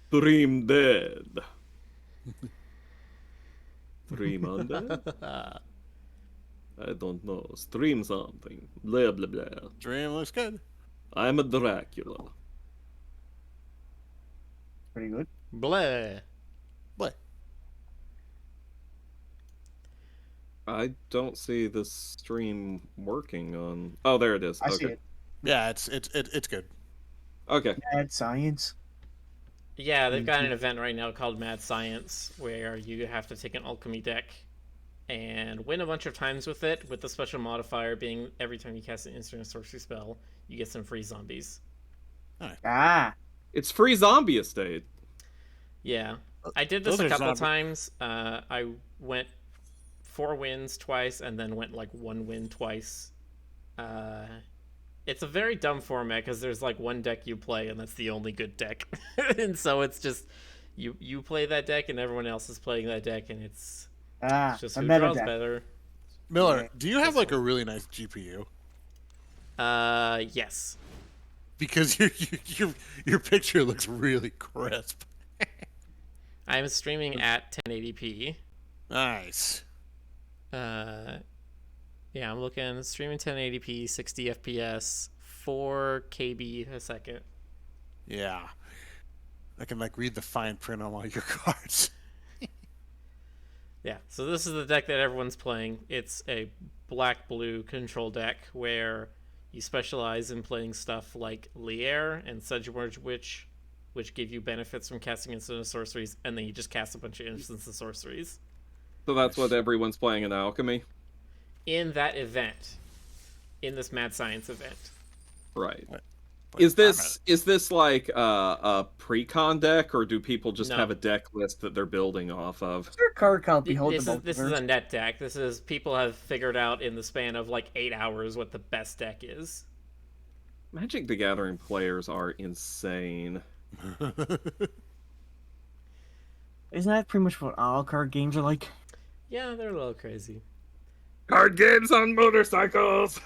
Stream dead. Stream undead? I don't know. Stream something. Blah, blah, blah. Dream looks good. I'm a Dracula. Pretty good. Blah. Blah. I don't see this stream working on... Oh, there it is. I Okay. see it. Yeah, it's good. Okay. Mad science. Yeah, they've got an event right now called Mad Science where you have to take an alchemy deck and win a bunch of times with it, with the special modifier being every time you cast an instant or sorcery spell, you get some free zombies. Ah. It's free zombie estate. Yeah. I did this Those a are couple zombie- times. I went 4 wins twice and then went like 1 win twice. It's a very dumb format because there's like one deck you play and that's the only good deck. And so it's just you play that deck and everyone else is playing that deck and it's just a who meta draws deck. better. Miller, Yeah. do you have like a really nice GPU? Yes. Because your picture looks really crisp. I'm streaming at 1080p. Nice. Yeah, I'm looking streaming 1080p, 60 FPS, 4 KB a second. Yeah. I can like read the fine print on all your cards. Yeah, so this is the deck that everyone's playing. It's a black-blue control deck where you specialize in playing stuff like Lier and Sedgeworth Witch, which give you benefits from casting instant sorceries, and then you just cast a bunch of instants and sorceries. So that's what everyone's playing in Alchemy? In that event, in this Mad Science event. Right. But Is this like a pre-con deck, or do people just No. have a deck list that they're building off of? Is there a card count behold This the is, this is a net deck. This is people have figured out in the span of like 8 hours what the best deck is. Magic the Gathering players are insane. Isn't that pretty much what all card games are like? Yeah, they're a little crazy. Card games on motorcycles!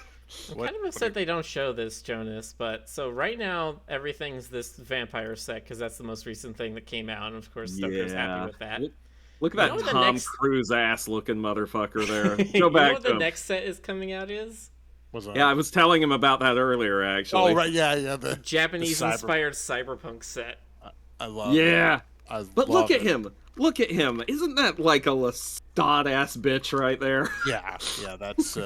I'm kind of upset they don't show this, Jonas, but so right now everything's this vampire set because that's the most recent thing that came out, and of course Stoker's happy with that. Look at You know that what the Tom next- Cruise ass looking motherfucker there. You Go know back what to the him. next set is coming out is? What's that? Yeah, I was telling him about that earlier, actually. Oh right, yeah. The Japanese-inspired cyberpunk set. I love. Yeah. But look love at it. him. Look at him. Isn't that like a Lestat ass bitch right there? Yeah, that's.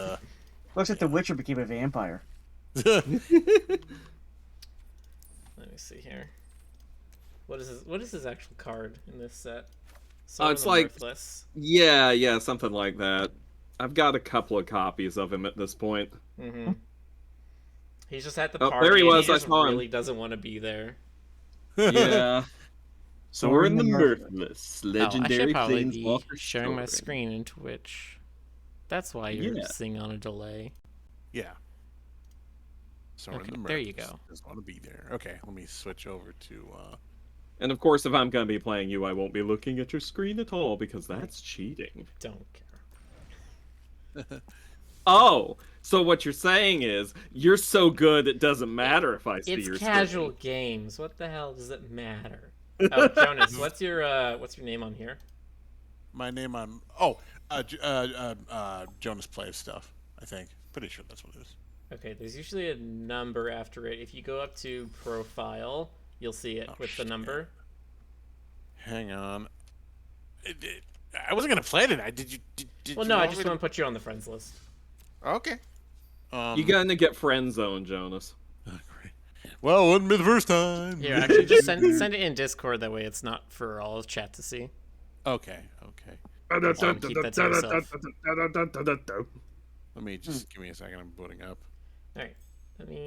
Looks like The Witcher became a vampire. Let me see here. What is his actual card in this set? Sword it's of the like- Mirthless. Yeah, something like that. I've got a couple of copies of him at this point. Mm-hmm. He's just at the Oh, party. there he and was, He I just saw him. really doesn't want to be there. Yeah. So we're in the Mirthless. Mirthless, I legendary should probably be planeswalker sharing my story. screen in Twitch. That's why you're Yeah. seeing on a delay. Yeah. So Okay, there you go. Just want to be there. Okay, let me switch over to. And of course, if I'm going to be playing you, I won't be looking at your screen at all, because that's cheating. Don't care. Oh, so what you're saying is, you're so good it doesn't matter if I see It's your casual screen. games. What the hell does it matter? Oh, Jonas, what's your name on here? My name on. Jonas Plays stuff. I think. Pretty sure that's what it is. Okay, there's usually a number after it. If you go up to profile, you'll see it with the shit. number. Hang on. I wasn't gonna play tonight. Did you? Did Well, you no, I want just me to- want to put you on the friends list. Okay. You're going to get friend zone, Jonas. Great. Well, wouldn't be the first time. Here, actually, just send it in Discord. That way, it's not for all of chat to see. Okay. Keep that to yourself. Let me just give me a second. I'm booting up. All right.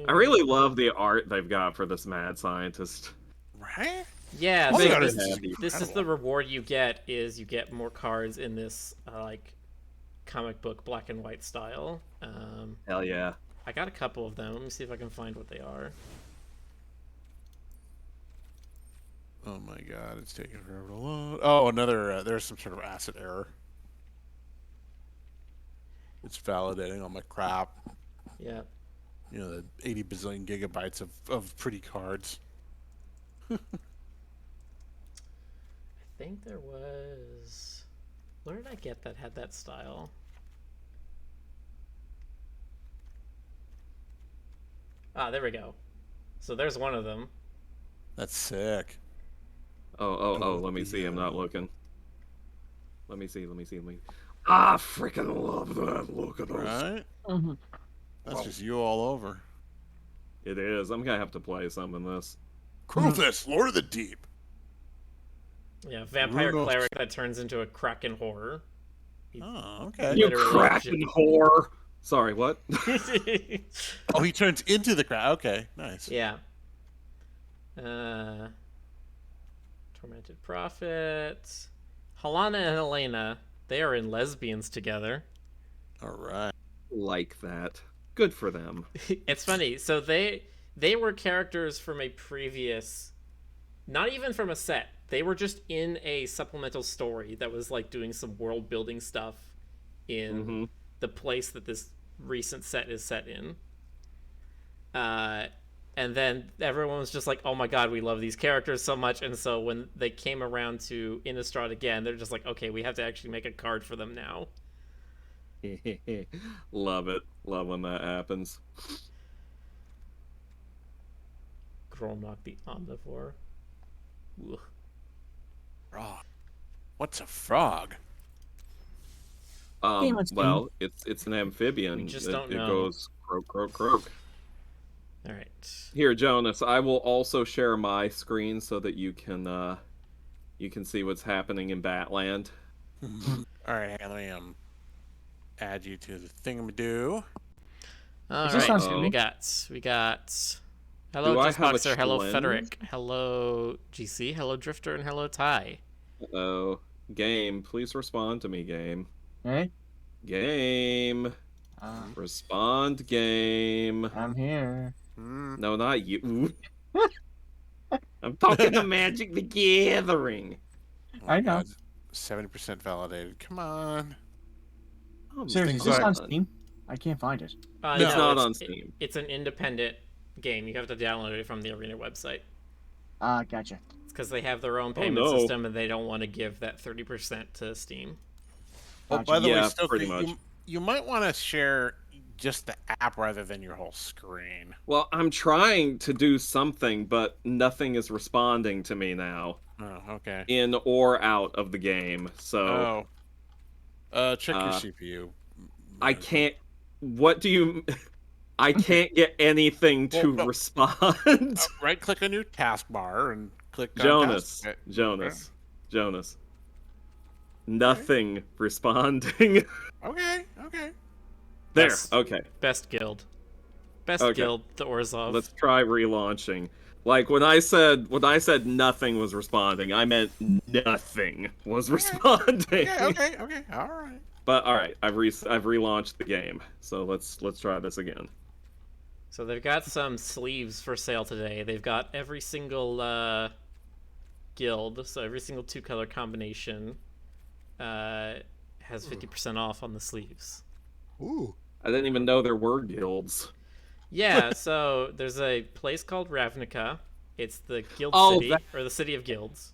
I really love the art they've got for this mad scientist. Right? Yeah, Oh, so yeah, this, this is this is incredible. the reward you get is you get more cards in this like comic book black and white style. Hell yeah. I got a couple of them. Let me see if I can find what they are. Oh my god, it's taking forever to load. Oh, another. There's some sort of asset error. It's validating all my crap. Yeah. You know, the 80 bazillion gigabytes of pretty cards. think there was... Where did I get that had that style? Ah, there we go. So there's one of them. That's sick. Oh, let me see. I'm not looking. Let me see. Ah, freaking love that. Look at those. Right? Mm-hmm. That's just you all over. It is. I'm gonna have to play some in this. Krufus, Lord of the Deep. Yeah, vampire Runos. cleric that turns into a kraken horror. Oh, okay. You Literally cracking whore. Sorry, what? Oh, he turns into the crowd. Okay, nice. Yeah. Tormented Prophet. Halana and Helena, they are in Lesbians together. All right. Like that. Good for them. It's funny. So they were characters from a previous, not even from a set. They were just in a supplemental story that was like doing some world building stuff in the place that this recent set is set in. And then everyone was just like, oh my god, we love these characters so much. And so when they came around to Innistrad again, they're just like, okay, we have to actually make a card for them now. Love it. Love when that happens. Gromnak the Omnivore. Ugh. Frog. What's a frog? Game on Steam. Well, it's an amphibian. We just don't know. It goes croak, croak, croak. All right. Here, Jonas, I will also share my screen so that you can see what's happening in Batland. All right, let me add you to the thingamadoo. All Is this right. on So Steam? we got. Hello, Do I have a Disboxer. Hello, Schlend? Frederick. Hello, GC. Hello, Drifter, and hello, Ty. Uh-oh. Game, please respond to me, game. Hey, Game. Respond, game. I'm here. No, not you. I'm talking to Magic the Gathering. I know. 70% validated. Come on. Seriously, is things this like- on Steam? I can't find it. It's not on Steam. It's an independent game. You have to download it from the Arena website. Gotcha. It's because they have their own payment no. system and they don't want to give that 30% to Steam. Oh, Gotcha. by the Yeah, way, Stoker, pretty much. you might want to share just the app rather than your whole screen. Well, I'm trying to do something, but nothing is responding to me now. Oh, okay. In or out of the game. So Check your CPU. I can't. What do you? I can't get anything to Well, respond. Right click on your taskbar and click on Jonas. task- Jonas. Nothing responding. Okay. There. Best- Okay. Best guild. Best Okay. guild, the Orzhov. Let's try relaunching. Like when I said nothing was responding, I meant nothing was responding. Yeah, okay. All right. But all right, I've relaunched the game, so let's try this again. So they've got some sleeves for sale today. They've got every single guild, so every single 2-color combination has 50% off on the sleeves. Ooh. I didn't even know there were guilds. Yeah, so there's a place called Ravnica. It's the guild city, or the city of guilds.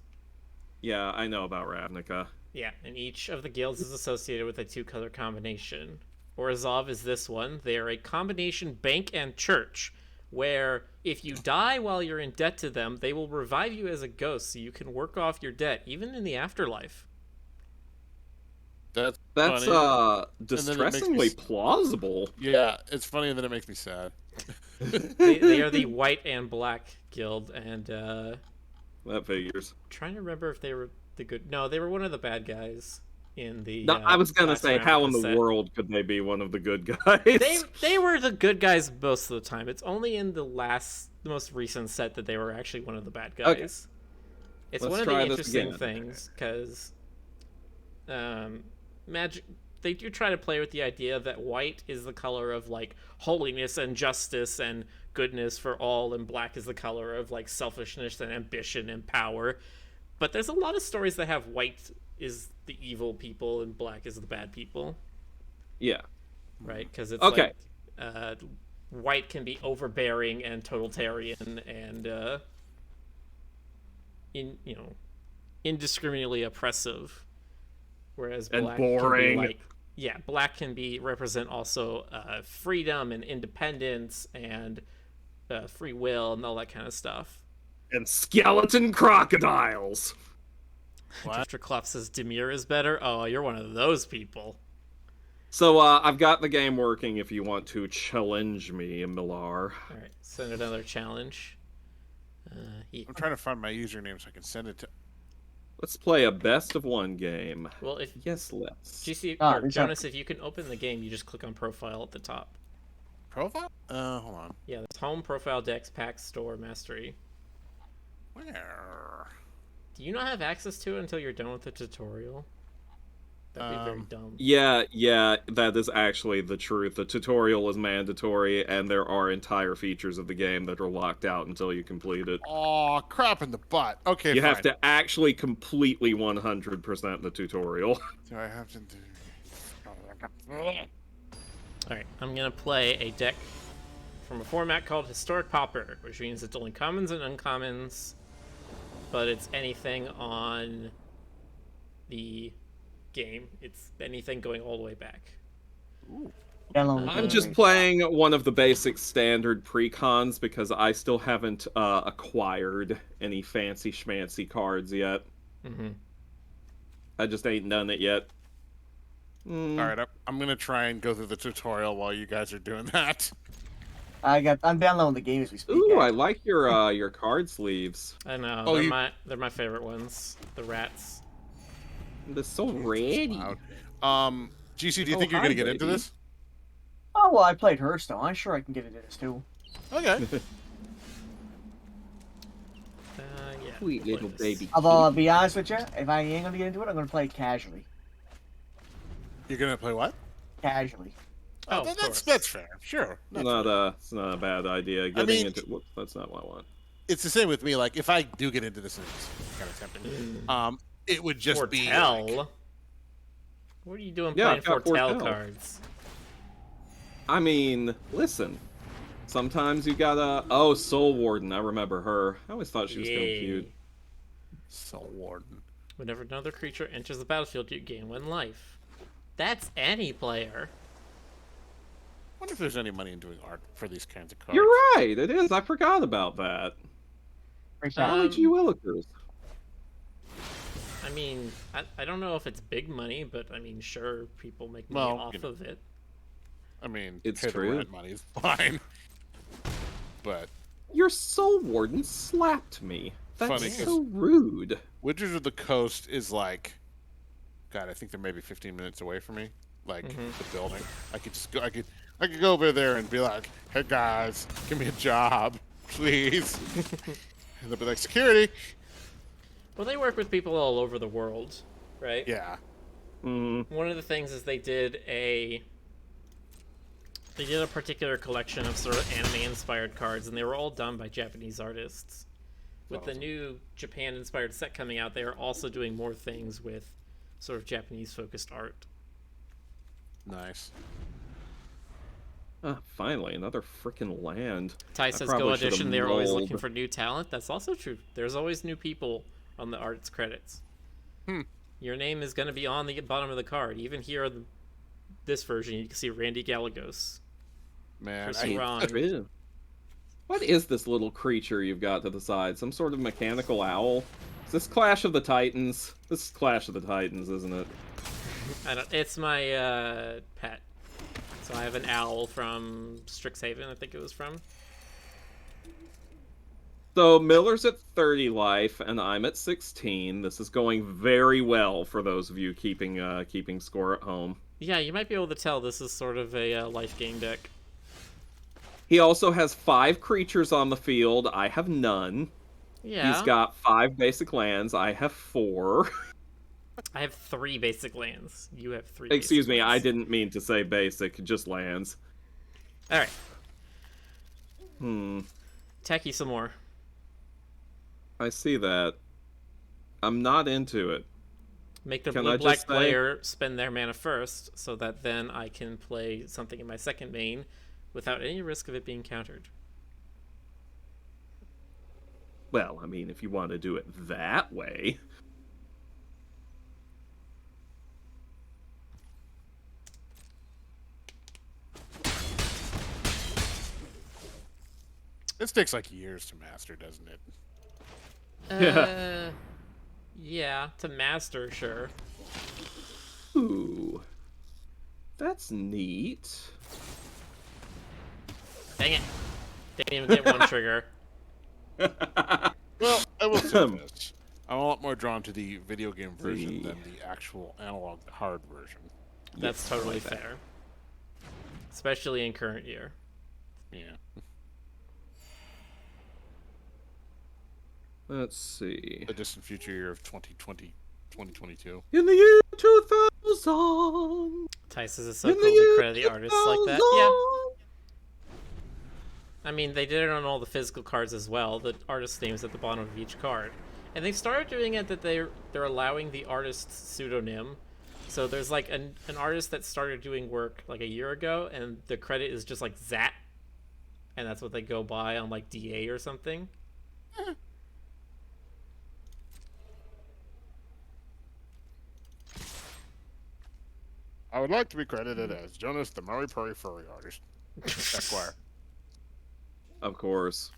Yeah, I know about Ravnica. Yeah, and each of the guilds is associated with a 2-color combination. Orzhov is this one. They are a combination bank and church, where if you die while you're in debt to them, they will revive you as a ghost so you can work off your debt, even in the afterlife. That's That's funny. distressingly plausible. Yeah, it's funny and then it makes me sad. They are the white and black guild, and That figures. trying to remember if they were the good. No, they were one of the bad guys in the. No, I was gonna last say, round how of in the set. world could they be one of the good guys? They were the good guys most of the time. It's only in the most recent set that they were actually one of the bad guys. Okay. It's Let's one of the try this interesting again. things because Magic. They do try to play with the idea that white is the color of like holiness and justice and goodness for all, and black is the color of like selfishness and ambition and power. But there's a lot of stories that have white is the evil people and black is the bad people, Yeah. right? Because it's Okay. like white can be overbearing and totalitarian and indiscriminately oppressive, whereas And black boring. can be black can be represent also freedom and independence and free will and all that kind of stuff. And skeleton crocodiles. What? Drifter Clough says Demir is better. Oh, you're one of those people. So I've got the game working if you want to challenge me, Millar. All right, send another challenge. I'm trying to find my username so I can send it to. Let's play a best of one game. Well, if Yes, let's. GC Ah, or these Jonas, if you can open the game, you just click on profile at the top. Profile? Hold on. Yeah, there's home, profile, decks, packs, store, mastery. Where? Do you not have access to it until you're done with the tutorial? That'd be very dumb. Yeah, that is actually the truth. The tutorial is mandatory, and there are entire features of the game that are locked out until you complete it. Oh, crap in the butt. Okay, You fine. have to actually completely 100% the tutorial. Do I have to do? Alright, I'm gonna play a deck from a format called Historic Pauper, which means it's only commons and uncommons, but it's anything on the game. It's anything going all the way back. I'm just playing one of the basic standard precons because I still haven't acquired any fancy schmancy cards yet. Mm-hmm. I just ain't done it yet. All right, I'm gonna try and go through the tutorial while you guys are doing that. I'm downloading the game as we speak. Ooh, I like your card sleeves. I know, Oh, they're my favorite ones. The rats. They're so ready. GC, do you think you're gonna get into baby. this? Oh well, I played Hearthstone. I'm sure I can get into this too. Okay. Yeah. Sweet we'll little play this. baby. Although I'll be honest with you, if I ain't gonna get into it, I'm gonna play it casually. You're gonna play what? Casually. Oh, That's of course. that's fair. Sure. It's not a bad idea. Getting mean- into whoops, that's not what I want. It's the same with me. Like, if I do get into this, and it's kind of tempting. It would just be. Fortell. Like, What are you doing Yeah, playing I've got Fortell Fortell. cards? I mean, listen. Sometimes you gotta. Oh, Soul Warden. I remember her. I always thought she was kind of Yay. cute. Soul Warden. Whenever another creature enters the battlefield, you gain 1 life. That's any player. I wonder if there's any money in doing art for these kinds of cards. You're right. It is. I forgot about that. Golly gee willikers. I mean, I don't know if it's big money, but I mean, sure, people make money Well, off you know. of it. I mean, It's pay the true. rent money is fine. But Your Soul Warden slapped me. That's Funny, 'cause- so rude. Wizards of the Coast is like, God, I think they're maybe 15 minutes away from me. Like the building, I could just go. I could go over there and be like, "Hey guys, give me a job, please." And they'll be like, "Security." Well, they work with people all over the world, right? Yeah. One of the things is they did a particular collection of sort of anime-inspired cards, and they were all done by Japanese artists. With the new Japan-inspired set coming out, they are also doing more things with sort of Japanese-focused art. Nice. Finally, another freaking land. Ty I says, probably go should've audition, they're always rolled. looking for new talent. That's also true. There's always new people on the artist credits. Your name is going to be on the bottom of the card. Even here on this version, you can see Randy Gallegos. Man, Chris I, Ron. True. What is this little creature you've got to the side? Some sort of mechanical owl? Is this Clash of the Titans? This is Clash of the Titans, isn't it? It's my pet. So I have an owl from Strixhaven, I think it was from. So Miller's at 30 life, and I'm at 16. This is going very well for those of you keeping score at home. Yeah, you might be able to tell this is sort of a life gain deck. He also has 5 creatures on the field. I have none. Yeah. He's got 5 basic lands. I have 4. I have 3 basic lands. You have 3 Excuse basic me, I lands. didn't mean to say basic, just lands. Alright. Tacky some more. I see that. I'm not into it. Make the Can I blue-black just say- player spend their mana first, so that then I can play something in my second main without any risk of it being countered. Well, I mean, if you want to do it that way. This takes like years to master, doesn't it? Yeah, to master, sure. Ooh. That's neat. Dang it. Didn't even get one trigger. Well, I will say this. I'm a lot more drawn to the video game version than the actual analog hard version. That's totally fair. Especially in current year. Yeah. Let's see. The distant future year of 2020, 2022. In the year 2000. Tice is so cool to credit the artists like that. Yeah. I mean, they did it on all the physical cards as well. The artist names at the bottom of each card. And they started doing it that they're allowing the artist's pseudonym. So there's like an artist that started doing work like a year ago, and the credit is just like Zat. And that's what they go by on like DA or something. I would like to be credited as Jonas the Murray Prairie Furry Artist. Esquire. Of course.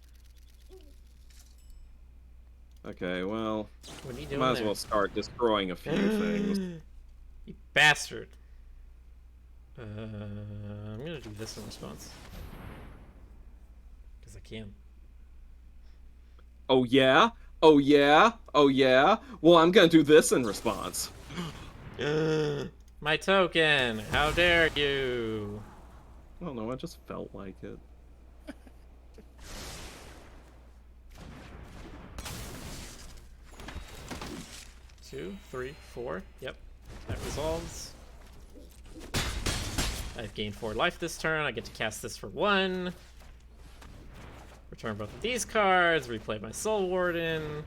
Okay, well, What are you doing might as there? well start destroying a few things. You bastard. I'm gonna do this in response. Because I can. Oh yeah? Oh yeah? Oh yeah? Well, I'm gonna do this in response. My token! How dare you! I don't know, I just felt like it. 2, 3, 4. Yep. That resolves. I've gained 4 life this turn. I get to cast this for 1. Return both of these cards. Replay my Soul Warden.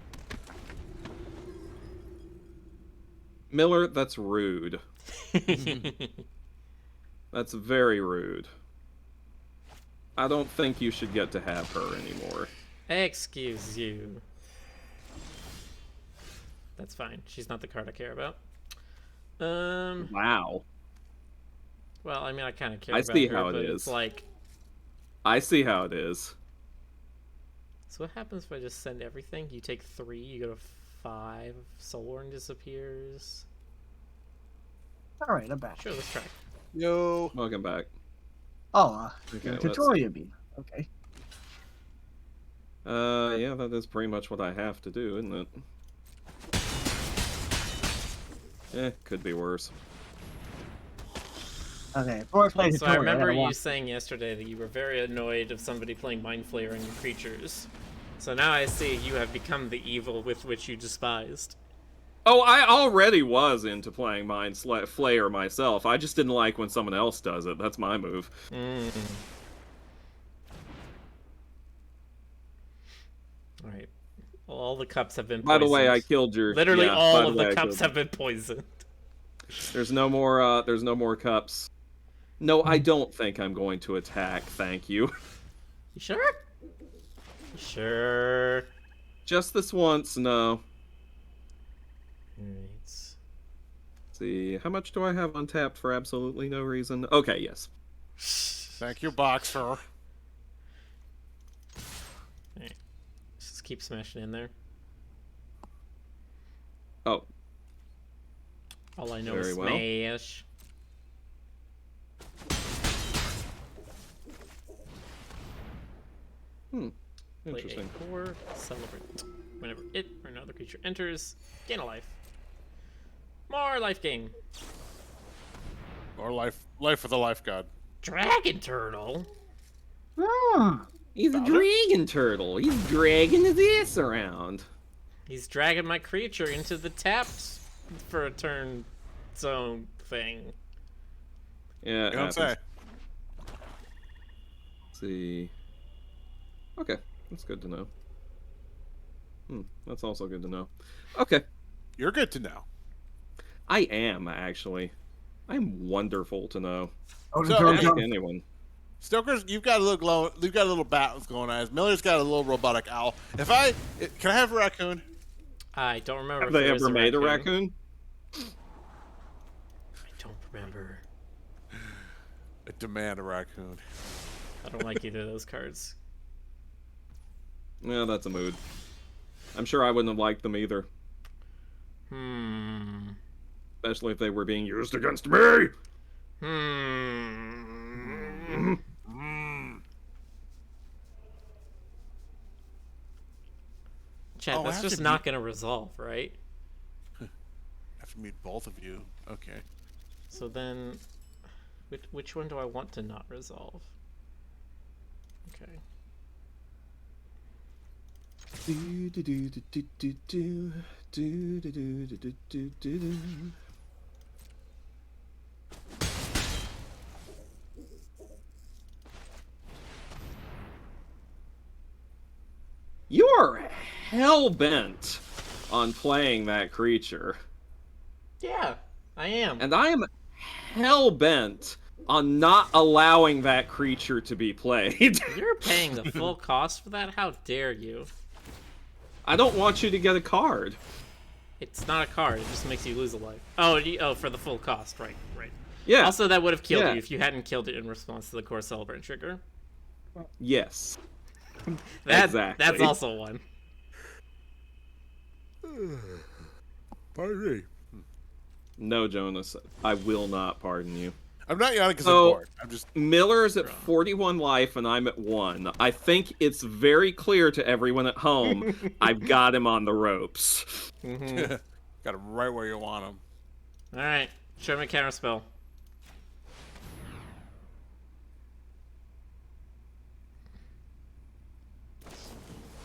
Miller, that's rude. That's very rude. I don't think you should get to have her anymore. Excuse you. That's fine. She's not the card I care about. Wow. Well, I mean, I kind of care I about see her, how it but is. it's like... I see how it is. So what happens if I just send everything? You take 3, you go to 5, Soul Warden disappears. Alright, I'm back. Sure, let's try. Yo. Welcome back. Oh, Okay, the let's tutorial beam. Okay. Yeah, that is pretty much what I have to do, isn't it? Could be worse. Okay, before I play So I tutorial, remember gotta you watch. saying yesterday that you were very annoyed of somebody playing Mind Flayer on your creatures. So now I see you have become the evil with which you despised. Oh, I already was into playing Mind Flayer myself. I just didn't like when someone else does it. That's my move. Alright. All the cups have been By poisoned. the way, I killed your... Literally yeah, by all of way, the I cups killed- have been poisoned. There's no more cups. No, I don't think I'm going to attack, thank you. You sure? You sure? Just this once, no. Alright. Let's see, how much do I have untapped for absolutely no reason? Okay, yes. Thank you, Boxer. Alright. Just keep smashing in there. Oh, All I know Very is well. smash. Play interesting. a core, celebrate. Whenever it or another creature enters, gain a life. More life gain. Or life for the life god. Dragon turtle. He's a Found it? dragon turtle. He's dragging his ass around. He's dragging my creature into the tapped for a turn zone thing. Yeah, it You don't say. happens. Let's see. Okay, that's good to know. That's also good to know. Okay, You're good to know. I am actually. I'm wonderful to know. Oh, So, tutorial hey, Ask jump. anyone. Stokers, you've got a little glow. You've got a little bat that's going on. Miller's got a little robotic owl. Can I have a raccoon? I don't remember. Have if they there is ever made a raccoon? I don't remember. I demand a raccoon. I don't like either of those cards. Yeah, that's a mood. I'm sure I wouldn't have liked them either. Especially if they were being used against me! Chad, Oh, I that's have just to not gonna resolve, right? I have to mute both of you. Okay. So then, which one do I want to not resolve? Okay. You are hell-bent on playing that creature. Yeah, I am. And I am hell-bent on not allowing that creature to be played. You're paying the full cost for that? How dare you? I don't want you to get a card. It's not a card. It just makes you lose a life. Oh, for the full cost. Right. Yeah. Also, that would have killed Yeah. you if you hadn't killed it in response to the core celebrant trigger. Yes. That's Exactly. also one. Pardon me. No, Jonas. I will not pardon you. I'm not yawning because So- I'm bored. I'm just. Miller's at 41 life and I'm at 1. I think it's very clear to everyone at home I've got him on the ropes. Got him right where you want him. Alright, show me a counter spell.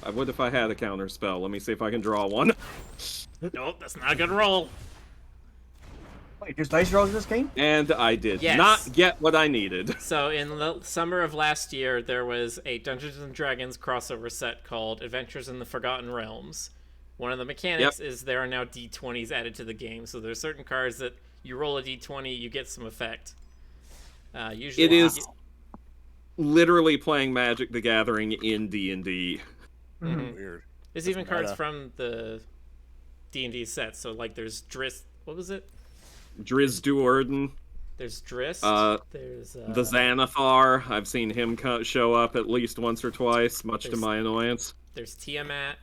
I would if I had a counter spell. Let me see if I can draw one. Nope, that's not a good roll. Wait, there's dice rolls in this game? And I did Yes. not get what I needed. So in the summer of last year, there was a Dungeons and Dragons crossover set called Adventures in the Forgotten Realms. One of the mechanics is there are now D20s added to the game. So there's certain cards that you roll a D20, you get some effect. Usually It is literally playing Magic the Gathering in D&D. Weird. There's even cards meta. from the D&D set. So like there's Driss. What was it? Driz Duerden, There's Driss. There's the Xanathar. I've seen him show up at least once or twice, much to There's- my annoyance. there's Tiamat.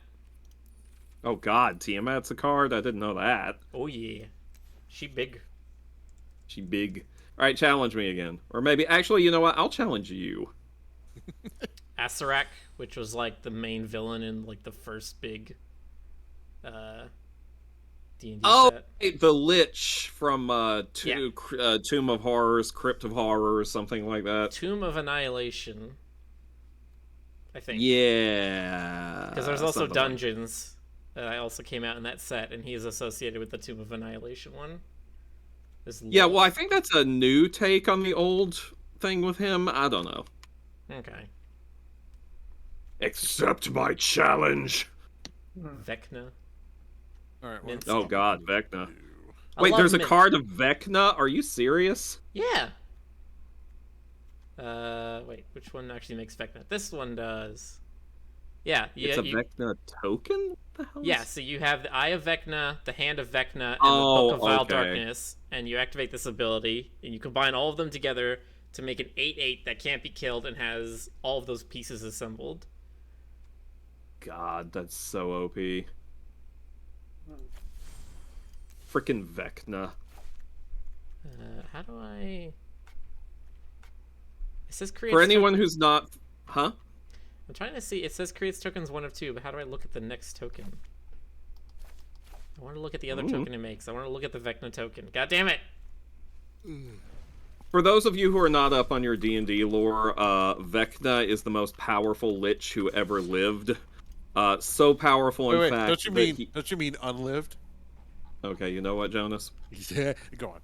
Oh god, Tiamat's a card? I didn't know that. Oh yeah, she big. She big. Alright, challenge me again. Or maybe, actually, you know what? I'll challenge you. Asarak, which was like the main villain in like the first big D&D Oh, set. right, the Lich from Tomb of Horrors, Crypt of Horrors, something like that. Tomb of Annihilation, I think. Yeah. Because there's also something like- Dungeons that also came out in that set, and he is associated with the Tomb of Annihilation one. There's Yeah, Lil- well, I think that's a new take on the old thing with him. I don't know. Okay. Accept my challenge. Vecna. All right. Mince. Oh god, Vecna. I Wait, love there's a Mince. card of Vecna? Are you serious? Yeah. Wait, which one actually makes Vecna? This one does. Yeah, It's a Vecna token? What the hell? Yeah, so you have the Eye of Vecna, the Hand of Vecna, and Oh, the Book of Vile okay. Darkness, and you activate this ability, and you combine all of them together to make an 8/8 that can't be killed and has all of those pieces assembled. God, that's so OP. Frickin' Vecna. How do I... It says create... For anyone who's not... Huh? I'm trying to see. It says creates tokens 1 of 2, but how do I look at the next token? I want to look at the other token it makes. I want to look at the Vecna token. God damn it! For those of you who are not up on your D&D lore, Vecna is the most powerful Lich who ever lived. So powerful, in Wait, fact, don't you that mean he... don't you mean unlived? Okay, you know what, Jonas? Yeah. Go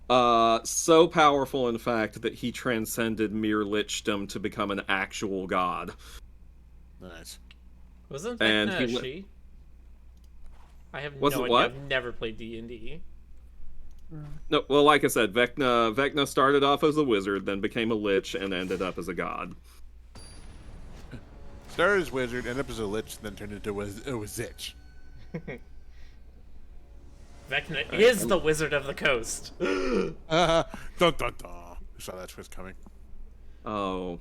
on. So powerful, in fact, that he transcended mere lichdom to become an actual god. Nice. Wasn't And Vecna a he went- she? I have Was no it idea. what? I've never played D&D. No, well, like I said, Vecna started off as a wizard, then became a lich, and ended up as a god. Started as wizard, ended up as a lich, then turned into a wizich. Vecna is the Wizard of the Coast. Dun dun dun. I saw that twist coming. Oh,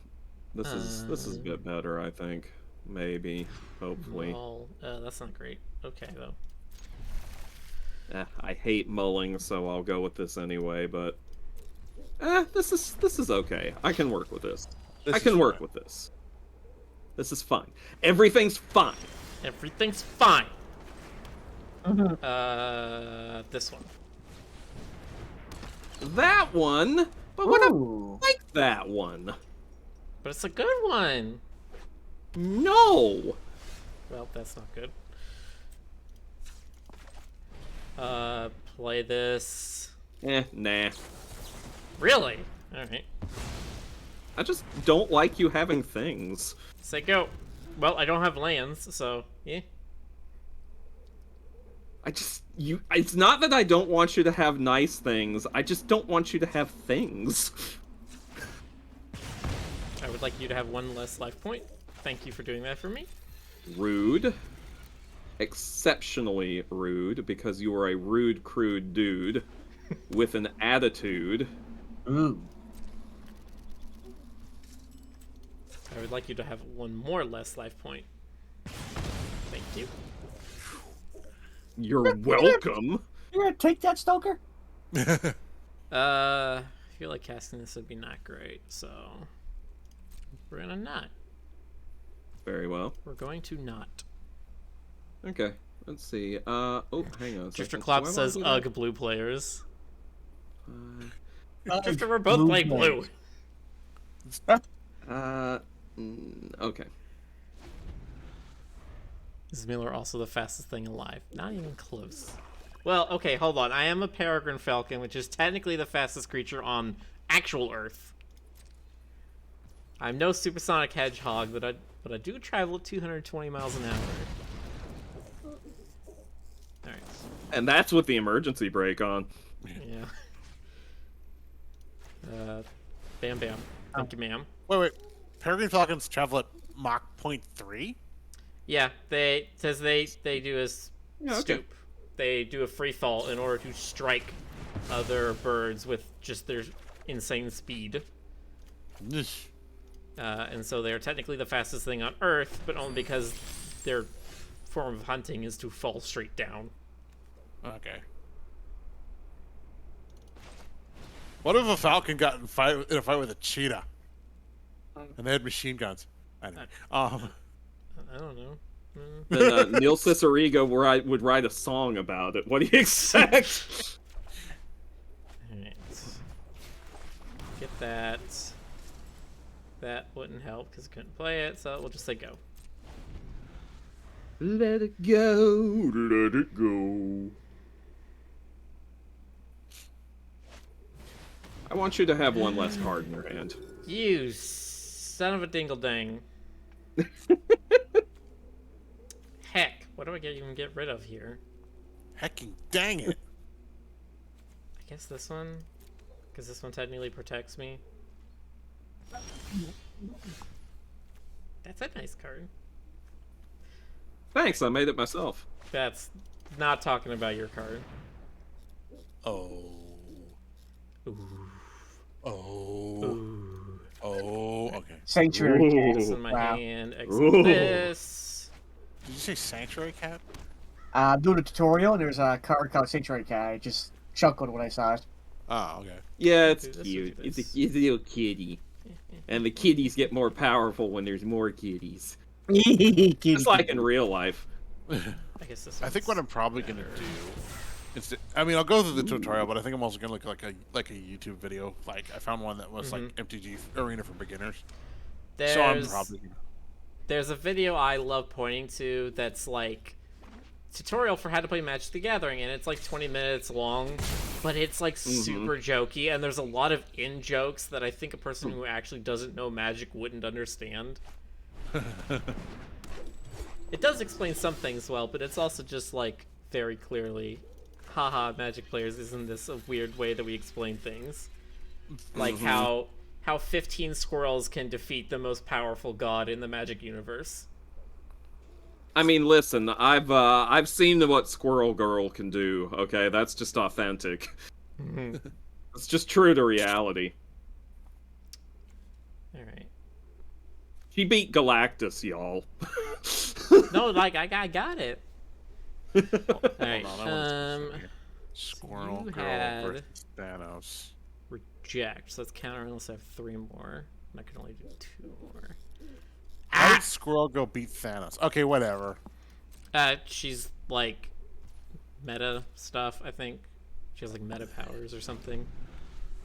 this is a bit better, I think. maybe, hopefully. Well, that's not great. Okay, though. I hate mulling, so I'll go with this anyway, but... this is okay. I can work with this. I can work with this. This is fine. Everything's fine. Everything's fine. Mhm. This one. That one? But what Ooh. I like that one. But it's a good one. No! Well, that's not good. Play this. Nah. Really? Alright. I just don't like you having things. Say go. Well, I don't have lands, so, yeah. It's not that I don't want you to have nice things, I just don't want you to have things. I would like you to have one less life point. Thank you for doing that for me. Rude. Exceptionally rude, because you are a rude, crude dude with an attitude. Ooh. I would like you to have one more less life point. Thank you. You're welcome. You're gonna take that, Stoker? I feel like casting this would be not great, so we're gonna not. Very well. We're going to not. Okay, let's see. Oh, hang on a Drifter second. Clop Do I says, wanna do ugh, blue players. that? Drifter, we're both playing blue. Okay. Is Miller also the fastest thing alive? Not even close. Well, okay, hold on. I am a peregrine falcon, which is technically the fastest creature on actual Earth. I'm no supersonic hedgehog, but I do travel at 220 miles an hour. Alright. And that's with the emergency brake on. Yeah. Bam bam. Thank you, ma'am. Wait. Peregrine Falcons travel at Mach 0.3? Yeah, they do a Yeah, okay. stoop. They do a free fall in order to strike other birds with just their insane speed. And so they are technically the fastest thing on Earth, but only because their form of hunting is to fall straight down. Okay. What if a falcon got in a fight with a cheetah? And they had machine guns. I know. I don't know. Then Neil Cicerigo would write a song about it. What do you expect? Alright. Get that. That wouldn't help because I couldn't play it, so we'll just say go. Let it go, let it go. I want you to have one less card in your hand. You son of a dingle-dang. Heck, what do I even get rid of here? Hecking dang it. I guess this one? Because this one technically protects me. That's a nice card. Thanks, I made it myself. That's not talking about your card. Oh. Ooh. Oh. Ooh. Oh. Okay. Sanctuary Ooh. Cat. This in my Wow. hand. Ooh. Exit this. Did you say Sanctuary Cat? I'm doing a tutorial, and there's a card called Sanctuary Cat. I just chuckled when I saw it. Oh, okay. Yeah, it's Do this or cute. do It's this? a little kitty. And the kitties get more powerful when there's more kitties. Kitty. Just like in real life. I guess this I think what I'm one's probably gonna better. do. I mean, I'll go through the tutorial, but I think I'm also gonna look like a YouTube video. Like I found one that was like MTG Arena for beginners. So I'm probably gonna... There's a video I love pointing to that's like tutorial for how to play Magic the Gathering, and it's like 20 minutes long, but it's like super jokey, and there's a lot of in-jokes that I think a person who actually doesn't know Magic wouldn't understand. It does explain some things well, but it's also just like very clearly, haha, Magic players, isn't this a weird way that we explain things? Like how 15 squirrels can defeat the most powerful god in the Magic universe. I mean, listen, I've seen what Squirrel Girl can do, okay? That's just authentic. It's just true to reality. Alright. She beat Galactus, y'all. No, like I got it. All right. Hold on, I want to see. Squirrel you Girl had- versus Thanos. Reject. So let's counter unless I have 3 more. And I can only do 2 more. How did Squirrel Girl beat Thanos? Okay, whatever. She's like meta stuff. I think she has like meta powers or something.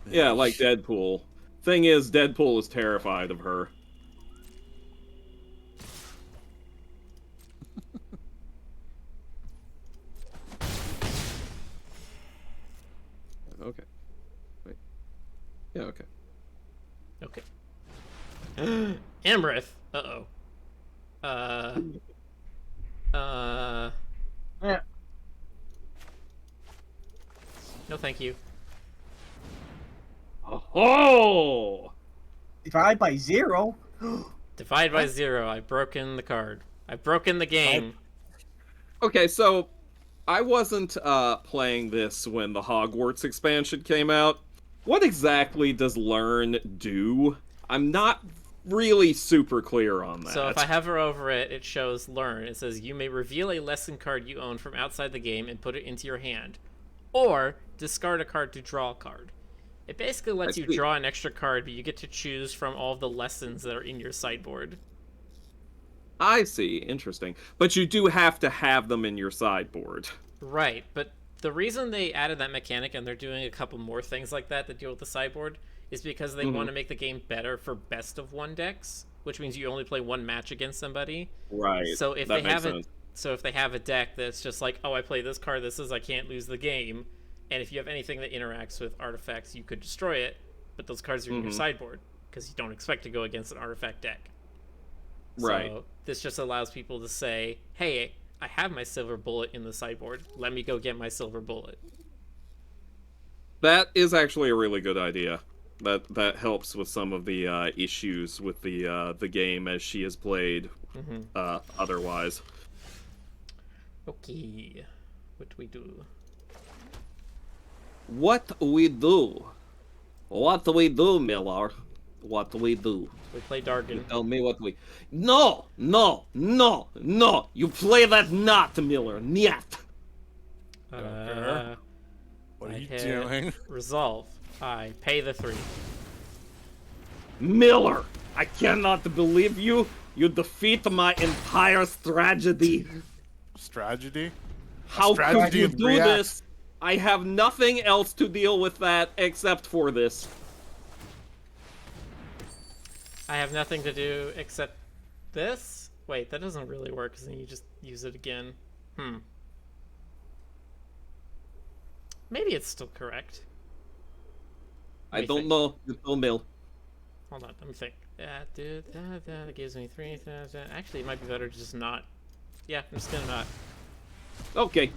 Yeah, like Deadpool. Thing is, Deadpool is terrified of her. Okay. Wait. Yeah, okay. Okay. Amrith. Uh-oh. Yeah. No, thank you. Oh! Divide by 0. Divide by 0. I've broken the card. I've broken the game. Okay, so I wasn't playing this when the Hogwarts expansion came out. What exactly does Learn do? I'm not really super clear on that. So if I hover over it, it shows Learn. It says you may reveal a lesson card you own from outside the game and put it into your hand. Or discard a card to draw a card. It basically lets you draw an extra card, but you get to choose from all of the lessons that are in your sideboard. I see. Interesting. But you do have to have them in your sideboard. Right, but the reason they added that mechanic, and they're doing a couple more things like that deal with the sideboard, is because they want to make the game better for best of 1 decks, which means you only play 1 match against somebody. Right. So if that they makes have sense. so if they have a deck that's just like, oh, I play this card, this is I can't lose the game, and if you have anything that interacts with artifacts, you could destroy it, but those cards are in your sideboard because you don't expect to go against an artifact deck. Right. So this just allows people to say, hey, I have my silver bullet in the sideboard. Let me go get my silver bullet. That is actually a really good idea. That helps with some of the issues with the game as she is played. Otherwise. Okay, what do we do? What we do? What do we do, Miller? What do we do? We play Dargan. Tell me what we... No! No! No! No! You play that not, Miller! Niet! What are I you hit doing? Resolve. I pay the 3. Miller! I cannot believe you! You defeat my entire strategy! Strategy? How could strategy you of do React. this? I have nothing else to deal with that except for this. I have nothing to do except this? Wait, that doesn't really work because then you just use it again. Maybe it's still correct. I don't know. You tell me. Hold on, let me think. That gives me 3. Actually, it might be better to just not. Yeah, I'm just gonna not. Okay.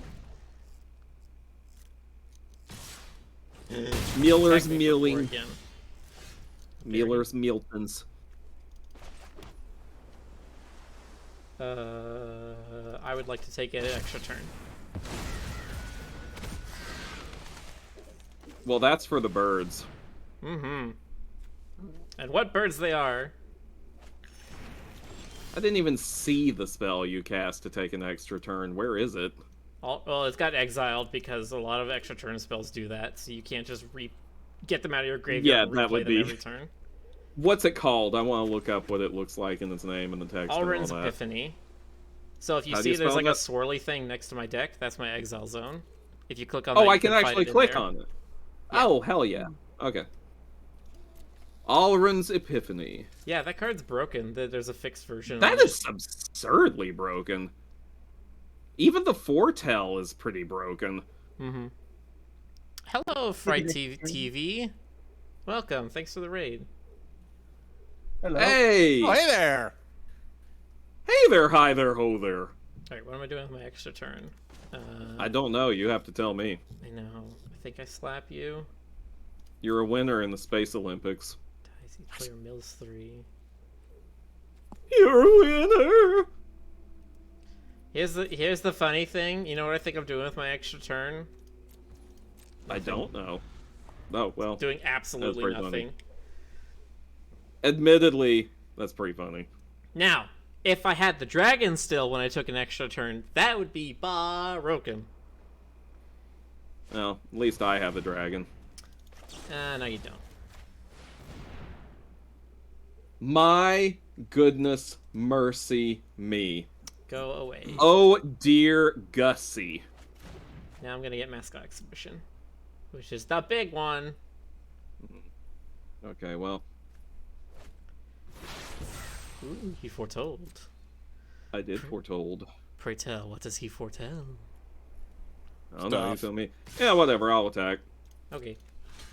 Miller's Attack me for 4 milling. again. Miller's Miltons. I would like to take an extra turn. Well, that's for the birds. And what birds they are. I didn't even see the spell you cast to take an extra turn. Where is it? Well, it's got exiled because a lot of extra turn spells do that, so you can't just get them out of your graveyard and that replay would them be- every turn. What's it called? I want to look up what it looks like in its name and the text Alrin's and all that. Epiphany. So if you How do see you there's spell like a that? swirly thing next to my deck, that's my exile zone. If you click on Oh, that, I you can find actually it in click there. on it. Oh, hell yeah. Okay. Alrin's Epiphany. Yeah, that card's broken. There's a fixed version. That of it. is absurdly broken. Even the foretell is pretty broken. Hello, Fright TV. Welcome. Thanks for the raid. Hello. Hey! Oh, hey there! Hey there, hi there, ho there. Alright, what am I doing with my extra turn? I don't know, you have to tell me. I know. I think I slap you. You're a winner in the Space Olympics. Dicey player mills 3. You're a winner! Here's the funny thing. You know what I think I'm doing with my extra turn? I don't know. Oh, well. Doing absolutely pretty nothing. funny. Admittedly, that's pretty funny. Now, if I had the dragon still when I took an extra turn, that would be broken. Well, at least I have a dragon. No, you don't. My goodness mercy me. Go away. Oh dear Gussie. Now I'm gonna get mascot exhibition, which is the big one. Okay, well, Ooh, he foretold. I did foretold. Pray tell, what does he foretell? I don't know, you Stuff. tell me. Yeah, whatever, I'll attack. Okay,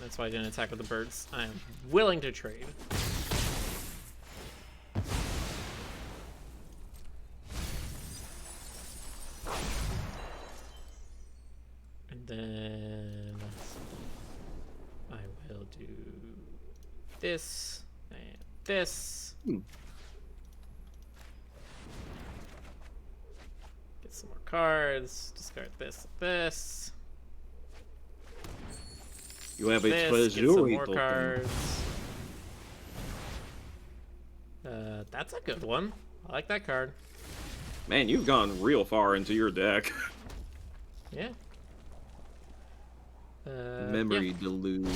that's why I didn't attack with the birds. I am willing to trade. And then I will do this and this. Get some more cards. Discard this, this. You have a This, get some treasury more token. cards. That's a good one. I like that card. Man, you've gone real far into your deck. Yeah. Memory yeah. deluge.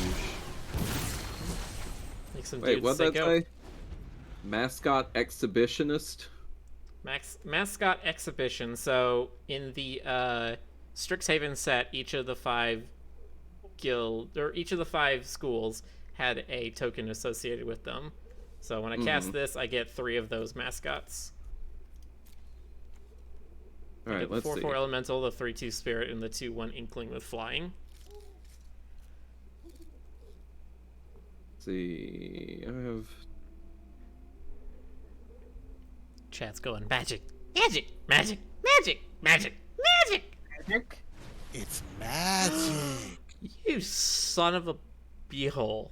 Make some Wait, dudes what'd that go. say? Mascot exhibitionist? Mascot exhibition. So in the Strixhaven set, each of the 5 schools had a token associated with them. So when I cast this, I get 3 of those mascots. All right, let's see. 4/4 elemental, the 3/2 spirit, and the 2/1 inkling with flying. Let's see. I have. Chat's going magic, magic, magic, magic, magic, magic. Magic? It's magic. You son of a beehole.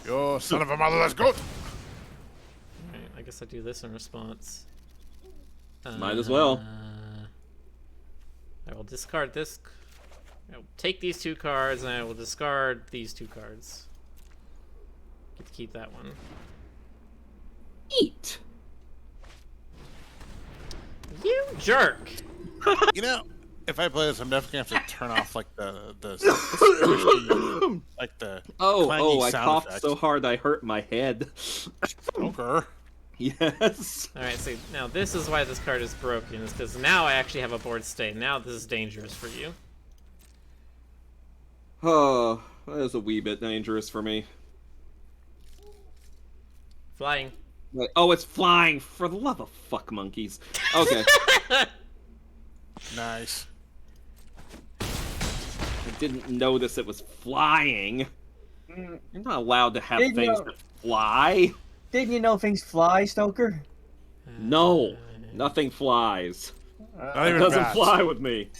Yo, son of a motherless goat. Alright, I guess I do this in response. Might as well. I will discard this. I will take these 2 cards, and I will discard these 2 cards. Get to keep that one. Eat! You jerk! You know, if I play this, I'm definitely gonna have to turn off like the squishy, like the clangy I sound coughed effects. so hard I hurt my head. Okay. Yes. Alright, so now this is why this card is broken, is because now I actually have a board state. Now this is dangerous for you. Oh, that is a wee bit dangerous for me. Flying. Like, oh, it's flying! For the love of fuck monkeys. Okay. Nice. I didn't notice it was flying. You're not allowed to have Didn't things know. that fly. Didn't you know things fly, Stoker? No, nothing flies. Not It even doesn't bats. fly with me.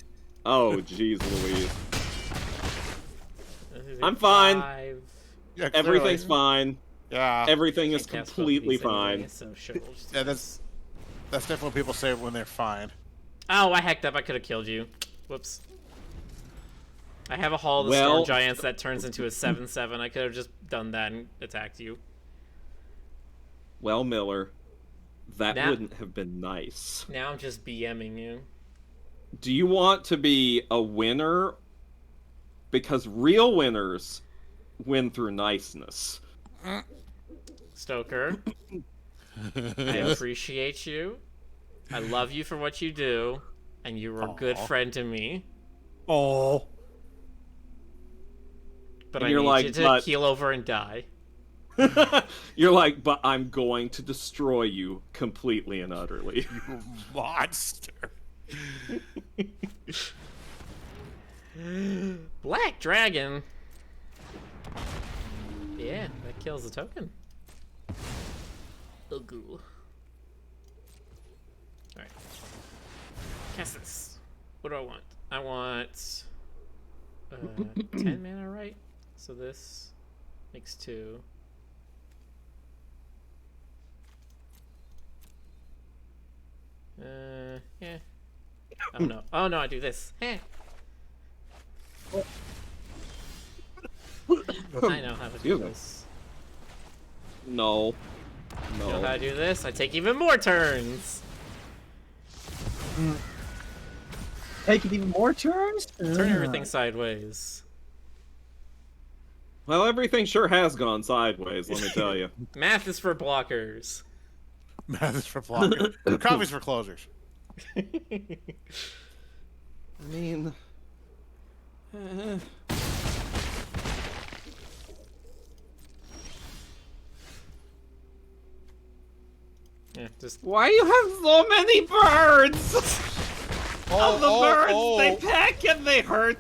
Oh, jeez Louise. I'm fine. 5. Yeah, Everything's clearly. fine. Yeah. Everything is Can't cast both completely these anyway, fine. so sure, we'll just do Yeah, this. that's definitely what people say when they're fine. Oh, I hacked up. I could have killed you. Whoops. I have a Hall of the Well- Storm Giants that turns into a 7/7. I could have just done that and attacked you. Well, Miller, that Now- wouldn't have been nice. Now I'm just BMing you. Do you want to be a winner? Because real winners win through niceness. Stoker, I appreciate you. I love you for what you do, and you were a good Aw. friend to me. Oh. But And I you're need like, you to but- keel over and die. You're like, but I'm going to destroy you completely and utterly. You monster. Black Dragon. Yeah, that kills the token. Oh, goo. Alright. Cast this. What do I want? I want 10 mana, right? So this makes 2. Yeah. Oh no. Oh no, I do this. Heh. I know how to do Excuse me. this. No. You know how No. to do this? I take even more turns. Taking even more turns? Turn everything sideways. Well, everything sure has gone sideways, let me tell you. Math is for blockers. Math is for blockers. Coffee's for closers. I mean... Yeah, just Why you have so many birds? They peck and they hurt.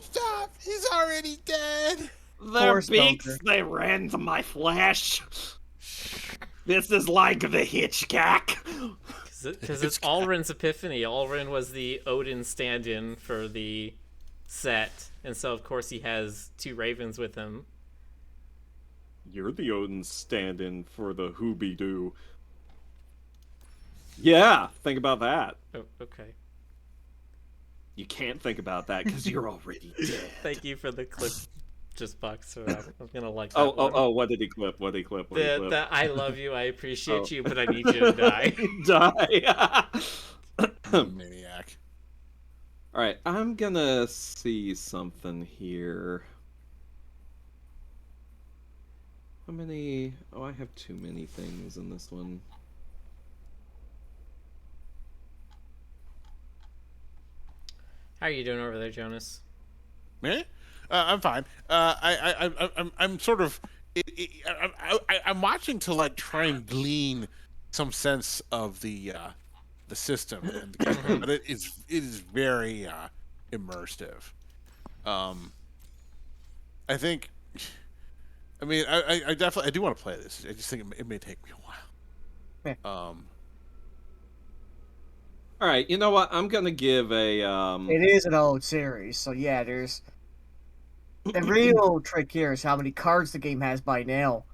Stop! He's already dead! Their Poor beaks, Stalker. they rend my flesh. This is like the Hitchcock. because it's Alrin's epiphany. Alrin was the Odin stand-in for the set, and so of course he has 2 ravens with him. You're the Odin stand-in for the Hoobie-Doo. Yeah, think about that. Oh, okay. You can't think about that because you're already dead. Thank you for the clip, just box. I'm gonna like that. Oh, what did he clip? What did he clip? The I love you, I appreciate Oh. you, but I need you to die. Die. Maniac. Alright, I'm gonna see something here. How many... Oh, I have too many things in this one. How are you doing over there, Jonas? Me? I'm fine. I'm sort of. I'm watching to like try and glean some sense of the system and the game, but it is very immersive. I think. I mean, I definitely do want to play this. I just think it may take me a while. Alright, you know what? I'm gonna give a, It is an old series, so yeah, there's... The real trick here is how many cards the game has by now.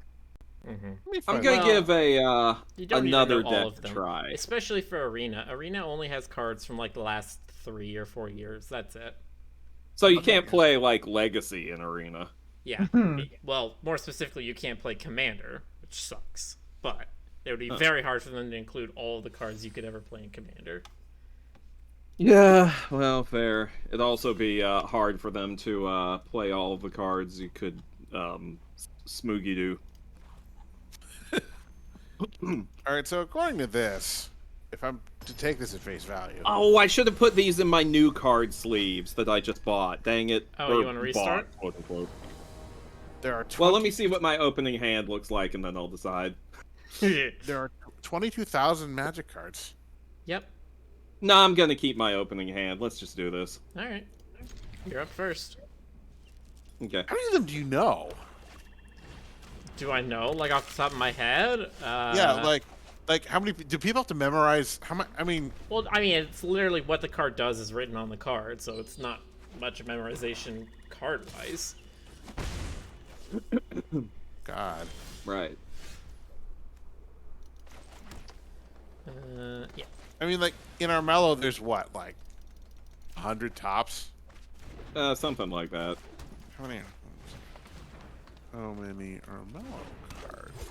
I'm gonna give a, You don't another need to know all deck of to them, try. especially for Arena. Arena only has cards from like the last 3 or 4 years. That's it. So you can't play, like, Legacy in Arena. Yeah. Well, more specifically, you can't play Commander, which sucks. But it would be very hard for them to include all the cards you could ever play in Commander. Yeah, well, fair. It'd also be hard for them to play all of the cards you could smoogie do. All right, so according to this, if I'm to take this at face value, Oh, I should have put these in my new card sleeves that I just bought. Dang it. Oh, Or you wanna restart? bought, quote unquote. there are Well, let me see what my opening hand looks like, and then I'll decide. there are 22,000 Magic cards. Yep. No, I'm gonna keep my opening hand. Let's just do this. All right. You're up first. Okay. How many of them do you know? Do I know, like off the top of my head? Yeah, like how many do people have to memorize? How much? I mean, Well, I mean, it's literally what the card does is written on the card, so it's not much memorization card-wise. God. Right. Yeah. I mean, like in Armello, there's what, like 100 tops? Something like that. How many? How many Armello cards?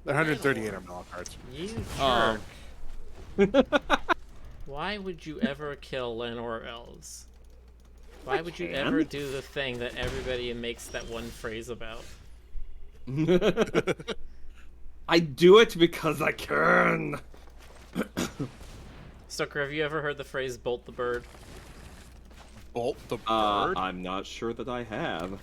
There are 138 Armello cards. You Oh. jerk. Why would you ever kill Lenore elves? Why would you ever do the thing that everybody makes that one phrase about? I do it because I can. Stoker, have you ever heard the phrase "bolt the bird"? Bolt the bird. I'm not sure that I have.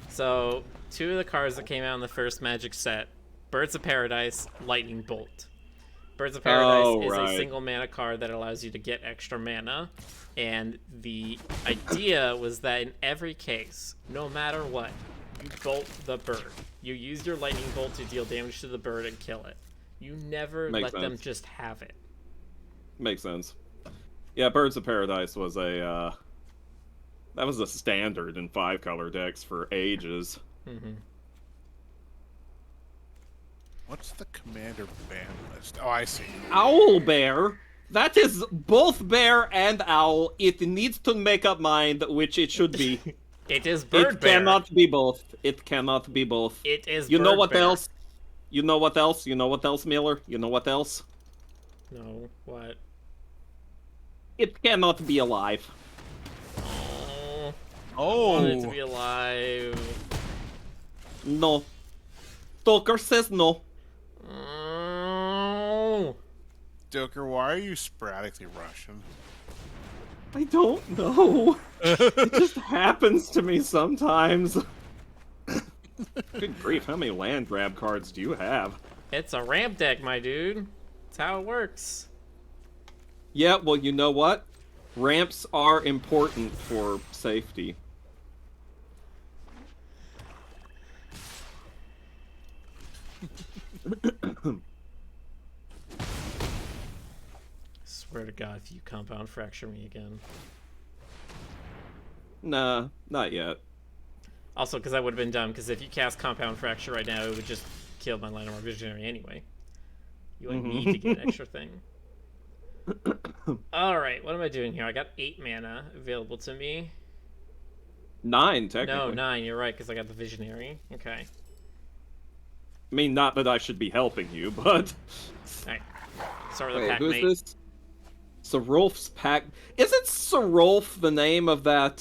So, 2 of the cards that came out in the first Magic set, Birds of Paradise, Lightning Bolt. Birds of Paradise is a single mana card that allows you to get extra mana, and the idea was that in every case, no matter what, you bolt the bird. You use your Lightning Bolt to deal damage to the bird and kill it. You never Makes let them sense. just have it. Makes sense. Yeah, Birds of Paradise was a, that was a standard in 5-color decks for ages. What's the commander ban list? Oh, I see. Owl Bear? That is both bear and owl. It needs to make up mind which it should be. It is bird It bear. cannot be both. It cannot be both. It is You know bird what bear. else? You know what else? You know what else, Miller? You know what else? No, what? It cannot be alive. Oh, I Oh, want it to be alive. No. Stoker says no. Oh. Joker, why are you sporadically Russian? I don't know. It just happens to me sometimes. Good grief, how many land grab cards do you have? It's a ramp deck, my dude. That's how it works. Yeah, well, you know what? Ramps are important for safety. Swear to God, if you compound fracture me again. Nah, not yet. Also, because that would have been dumb, because if you cast compound fracture right now, it would just kill my line of visionary anyway. You like need to get an extra thing. Alright, what am I doing here? I got 8 mana available to me. 9, technically. No, 9, you're right, because I got the visionary. Okay. I mean, not that I should be helping you, but... Alright. Start with a Wait, pack who's mate. this? Sarolf's pack... Isn't Sarolf the name of that,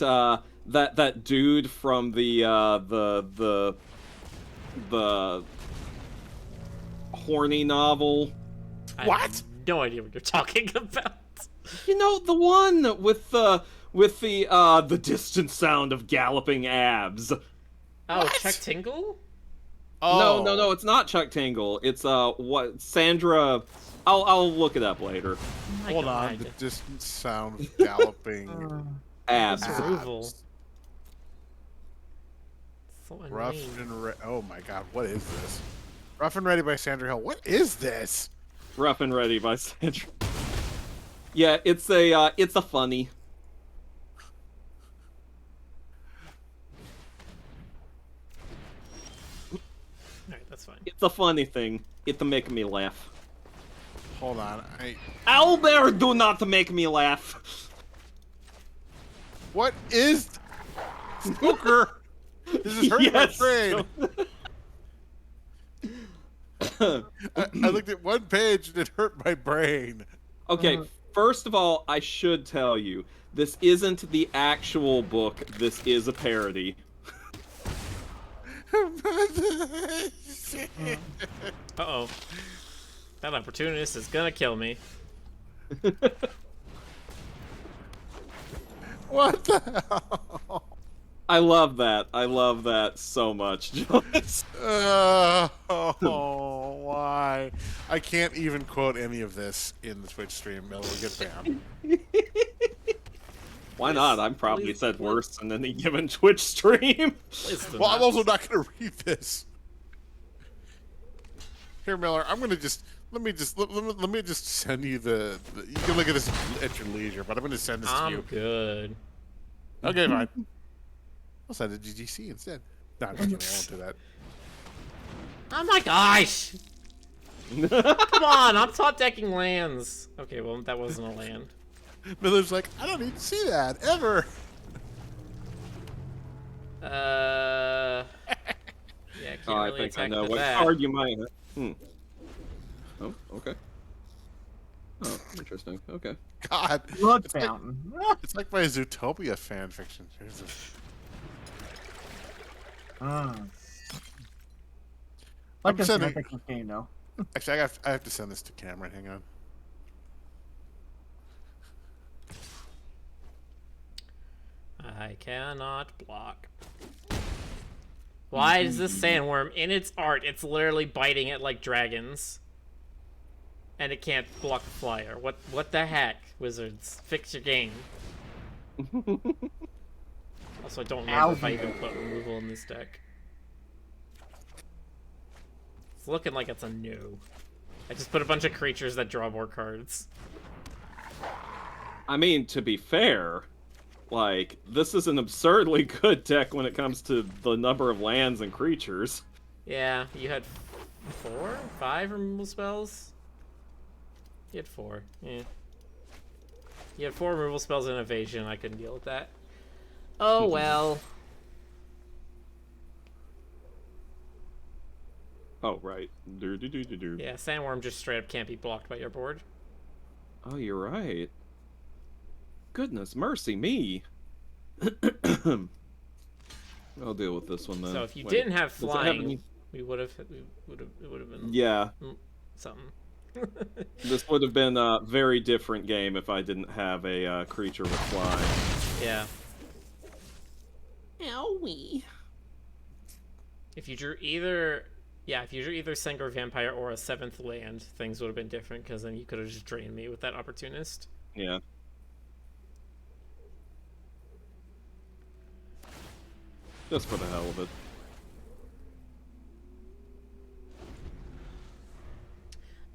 that dude from the horny novel? I What? have no idea what you're talking about. You know, the one with the distant sound of galloping abs. Oh, What? Chuck Tingle? Oh. No, it's not Chuck Tingle. It's what Sandra. I'll look it up later. Oh my Hold God. on, the distant sound of galloping Abs. That's removal. abs. So Rough annoying. and oh my God, what is this? Rough and Ready by Sandra Hill. What is this? Rough and Ready by Sandra. Yeah, it's a funny. Alright, that's fine. It's a funny thing. It's make me laugh. Hold on, Albert, do not make me laugh. what is Stoker? This is hurting Yes. my brain. I looked at one page and it hurt my brain. Okay, first of all, I should tell you, this isn't the actual book. This is a parody. Uh-oh. That opportunist is gonna kill me. What the hell? I love that. I love that so much, Jonas. Oh, why? I can't even quote any of this in the Twitch stream. Miller will get banned. Why not? I've probably please, said please. worse in any given Twitch stream. Please do Well, I'm not. also not going to read this. Here, Miller, I'm going to just let me just send you the you can look at this at your leisure, but I'm going to send this to I'm you. good. Okay, fine. I'll send it to GGC instead. No, I'm just kidding. I won't do that. Oh my gosh! Come on, I'm top decking lands. Okay, well, that wasn't a land. Miller's like, I don't need to see that ever. Yeah, can't Oh, I really think I attack know with what that. card you might have. Oh, okay. Oh, interesting. Okay. God, Blood it's like, fountain. it's like my Zootopia fan fiction. Here's this. Like I'm this sending- game though. Actually, I have to send this to Cameron. Hang on. I cannot block. Why is this sandworm in its art? It's literally biting it like dragons. And it can't block the flyer. What the heck, wizards? Fix your game. Also, I don't remember if I even put removal in this deck. It's looking like it's a no. I just put a bunch of creatures that draw more cards. I mean, to be fair, like, this is an absurdly good deck when it comes to the number of lands and creatures. Yeah, you had 4? 5 removal spells? You had 4, yeah. You had 4 removal spells and evasion, I couldn't deal with that. Oh well. Oh, right. Do, do, do, do, do. Yeah, sandworm just straight up can't be blocked by your board. Oh, you're right. Goodness mercy me. I'll deal with this one then. So if you Wait, didn't have does it have flying, any- it would have been Yeah, something. this would have been a very different game if I didn't have a creature with flying. Yeah. Owie. If you drew either Sengor Vampire or a 7th land, things would have been different, because then you could have just drained me with that Opportunist. Yeah. Just for the hell of it.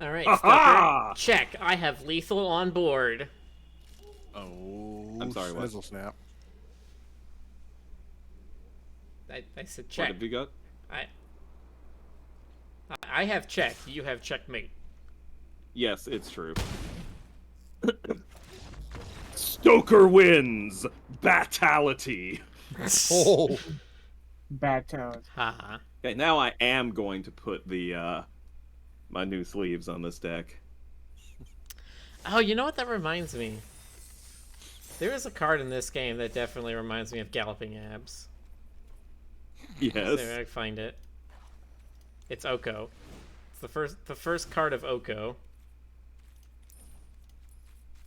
Alright, Ha-ha! Stucker. Check. I have lethal on board. Oh, I'm sorry, what? Sizzle snap. I said What check. have you got? I have check. You have checkmate. Yes, it's true. Stoker wins! Batality! Oh, Bad tone. Haha. Okay, now I am going to put the, my new sleeves on this deck. Oh, you know what that reminds me? There is a card in this game that definitely reminds me of Galloping Abs. Yes. See if I can find it. It's Oko. It's the first card of Oko.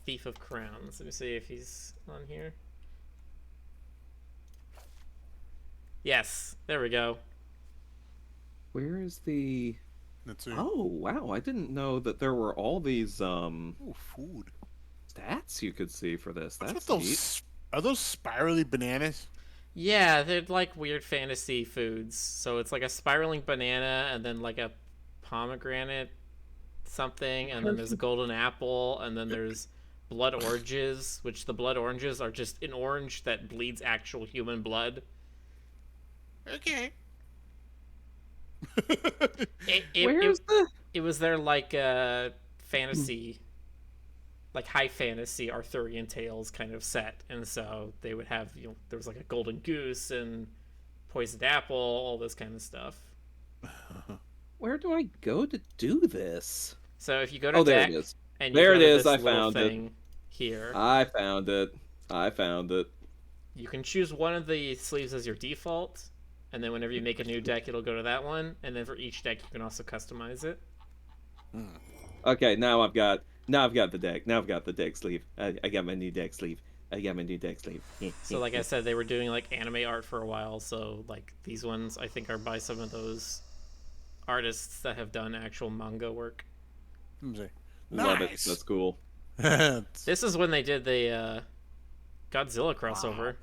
Thief of Crowns. Let me see if he's on here. Yes, there we go. Where is the... that's it. Oh, wow, I didn't know that there were all these, Ooh, food. stats you could see for this. What's That's with neat. those? Are those spirally bananas? Yeah, they're like weird fantasy foods. So it's like a spiraling banana and then like a pomegranate something, and then there's a golden apple, and then there's blood oranges, which the blood oranges are just an orange that bleeds actual human blood. Okay. Where's the... It was their like fantasy, like high fantasy Arthurian tales kind of set, and so they would have, you know, there was like a golden goose and poisoned apple, all this kind of stuff. Where do I go to do this? So if you go to Oh, there deck it is. and There you it go to is, this I little found it. thing here, I found it. I found it. you can choose one of the sleeves as your default, and then whenever you make a new deck, it'll go to that one, and then for each deck, you can also customize it. Okay, now I've got the deck. Now I've got the deck sleeve. I got my new deck sleeve. I got my new deck sleeve. So like I said, they were doing like anime art for a while, so like these ones I think are by some of those artists that have done actual manga work. Let me see. Love it. Nice. That's cool. This is when they did the Godzilla crossover.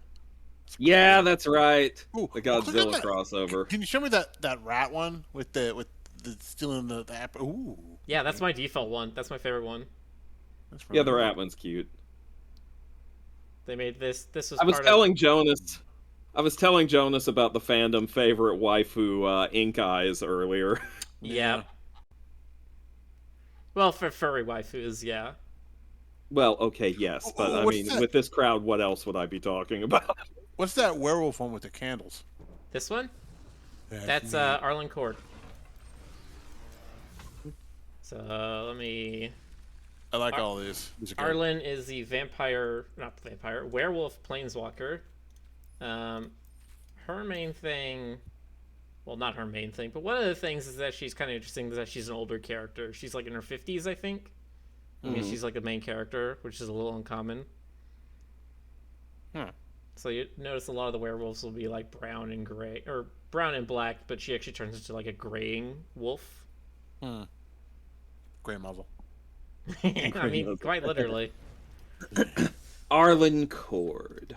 Yeah, that's right. Ooh, The click on Godzilla that. crossover. Can you show me that rat one with the stealing the app? Ooh. Yeah, that's my default one. That's my favorite one. That's Yeah, the really rat one's cute. They made this. This was. I was part telling Jonas. I was telling Jonas about the fandom favorite waifu ink eyes earlier. Of, yeah. Well, for furry waifus, yeah. Well, okay, yes, but I What's mean, that? with this crowd, what else would I be talking about? What's that werewolf one with the candles? This one. That's Arlen Cord. So let me. I like all these. These are good. Arlen is the werewolf planeswalker. Her main thing, well, not her main thing, but one of the things is that she's kind of interesting is that she's an older character. She's like in her 50s, I think. I mean, she's like the main character, which is a little uncommon. So you notice a lot of the werewolves will be like brown and gray, or brown and black, but she actually turns into like a graying wolf. Gray muzzle. I mean, quite literally. Arlen Cord.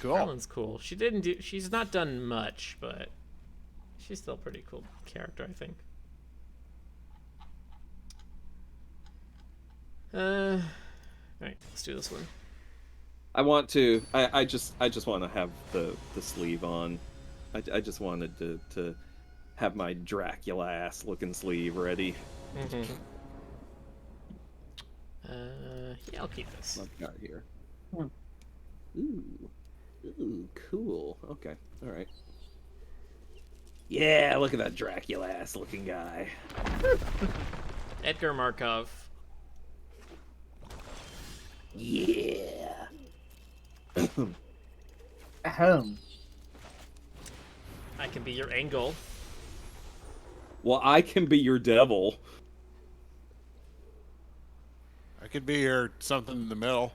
Cool. Arlen's cool. She's not done much, but she's still a pretty cool character, I think. Alright, let's do this one. I want to. I just want to have the sleeve on. I just wanted to have my Dracula ass looking sleeve ready. Yeah, I'll keep this. What I've got here. Ooh, cool. Okay, all right. Yeah, look at that Dracula-ass looking guy. Edgar Markov. Yeah. Ahem. I can be your angle. Well, I can be your devil. I could be your something in the middle.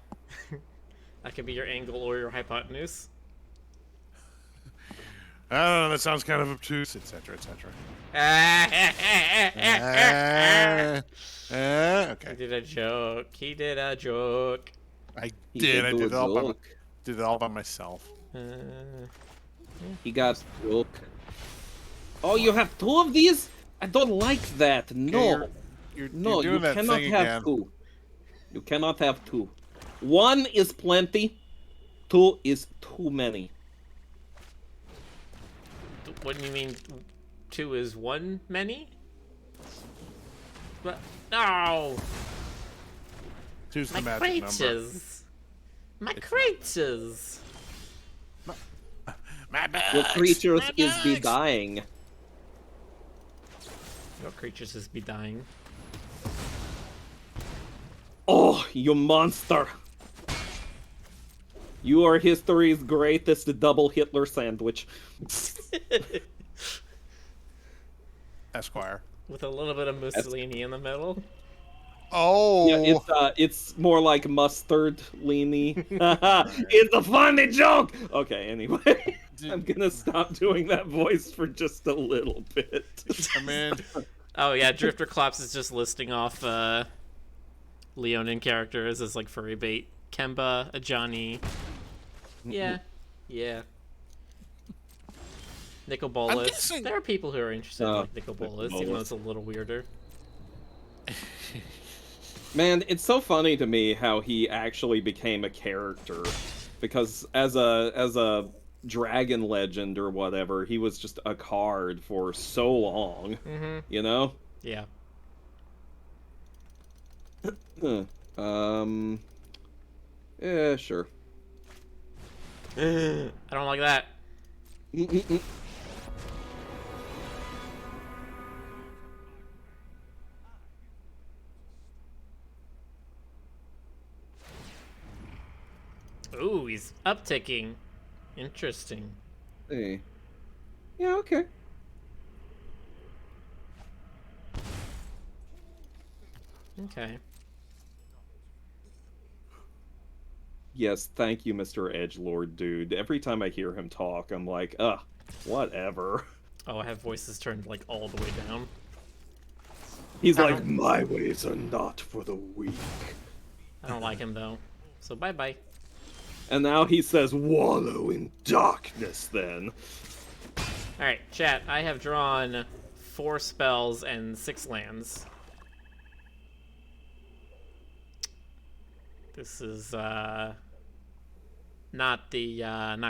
I can be your angle or your hypotenuse. I don't know, that sounds kind of obtuse, etc., etc. He Okay. did a joke. He did a joke. I He did. I do did a it all by joke. did it all by myself. He got joke. Oh, you have two of these? I don't like that. No. You're No, doing you that cannot thing have again. two. You cannot have two. One is plenty. Two is too many. What do you mean? 2 is 1 many? But no, Two's my the magic number. creatures, my creatures. My bugs, Your creatures my is be bugs. dying. Your creatures is be dying. Oh, you monster! You are history's greatest double Hitler sandwich. Esquire. With a little bit of Mussolini in the middle. Oh. Yeah, it's more like mustard leany. It's a funny joke. Okay, anyway, I'm gonna stop doing that voice for just a little bit. I mean, Oh yeah, Drifter Claps is just listing off Leonin characters as like furry bait. Kemba, a Johnny. Yeah, yeah. Nicol Bolas. guessing- There are people who are interested in Oh, like Nicol Bolas, Nicol even though Bolas. it's a little weirder. Man, it's so funny to me how he actually became a character, because as a dragon legend or whatever, he was just a card for so long. Mm-hmm. You know? Yeah. Huh. Yeah, sure. I don't like that. Mm-mm-mm. Ooh, he's upticking. Interesting. Hey. Yeah, okay. Okay. Yes, thank you, Mr. Edgelord, dude. Every time I hear him talk, I'm like, ugh, whatever. Oh, I have voices turned like all the way down. He's like, my ways are not for the weak. I don't like him though. So bye bye. And now he says, wallow in darkness, then. Alright, chat, I have drawn 4 spells and 6 lands. This is, not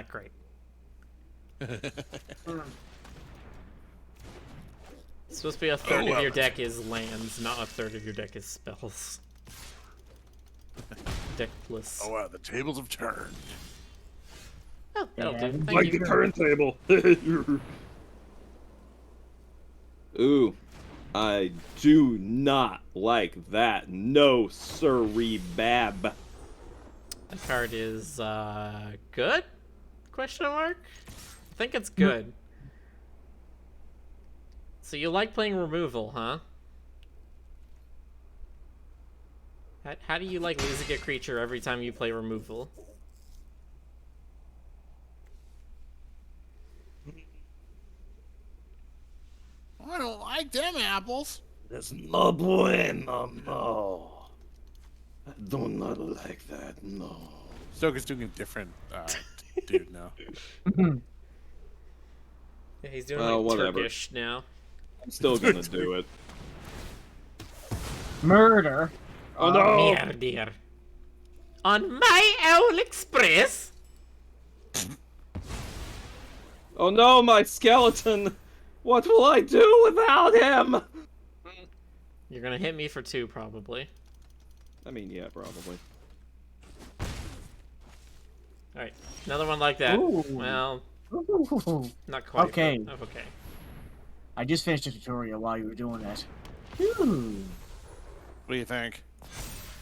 great. It's supposed to be a third of your deck is lands, not a third of your deck is spells. Deckless. oh wow, the tables have turned. Oh, that'll Yeah, do. Thank Like you. the turntable. Ooh, I do not like that. No, sirree, bab. That card is, good? Question mark? I think it's good. So you like playing removal, huh? How do you like losing a creature every time you play removal? I don't like them apples. That's no bueno, no. I do not like that, no. Stoker's doing a different dude now. Yeah, he's doing Well, like whatever. Turkish now. I'm still gonna do it. Murder. Oh no! Mierder. On my Owl Express. Oh no, my skeleton! What will I do without him? You're gonna hit me for 2 probably. I mean, yeah, probably. Alright, another one like that. Ooh. Well, Ooh. not quite. Okay. But okay. I just finished the tutorial while you were doing that. Ooh, What do you think?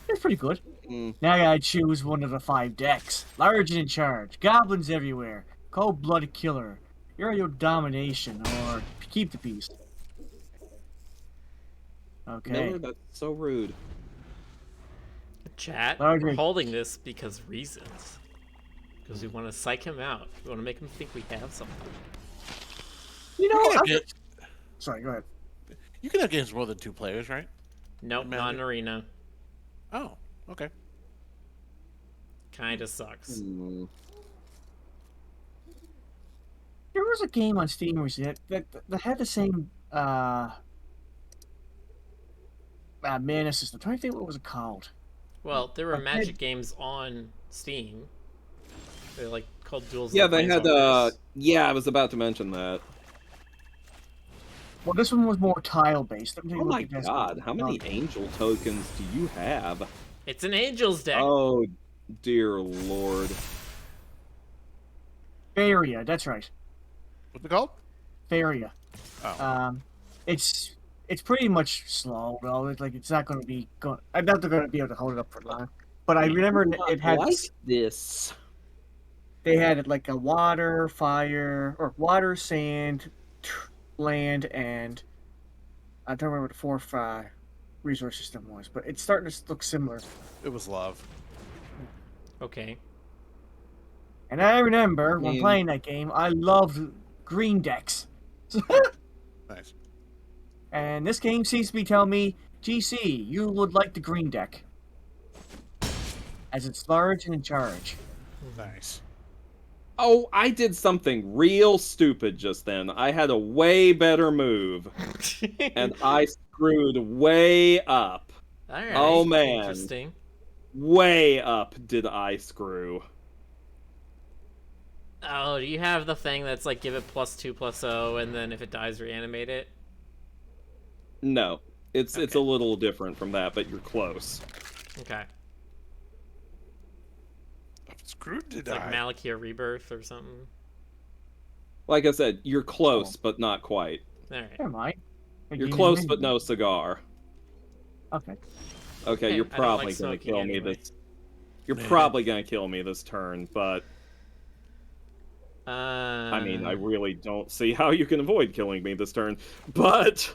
it's pretty good. Mm. Now I gotta choose one of the 5 decks. Large and in charge. Goblins everywhere. Cold-blooded killer. Aerial domination. Or keep the peace. Okay. Miller, that's so rude. Chat, Large we're and- holding this because reasons. Because we want to psych him out. We want to make him think we have something. You know, You can, I'm- have, sorry, go ahead. you can have games with more than 2 players, right? Nope, not an arena. Oh, okay. Kinda sucks. Mm. There was a game on Steam recently that had the same mana system. I'm trying to think what was it called. Well, there were Okay. Magic games on Steam. They're like called Duels. Yeah, of the they had. Planeswalkers. Yeah, I was about to mention that. Well, this one was more tile based. Oh my god, how many angel tokens do you have? It's an Angels deck. Oh, dear lord. Faria, that's right. What's it called? Faria. Oh. It's pretty much slow though. It's not going to be. I'm not going to be able to hold it up for long. But I remember it had. like this. They had it like a water, fire, or water, sand, land, and I don't remember what the fourth resource system was, but it's starting to look similar. It was love. Okay. And I remember when mean- playing that game, I loved green decks. Nice. And this game seems to be telling me, GC, you would like the green deck. As it's large and in charge. Nice. Oh, I did something real stupid just then. I had a way better move, and I screwed way up. All right. Oh, man. Interesting. Way up did I screw. Oh, do you have the thing that's like give it +2/+0, and then if it dies, reanimate it? No, it's a Okay. little different from that, but you're close. Okay. Screwed to It's like die. Malakir Rebirth or something. Like I said, you're close, but not quite. All right. Never mind. You're close, but no cigar. Okay. Okay, Hey, you're I don't probably like gonna smoking kill me anyway. this. You're probably gonna kill me this turn, but I mean, I really don't see how you can avoid killing me this turn. But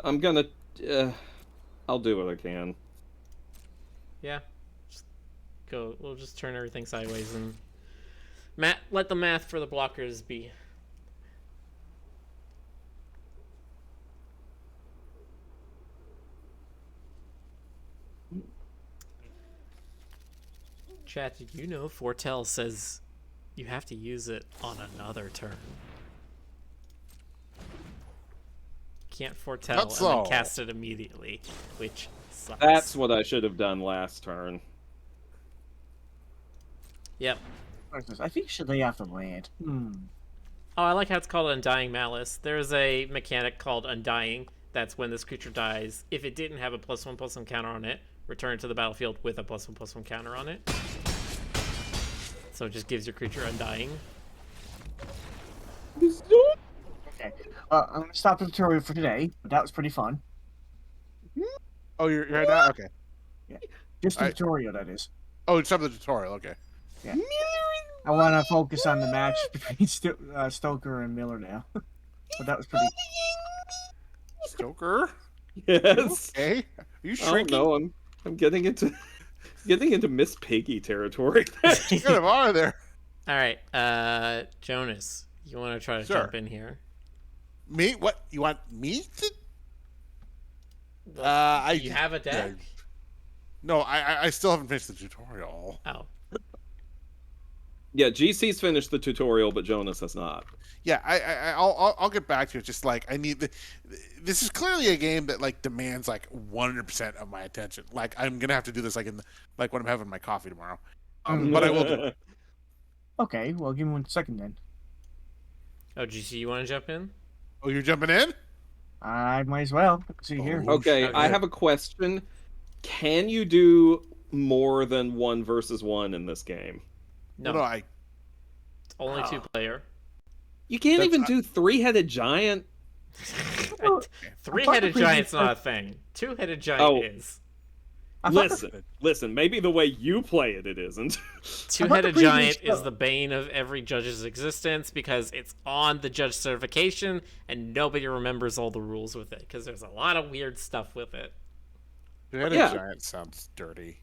I'm gonna. I'll do what I can. Yeah. Just go. We'll just turn everything sideways and let the math for the blockers be. Chat, did you know Foretell says you have to use it on another turn? Can't foretell That's and then all. cast it immediately, which sucks. That's what I should have done last turn. Yep. I think you should lay off the land. Oh, I like how it's called Undying Malice. There's a mechanic called Undying. That's when this creature dies. If it didn't have a +1/+1 counter on it, return it to the battlefield with a +1/+1 counter on it. So it just gives your creature Undying. Okay. I'm going to stop the tutorial for today, but that was pretty fun. Oh, you're right now? Okay. Just the Alright. tutorial, that is. Oh, it's time for the tutorial. Okay. Yeah. I want to focus on the match between Stoker and Miller now. But that was pretty... Stoker? Yes. Okay. Are you Oh shrinking? no, I'm getting into Miss Piggy territory. You kind of are there. All right, Jonas, you want to try to Sure. jump in here? Me? What? You want me to? You have a deck? No, I still haven't finished the tutorial. Oh, Yeah, GC's finished the tutorial, but Jonas has not. Yeah, I'll get back to it. Just like I need this is clearly a game that like demands like 100% of my attention. Like I'm gonna have to do this like like when I'm having my coffee tomorrow. But I will do it. Okay, well, give me 1 second then. oh, GC, you want to jump in? Oh, you're jumping in? I might as well. See here. Okay, Okay. I have a question. Can you do more than 1 versus 1 in this game? No, No, I it's only 2-player. You can't That's- even do three-headed giant. Three-headed giant's not a thing. Two-headed giant Oh. is. I thought Listen. Maybe the way you play it, it isn't. Two-headed previous giant show- is the bane of every judge's existence because it's on the judge certification and nobody remembers all the rules with it because there's a lot of weird stuff with it. Two-headed Yeah. giant sounds dirty.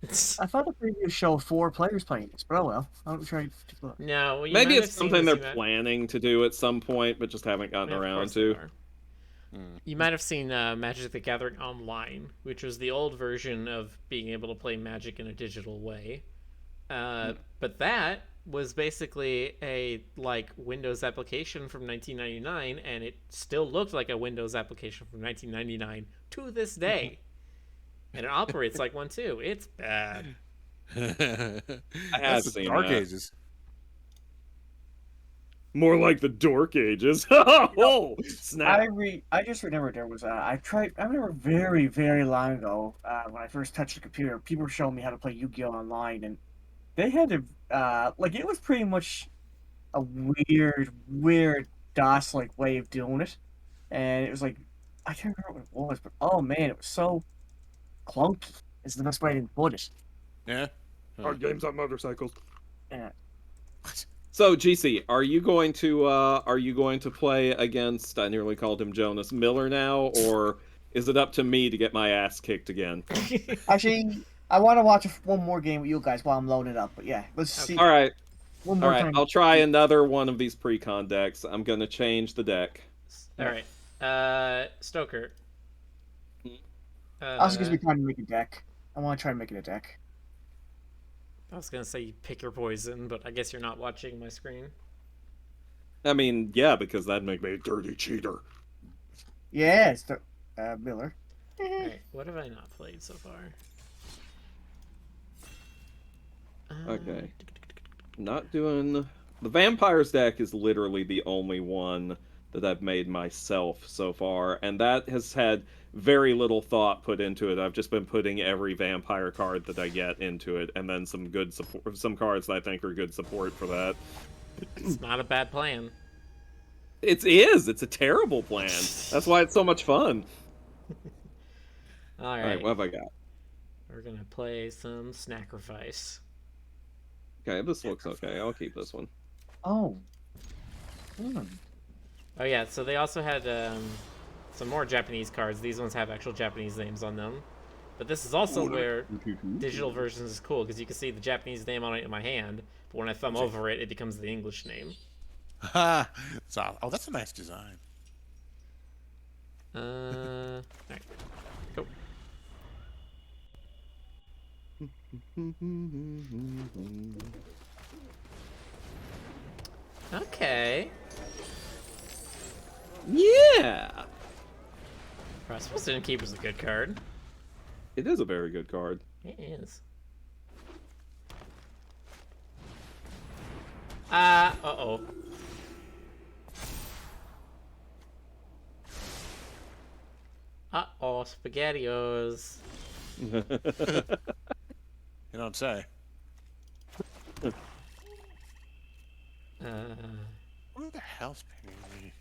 I thought the previous show 4 players playing this, but oh well. I'm trying to look. No, well, you Maybe might have it's seen something this, they're you might- planning to do at some point, but just haven't gotten Yeah, of around course they to. are. You might have seen Magic the Gathering Online, which was the old version of being able to play Magic in a digital way. But that was basically a Windows application from 1999, and it still looked like a Windows application from 1999 to this day. And it operates like one too. It's bad. have That's the seen Dark that. Ages. More like the Dork Ages. Oh, snap! I just remembered there was I remember very, very long ago when I first touched the computer, people were showing me how to play Yu-Gi-Oh! Online, and they had to it was pretty much a weird DOS-like way of doing it, and it was like I can't remember what it was, but oh man, it was so clunky. Is the best way to put it. Yeah. Our games on motorcycles. Yeah. So, GC, are you going to play against? I nearly called him Jonas Miller now, or is it up to me to get my ass kicked again? Actually, I want to watch one more game with you guys while I'm loading it up. But yeah, let's see. All right, One more all right. time. I'll try another one of these pre-con decks. I'm gonna change the deck. All right, Stoker. Also gives me time to make a deck. I want to try making a deck. I was gonna say you pick your poison, but I guess you're not watching my screen. I mean, yeah, because that'd make me a dirty cheater. Yeah, it's Miller. Alright, what have I not played so far? Okay. Not doing... The Vampires deck is literally the only one that I've made myself so far, and that has had very little thought put into it. I've just been putting every vampire card that I get into it, and then some good support, some cards that I think are good support for that. It's not a bad plan. It is. It's a terrible plan. That's why it's so much fun. Alright, All right, what have I got? we're gonna play some Sacrifice. Okay, this looks okay. I'll keep this one. Oh. Hmm. Oh yeah, so they also had some more Japanese cards. These ones have actual Japanese names on them. But this is also where digital versions is cool, because you can see the Japanese name on it in my hand, but when I thumb over it, it becomes the English name. Oh, that's a nice design. Alright. Go. Okay. Yeah! Prosperous Innkeeper's a good card. It is a very good card. It is. Uh-oh. Uh-oh, SpaghettiOs. You don't say. Who the hell's pinging me?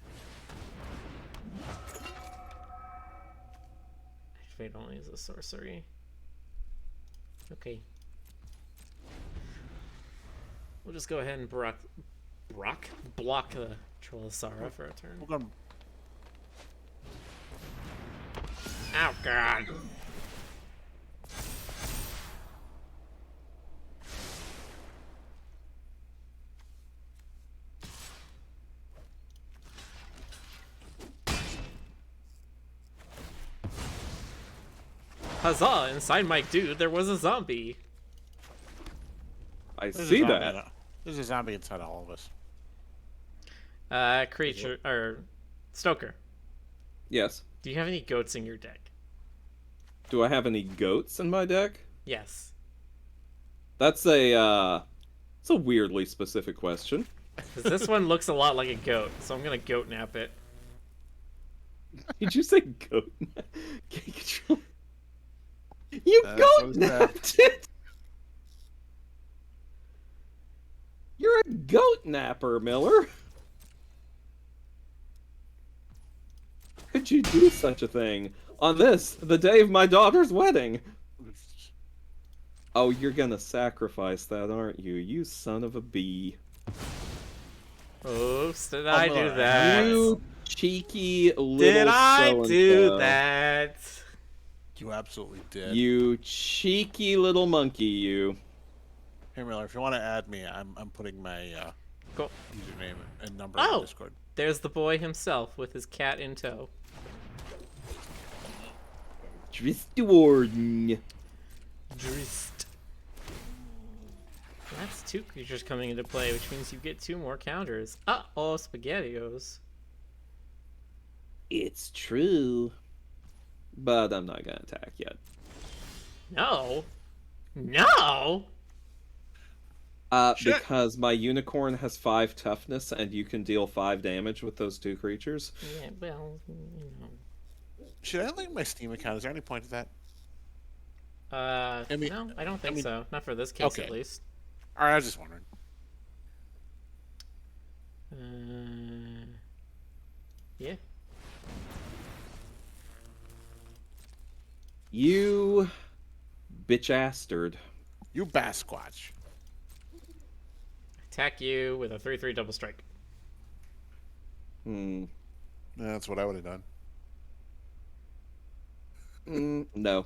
Activate only as a sorcery. Okay. We'll just go ahead and block the Trollsara for a turn. We're gonna... Oh god. Huzzah! Inside my dude, there was a zombie. I There's a see zombie that. There's a zombie inside all of us. Creature or Stoker. Yes. Do you have any goats in your deck? Do I have any goats in my deck? Yes. That's it's a weirdly specific question. 'Cause this one looks a lot like a goat, so I'm gonna goat nap it. Did you say goat? You So goat sad. napped it. You're a goat napper, Miller. dared you do such a thing? On this, the day of my daughter's wedding? Oh, you're gonna sacrifice that, aren't you? You son of a bee. Oops, did I do Miller, that? You cheeky little Did I so-and-so. do that? You absolutely did. You cheeky little monkey, you. Hey Miller, if you want to add me, I'm putting my Cool. username and number in Oh! Discord. There's the boy himself with his cat in tow. Warden. Drist. That's 2 creatures coming into play, which means you get 2 more counters. Uh-oh, SpaghettiOs. It's true. But I'm not gonna attack yet. No. No! Shit. Because my unicorn has 5 toughness, and you can deal 5 damage with those 2 creatures. Yeah, well, you know. Should I link my Steam account? Is there any point to that? I mean- No, I don't think I mean- so. Not for this case, Okay. at least. All right, I was just wondering. Yeah. You bitch-astard. You Basquatch. Attack you with a 3/3 double strike. Hmm. That's what I would have done. No.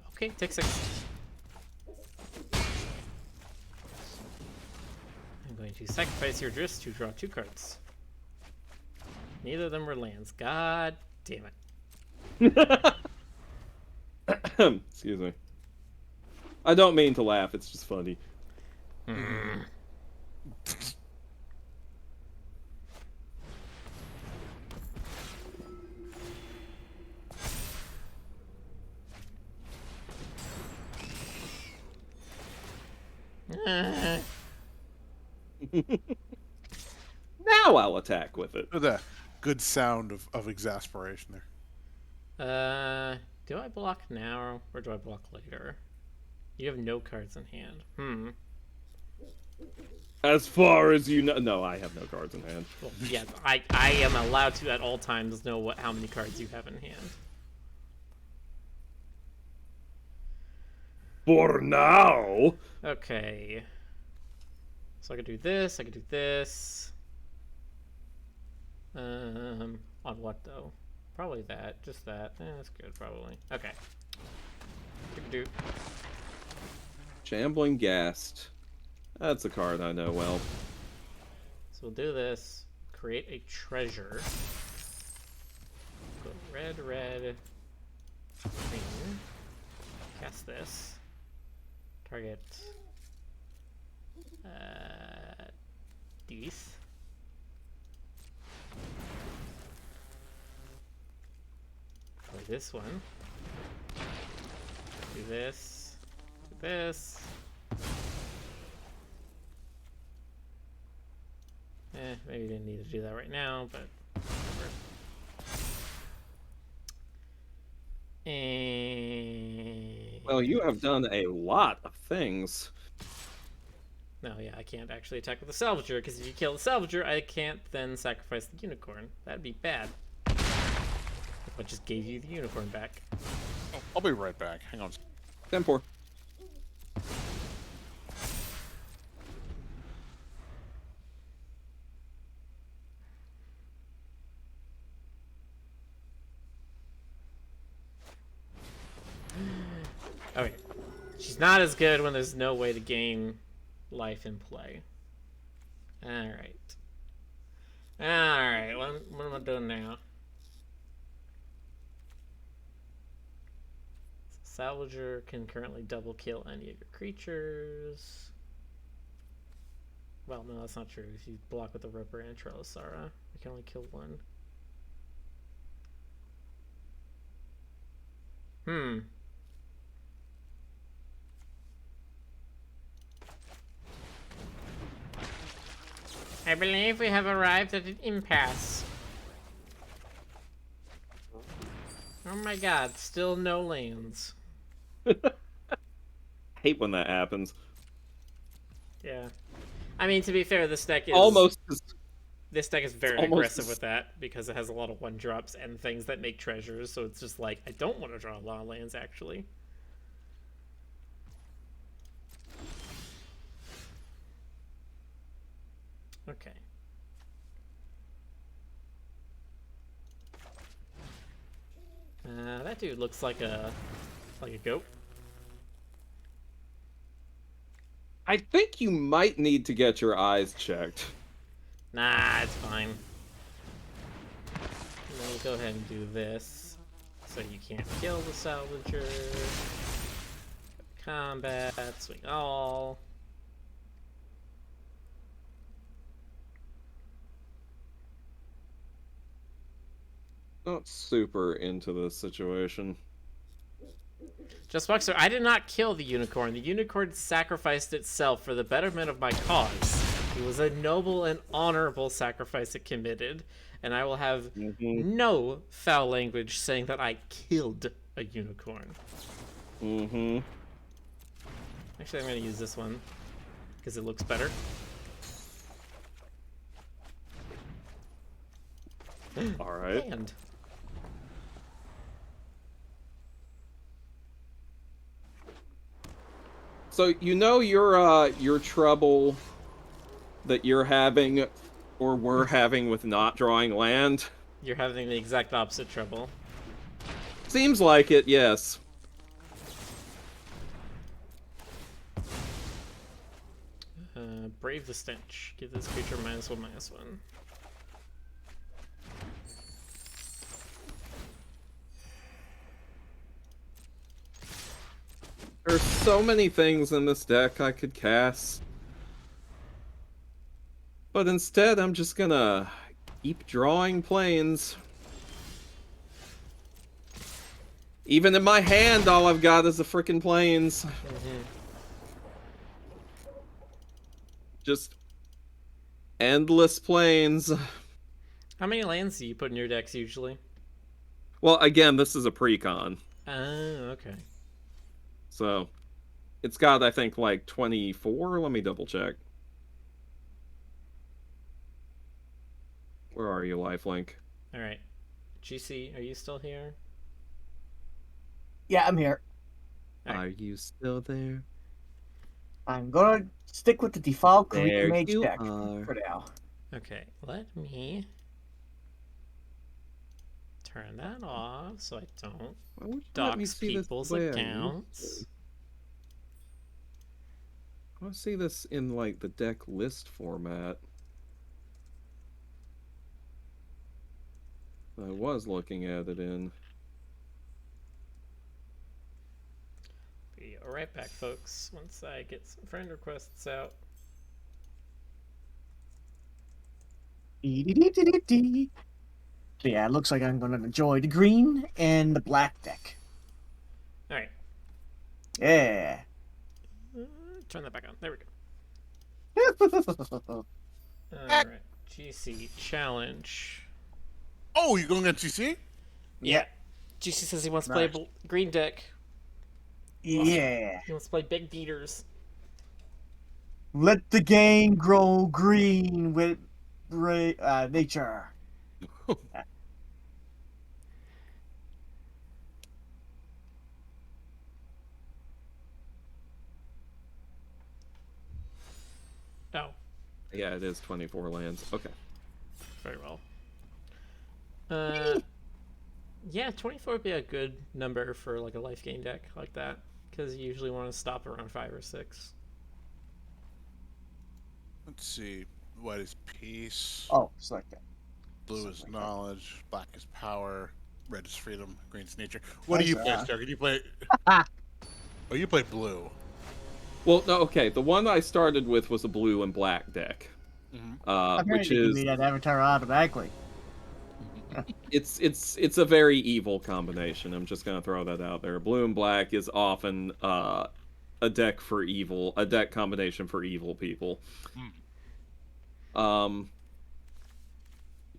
Okay, take 6. I'm going to sacrifice your Drist to draw 2 cards. Neither of them were lands. God damn it. Excuse me. I don't mean to laugh, it's just funny. Now I'll attack with it. The good sound of exasperation there. Do I block now or do I block later? You have no cards in hand. As far as you know... No, I have no cards in hand. Well, yeah, I am allowed to at all times know how many cards you have in hand. For now! Okay. So I could do this, I could do this. On what though? Probably that, just that. That's good, probably. Okay. Do. Shambling Ghast. That's a card I know well. So we'll do this. Create a treasure. Go red, red, green. Cast this. Target. These. Play this one. Do this. Do this. Maybe didn't need to do that right now, but whatever. Well, you have done a lot of things. No, yeah, I can't actually attack with the Salvager, because if you kill the Salvager, I can't then sacrifice the Unicorn. That'd be bad. If I just gave you the Unicorn back. Oh, I'll be right back. Hang on. 10-4. Okay. She's not as good when there's no way to gain life in play. Alright. Alright, what am I doing now? Salvager can currently double kill any of your creatures. Well, no, that's not true. If you block with the Ripper and Trellisara, you can only kill one. I believe we have arrived at an impasse. Oh my god, still no lands. Hate when that happens. Yeah. I mean, to be fair, this deck is... This deck is very almost aggressive with that because it has a lot of 1-drops and things that make treasures, so it's just like, I don't want to draw a lot of lands, actually. Okay. That dude looks like a goat. I think you might need to get your eyes checked. Nah, it's fine. We'll go ahead and do this. So you can't kill the salvager. Combat, swing all. Not super into this situation. Just Buxer, I did not kill the unicorn. The unicorn sacrificed itself for the betterment of my cause. It was a noble and honorable sacrifice it committed, and I will have no foul language saying that I killed a unicorn. Actually, I'm going to use this one because it looks better. All right. And So you know your trouble that you're having or were having with not drawing land? you're having the exact opposite trouble. Seems like it, yes. Brave the Stench. Give this creature -1/-1. There's so many things in this deck I could cast. But instead, I'm just gonna keep drawing planes. Even in my hand, all I've got is the frickin' planes. Just endless planes. How many lands do you put in your decks usually? Well, again, this is a pre-con. Oh, okay. So, it's got, I think, like 24. Let me double check. Where are you, Lifelink? Alright. GC, are you still here? Yeah, I'm here. Are you still there? I'm gonna stick with the default There Green Mage you deck are. for now. Okay, let me turn that off so I don't Why would you let me dox see this people's the way I accounts. used to? I want to see this in, like, the deck list format. I was looking at it in. Be right back, folks, once I get some friend requests out. Dee-dee-dee-dee-dee. So yeah, it looks like I'm gonna enjoy the green and the black deck. Alright, Yeah. turn that back on. There we go. Alright, GC challenge. Oh, you going against GC? Yeah. GC says he wants to play a Nice. green deck. Yeah. He wants to play big beaters. Let the game grow green with nature. Oh, Yeah, it is 24 lands. Okay. very well. Yeah, 24 would be a good number for like a life gain deck like that, because you usually want to stop around 5 or 6. Let's see. White is peace. Oh, select that. Blue is something like that. knowledge. Black is power. Red is freedom. Green is nature. What do Nice, you play, Stark? Do you play? Oh, you play blue. Well, no, okay. The one I started with was a blue and black deck, Apparently which you is made that avatar automatically. it's a very evil combination. I'm just gonna throw that out there. Blue and black is often a deck for evil, a deck combination for evil people.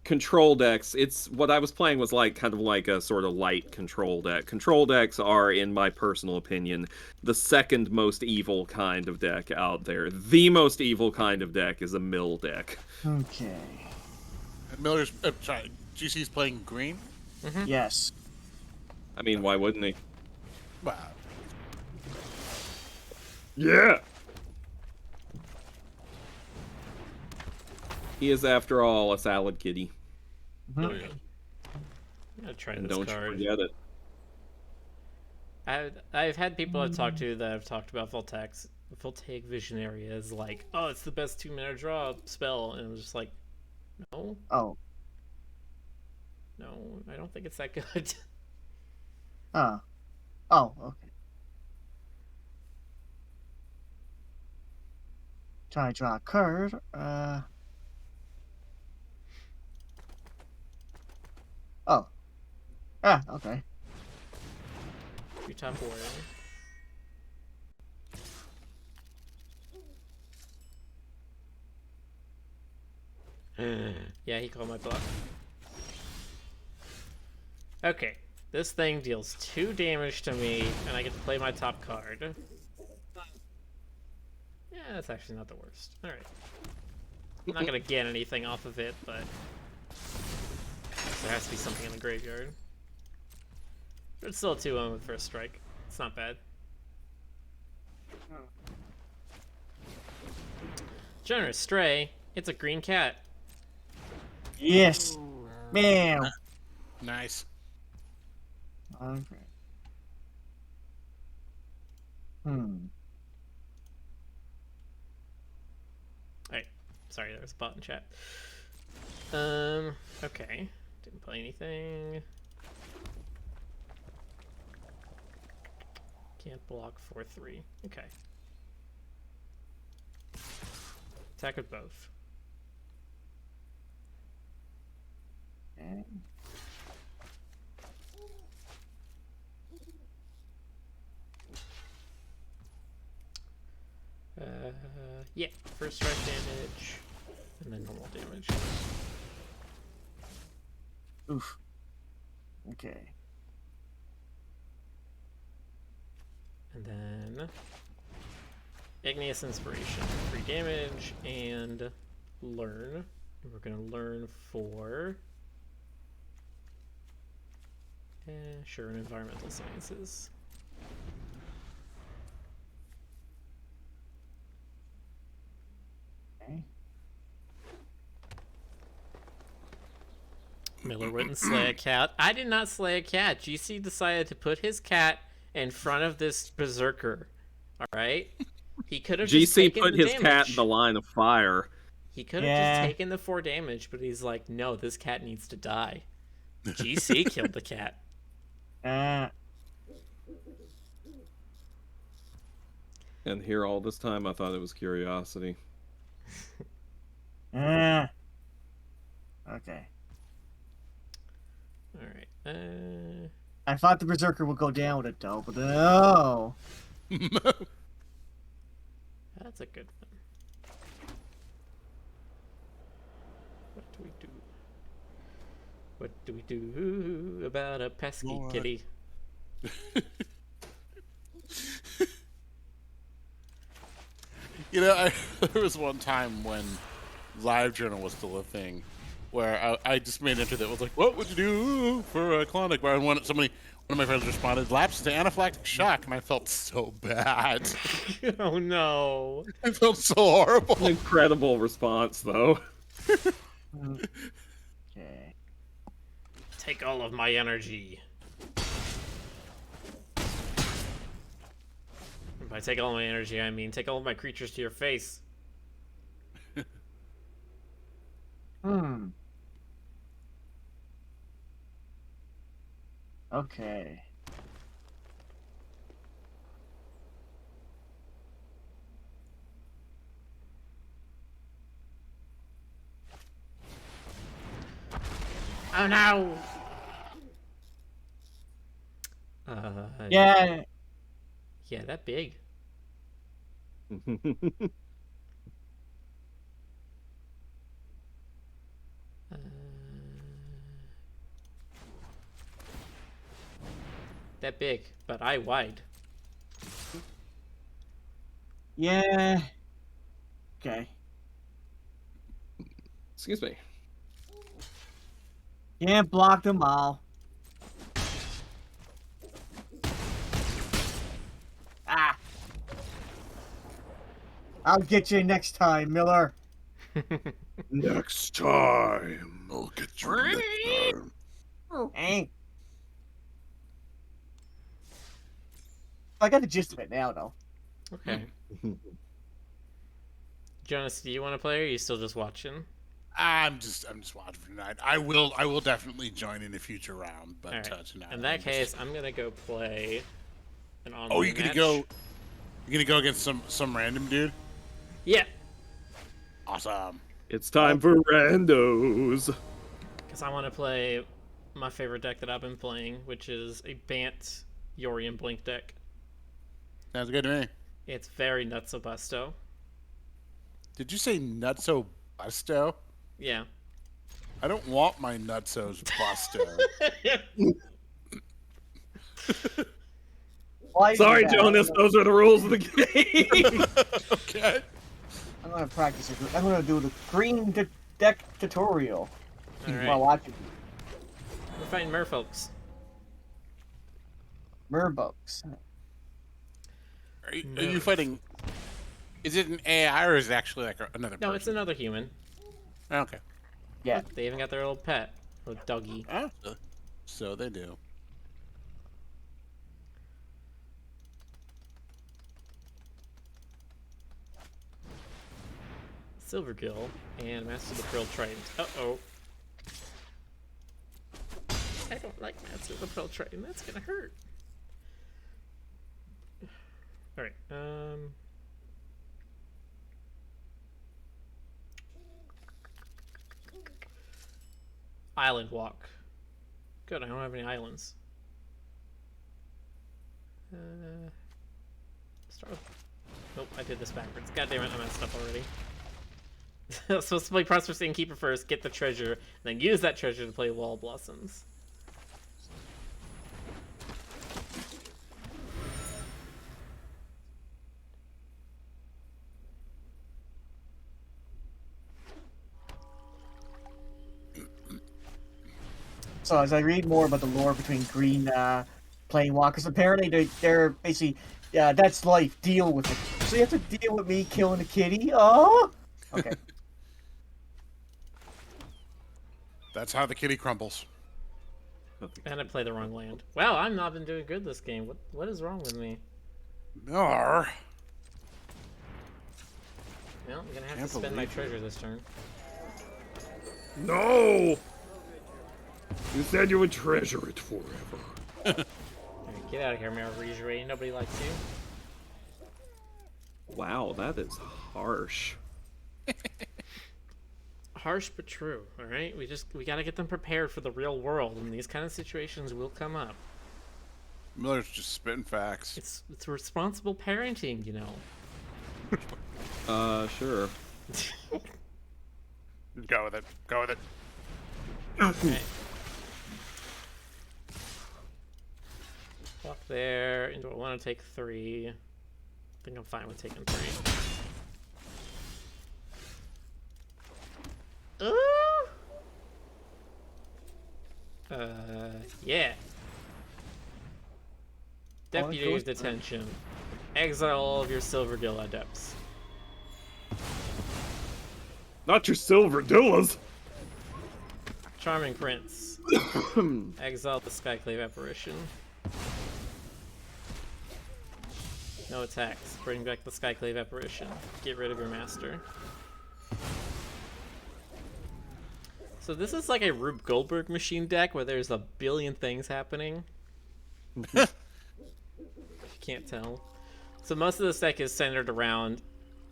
Control decks, it's what I was playing was like kind of like a sort of light control deck. Control decks are, in my personal opinion, the second most evil kind of deck out there. The most evil kind of deck is a mill deck. Okay. Sorry, GC's playing green. Yes. I mean, why wouldn't he? Wow. Yeah. He is, after all, a salad kitty. Oh yeah. I'm gonna try And this don't you card. forget it. I've had people I've talked to that have talked about Voltaic Visionary as like, oh, it's the best 2-mana draw spell, and I'm just like, no, Oh. I don't think it's that good. Oh. Okay. Try to draw a card. Oh. Okay. You top Warden. Yeah, he called my bluff. Okay, this thing deals 2 damage to me, and I get to play my top card. Yeah, that's actually not the worst. Alright. I'm not gonna get anything off of it, but there has to be something in the graveyard. But it's still a 2-1 with first strike. It's not bad. Generous Stray. It's a green cat. Yes. Bam. Nice. Okay. Hmm. Alright. Sorry, there was a bot in chat. Okay. Didn't play anything. Can't block 4/3. Okay. Attack with both. Okay. Yeah. First strike damage, and then normal damage. Oof. Okay. And then Igneous Inspiration, 3 damage, and learn. We're gonna learn for sure, in environmental sciences. Okay. Miller wouldn't slay a cat. I did not slay a cat. GC decided to put his cat in front of this berserker. All right. He could have just GC taken put the his damage. cat in the line of fire. He could have just taken the 4 damage, but he's like, no, this cat needs to die. GC killed the cat. And here all this time I thought it was curiosity. Okay. All right. I thought the berserker would go down with it though, but no. That's a good one. What do we do? What do we do about a pesky kitty? You know, there was one time when LiveJournal was still a thing, where I just made an entry that was like, "What would you do for a Klondike bar?" And one of my friends responded, "Lapse to anaphylactic shock," and I felt so bad. Oh no! I felt so horrible. An incredible response, though. Okay. Take all of my energy. By take all my energy, I mean take all of my creatures to your face. Okay. Oh no! Yeah. Yeah, that big. That big, but I wide. Yeah. Okay. Excuse me. Can't block them all. Ah. I'll get you next time, Miller. Next time. I'll get you next time. Hey. I got the gist of it now, though. Okay. Jonas, do you want to play, or are you still just watching? I'm just watching for tonight. I will definitely join in a future round, but All right. tonight. In that I'm case, just... I'm gonna go play an online Oh, you're match. You're gonna go against some random dude? Yeah, Awesome. It's time for randos. because I want to play my favorite deck that I've been playing, which is a Bant Yori and Blink deck. Sounds good to me. It's very nutso busto. Did you say nutso busto? Yeah. I don't want my nutsos busto. Why Sorry, is that? Jonas, those are the rules of the game. Okay. I'm gonna practice it. I'm gonna do the green deck tutorial All right. while watching We're fighting merfolks. Murbucks. Are you fighting? Is it an AI or is it actually like another person? No, it's another human. Okay. Yeah. They even got their little pet, little doggy. Oh, so they do. Silvergill and Master of the Pearl Triton. Uh-oh. I don't like Master of the Pearl Triton. That's gonna hurt. Alright, Island Walk. Good, I don't have any islands. Start with... Nope, I did this backwards. God damn it, I messed up already. So let's play Prosperous Innkeeper first, get the treasure, then use that treasure to play Wall Blossoms. So as I read more about the lore between green Planewalkers, apparently they're basically, yeah, that's life. Deal with it. So you have to deal with me killing a kitty. Oh. Okay. That's how the kitty crumbles. And I play the wrong land. Wow, I've not been doing good this game. What is wrong with me? Miller. Well, I'm gonna have Can't to spend my believe treasure this turn. No! You said you would treasure it forever. Alright, get out of here, Mayor Regeray. Nobody likes you. Wow, that is harsh. Harsh but true, alright? We gotta get them prepared for the real world, and these kind of situations will come up. Miller's just spitting facts. It's responsible parenting, you know. Sure. Go with it. Go with it. Okay. Walk there. And do I want to take 3? I think I'm fine with taking 3. Yeah. Deputy of Detention. Exile all of your Silvergill adepts. Not your silverdillas. Charming Prince. Exile the Skyclave Apparition. No attacks. Bring back the Skyclave Apparition. Get rid of your master. So this is like a Rube Goldberg machine deck where there's a billion things happening. You can't tell. So most of this deck is centered around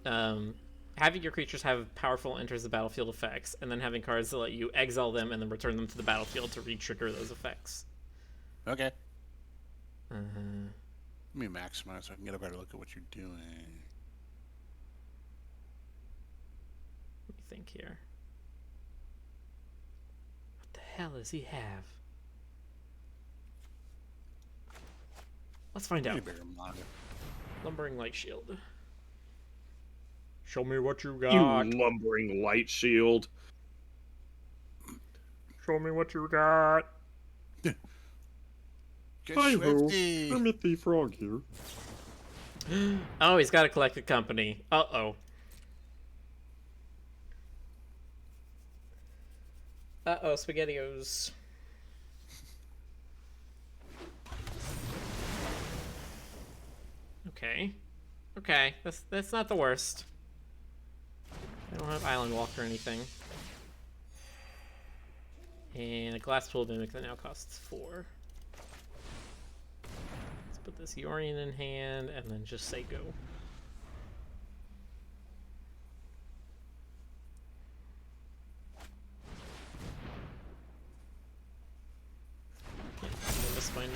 having your creatures have powerful enters the battlefield effects, and then having cards that let you exile them and then return them to the battlefield to re-trigger those effects. Okay. Let me maximize so I can get a better look at what you're doing. Let me think here. What the hell does he have? Let's find out. Lumbering Light Shield. Show me what you got. You lumbering light shield. Show me what you got. Get Hi ho, Swifty. Kermit the Frog here. Oh, he's got a collected company. Uh-oh. Uh-oh, SpaghettiOs. Okay. Okay, that's not the worst. I don't have Island Walk or anything. And a glass tool mimic that now costs 4. Let's put this Yorian in hand and then just say go. Mistfinder.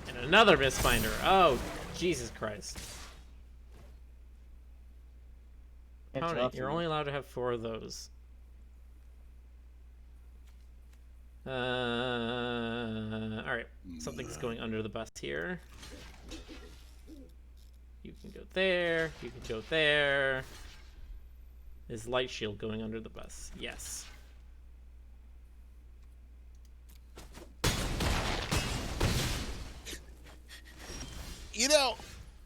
And another Mistfinder. Oh, Jesus Christ. Opponent, you're only allowed to have 4 of those. Alright. Something's going under the bus here. You can go there. You can go there. Is light shield going under the bus? Yes. You know,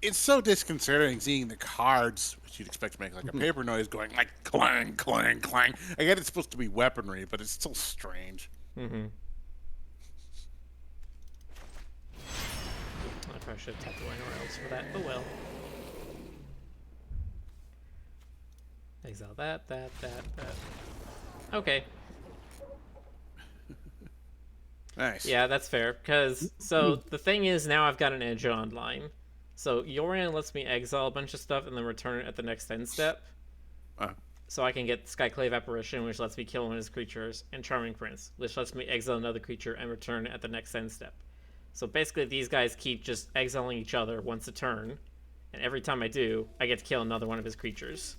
it's so disconcerting seeing the cards, which you'd expect to make like a paper noise, going like clang, clang, clang. I get it's supposed to be weaponry, but it's still strange. Mm-hmm. I probably should have tapped away anywhere else for that. Oh well. Exile that. Okay. Nice. Yeah, that's fair. Because, so, the thing is, now I've got an edge online. So, Yorian lets me exile a bunch of stuff and then return it at the next end step. So I can get Skyclave Apparition, which lets me kill one of his creatures, and Charming Prince, which lets me exile another creature and return it at the next end step. So basically, these guys keep just exiling each other once a turn, and every time I do, I get to kill another one of his creatures.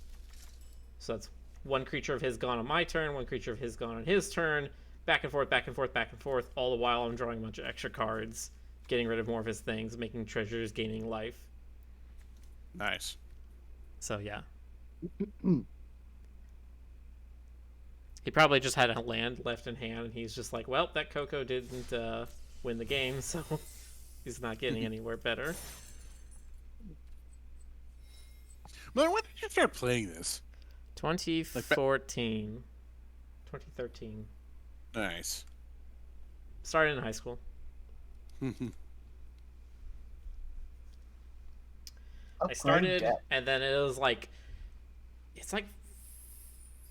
So that's one creature of his gone on my turn, one creature of his gone on his turn, back and forth, back and forth, back and forth, all the while I'm drawing a bunch of extra cards, getting rid of more of his things, making treasures, gaining life. Nice. So yeah. He probably just had a land left in hand, and he's just like, well, that Coco didn't win the game, so he's not getting anywhere better. Miller, when did you start playing this? 2014. 2013. Nice. Started in high school. I started, and then it was like, it's like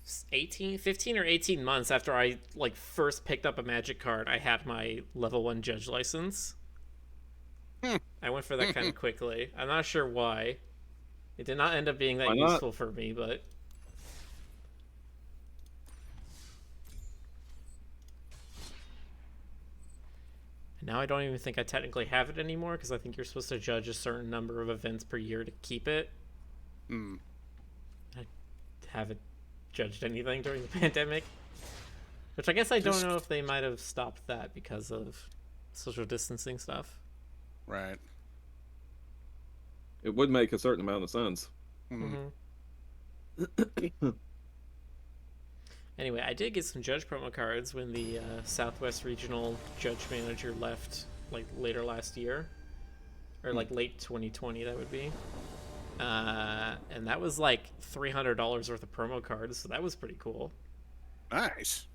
15 or 18 months after I like first picked up a Magic card, I had my level 1 judge license. I went for that kind of quickly. I'm not sure why. It did not end up being that useful for me, but now I don't even think I technically have it anymore, because I think you're supposed to judge a certain number of events per year to keep it. I haven't judged anything during the pandemic, which I guess I don't know if they might have stopped that because of social distancing stuff. Right. It would make a certain amount of sense. Anyway, I did get some judge promo cards when the Southwest Regional Judge Manager left, like later last year, or like late 2020 that would be. And that was like $300 worth of promo cards, so that was pretty cool. Nice.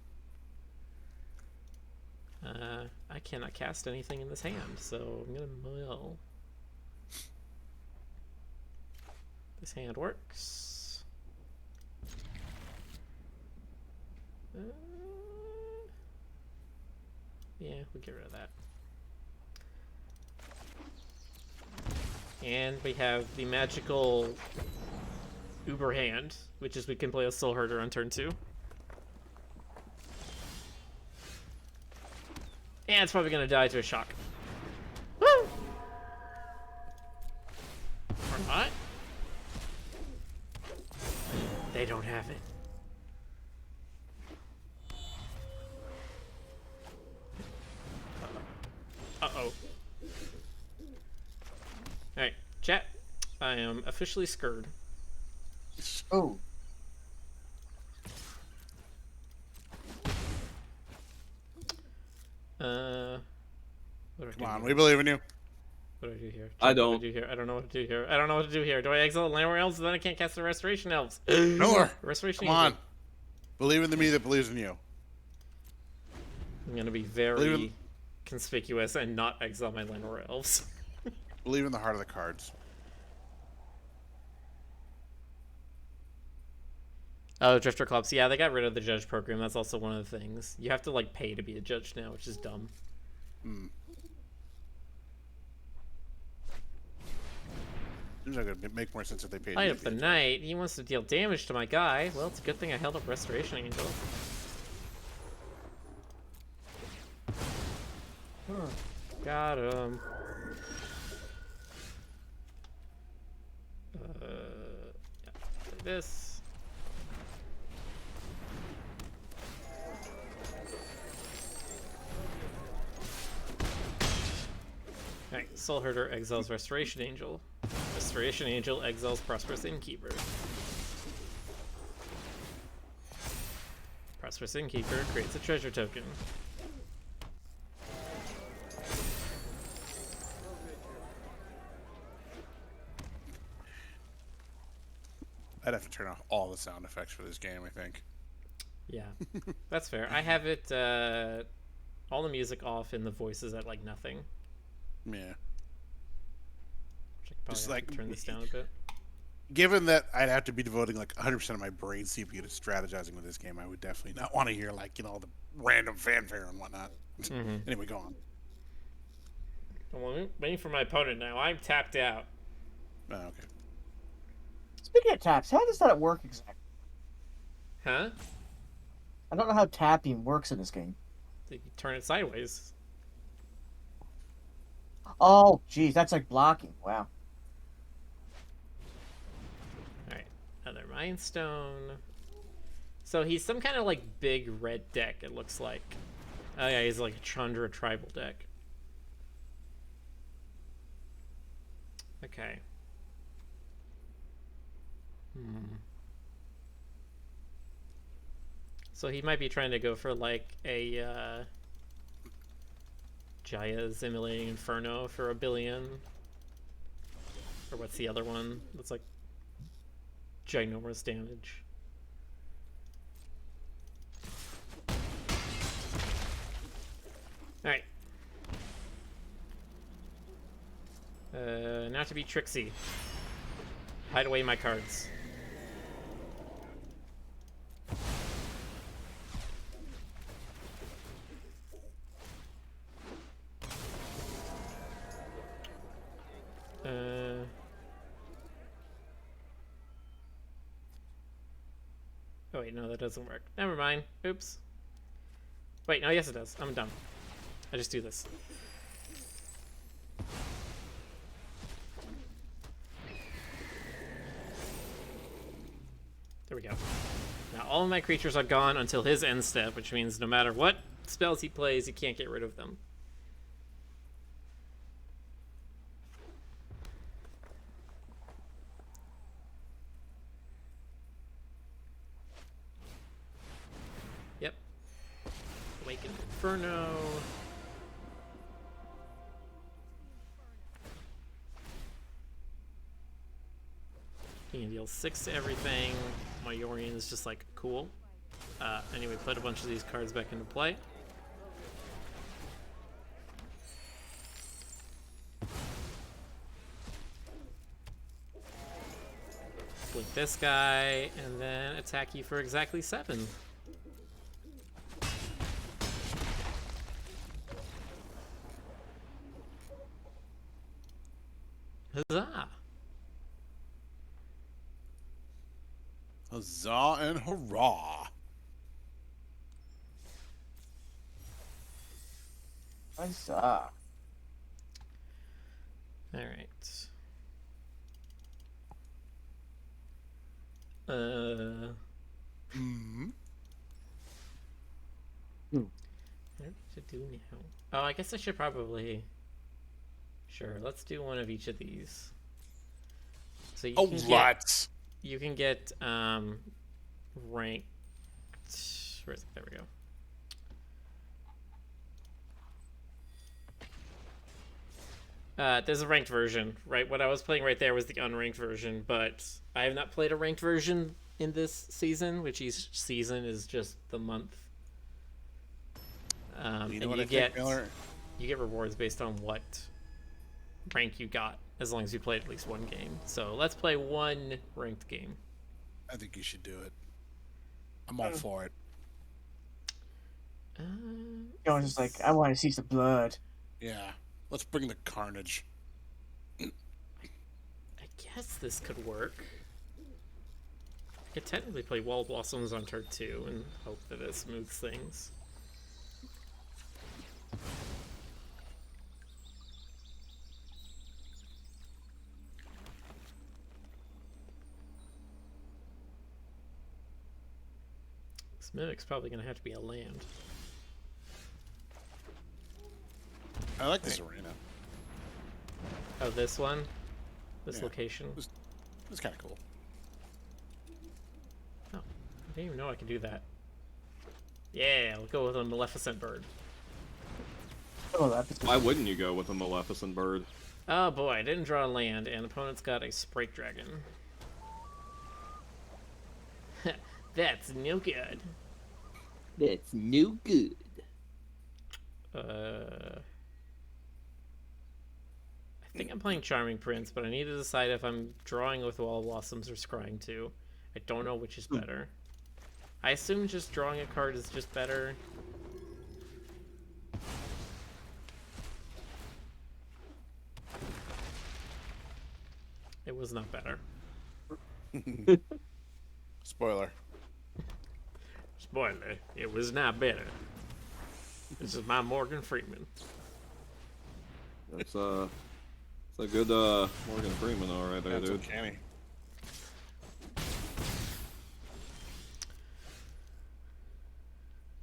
I cannot cast anything in this hand, so I'm gonna mill. This hand works. Yeah, we'll get rid of that. And we have the magical Uber hand, which is we can play a Soul Herder on turn 2. And it's probably going to die to a shock. Woo! Or not. They don't have it. Uh-oh. Alright, chat. I am officially scurred. Oh. What do I do Come on, here? we believe in you. What do I do here? I What do I don't. do here? I don't know what to do here. I don't know what to do here. Do I exile the Landward Elves? Then I can't cast the Restoration Elves. Miller, Restoration come Angel. on. Believe in the me that believes in you. I'm gonna be Believe very in- conspicuous and not exile my Landward Elves. Believe in the heart of the cards. Oh, Drifter Clubs. Yeah, they got rid of the judge program. That's also one of the things. You have to, like, pay to be a judge now, which is dumb. Seems like it'd make more sense if they paid Light you up to the be a judge. Knight. He wants to deal damage to my guy. Well, it's a good thing I held up Restoration Angel. Got him. Yeah, play this. Alright, Soul Herder exiles Restoration Angel. Restoration Angel exiles Prosperous Innkeeper. Prosperous Innkeeper creates a treasure token. I'd have to turn off all the sound effects for this game, I think. Yeah, that's fair. I have it, all the music off and the voices at, like, nothing. Yeah. Which I could probably Just, have like, to turn this down a bit. Given that I'd have to be devoting like 100% of my brain CPU to strategizing with this game, I would definitely not want to hear like, the random fanfare and whatnot. Anyway, go on. I'm waiting for my opponent now. I'm tapped out. Oh, okay. Speaking of taps, how does that work exactly? Huh? I don't know how tapping works in this game. You turn it sideways. Oh, geez, that's like blocking. Wow. Alright, another Mind Stone. So he's some kind of like big red deck, it looks like. Oh yeah, he's like a Chandra tribal deck. Okay. So he might be trying to go for like a Jaya's Emulating Inferno for 1 billion. Or what's the other one? That's like ginormous damage. Alright. Now to be tricksy. Hide away my cards. Oh wait, no, that doesn't work. Never mind. Oops. Wait, no, yes it does. I'm dumb. I just do this. There we go. Now all of my creatures are gone until his end step, which means no matter what spells he plays, he can't get rid of them. Yep. Awakened Inferno. He can deal 6 to everything. My Yorian is just like, cool. Anyway, put a bunch of these cards back into play. Blink this guy, and then attack you for exactly 7. Huzzah! Huzzah and hurrah! Huzzah. Alright. What do we do now? Oh, I guess I should probably... Sure, let's do one of each of these. So you can let's! You can get, ranked... Where is it? There we go. There's a ranked version, right? What I was playing right there was the unranked version, but I have not played a ranked version in this season, which each season is just the month. You know and what you I get think, Miller? you get rewards based on what rank you got, as long as you played at least one game. So let's play one ranked game. I think you should do it. I'm all for it. I was just like, I want to see some blood. Yeah. Let's bring the carnage. I guess this could work. I could technically play Wall Blossoms on turn 2 and hope that it smooths things. This Mimic's probably going to have to be a land. I like this arena. Oh, this one? This Yeah. location? It's kind of cool. Oh, I didn't even know I could do that. Yeah, I'll go with a Maleficent Bird. Oh, that's Why wouldn't you go with a Maleficent Bird? Oh boy, I didn't draw a land, and opponent's got a Sprite Dragon. That's no good. That's no good. I think I'm playing Charming Prince, but I need to decide if I'm drawing with Wall Blossoms or Scrying 2. I don't know which is better. I assume just drawing a card is just better. It was not better. Spoiler. Spoiler, it was not better. This is my Morgan Freeman. That's a good Morgan Freeman, all right there, That's dude. uncanny.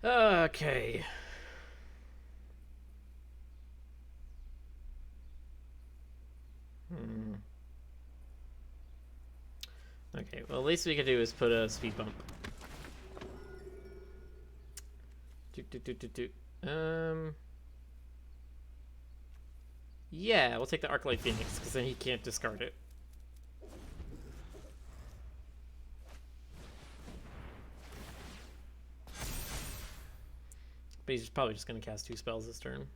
Okay. Okay, well, at least we could do is put a speed bump. Yeah, we'll take the Arclight Phoenix, because then he can't discard it. But he's probably just going to cast 2 spells this turn.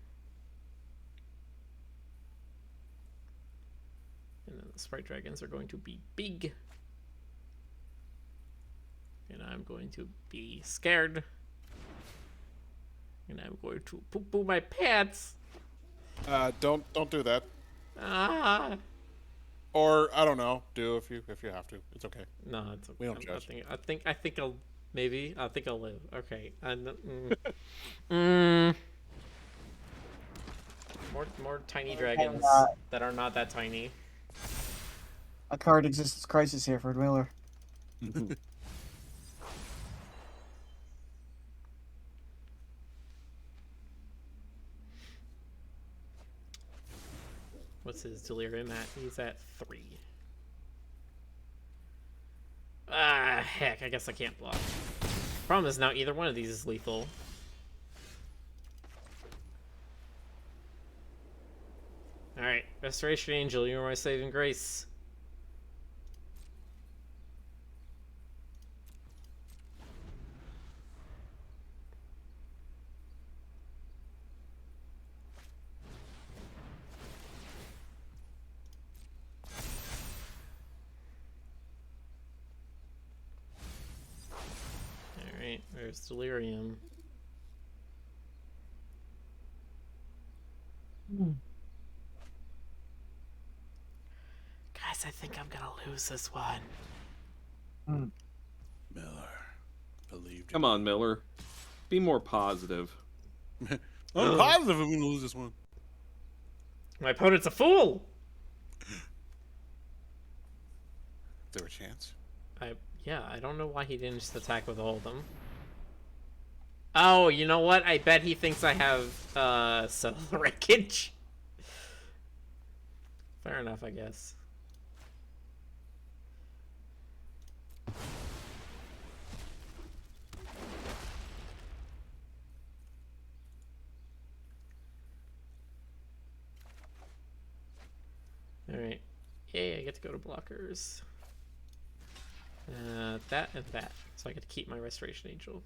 And then the Sprite Dragons are going to be big. And I'm going to be scared. And I'm going to poo-poo my pants. Don't do that. Ah. Or I don't know. Do if you have to. It's okay. No, it's okay. We don't judge. I think I'll maybe. I think I'll live. Okay. More tiny dragons that are not that tiny. a card existence crisis here for Miller. What's his delirium at? He's at 3. Ah, heck, I guess I can't block. Problem is now either one of these is lethal. Alright, Restoration Angel, you're my saving grace. Alright, there's Delirium. Guys, I think I'm gonna lose this one. Miller, believed. Come on, Miller. Be more positive. I'm positive I'm gonna lose this one. My opponent's a fool! Is there a chance? Yeah, I don't know why he didn't just attack with all of them. Oh, you know what? I bet he thinks I have, Settle the Wreckage. Fair enough, I guess. Alright. Yay, I get to go to blockers. That and that. So I get to keep my Restoration Angel.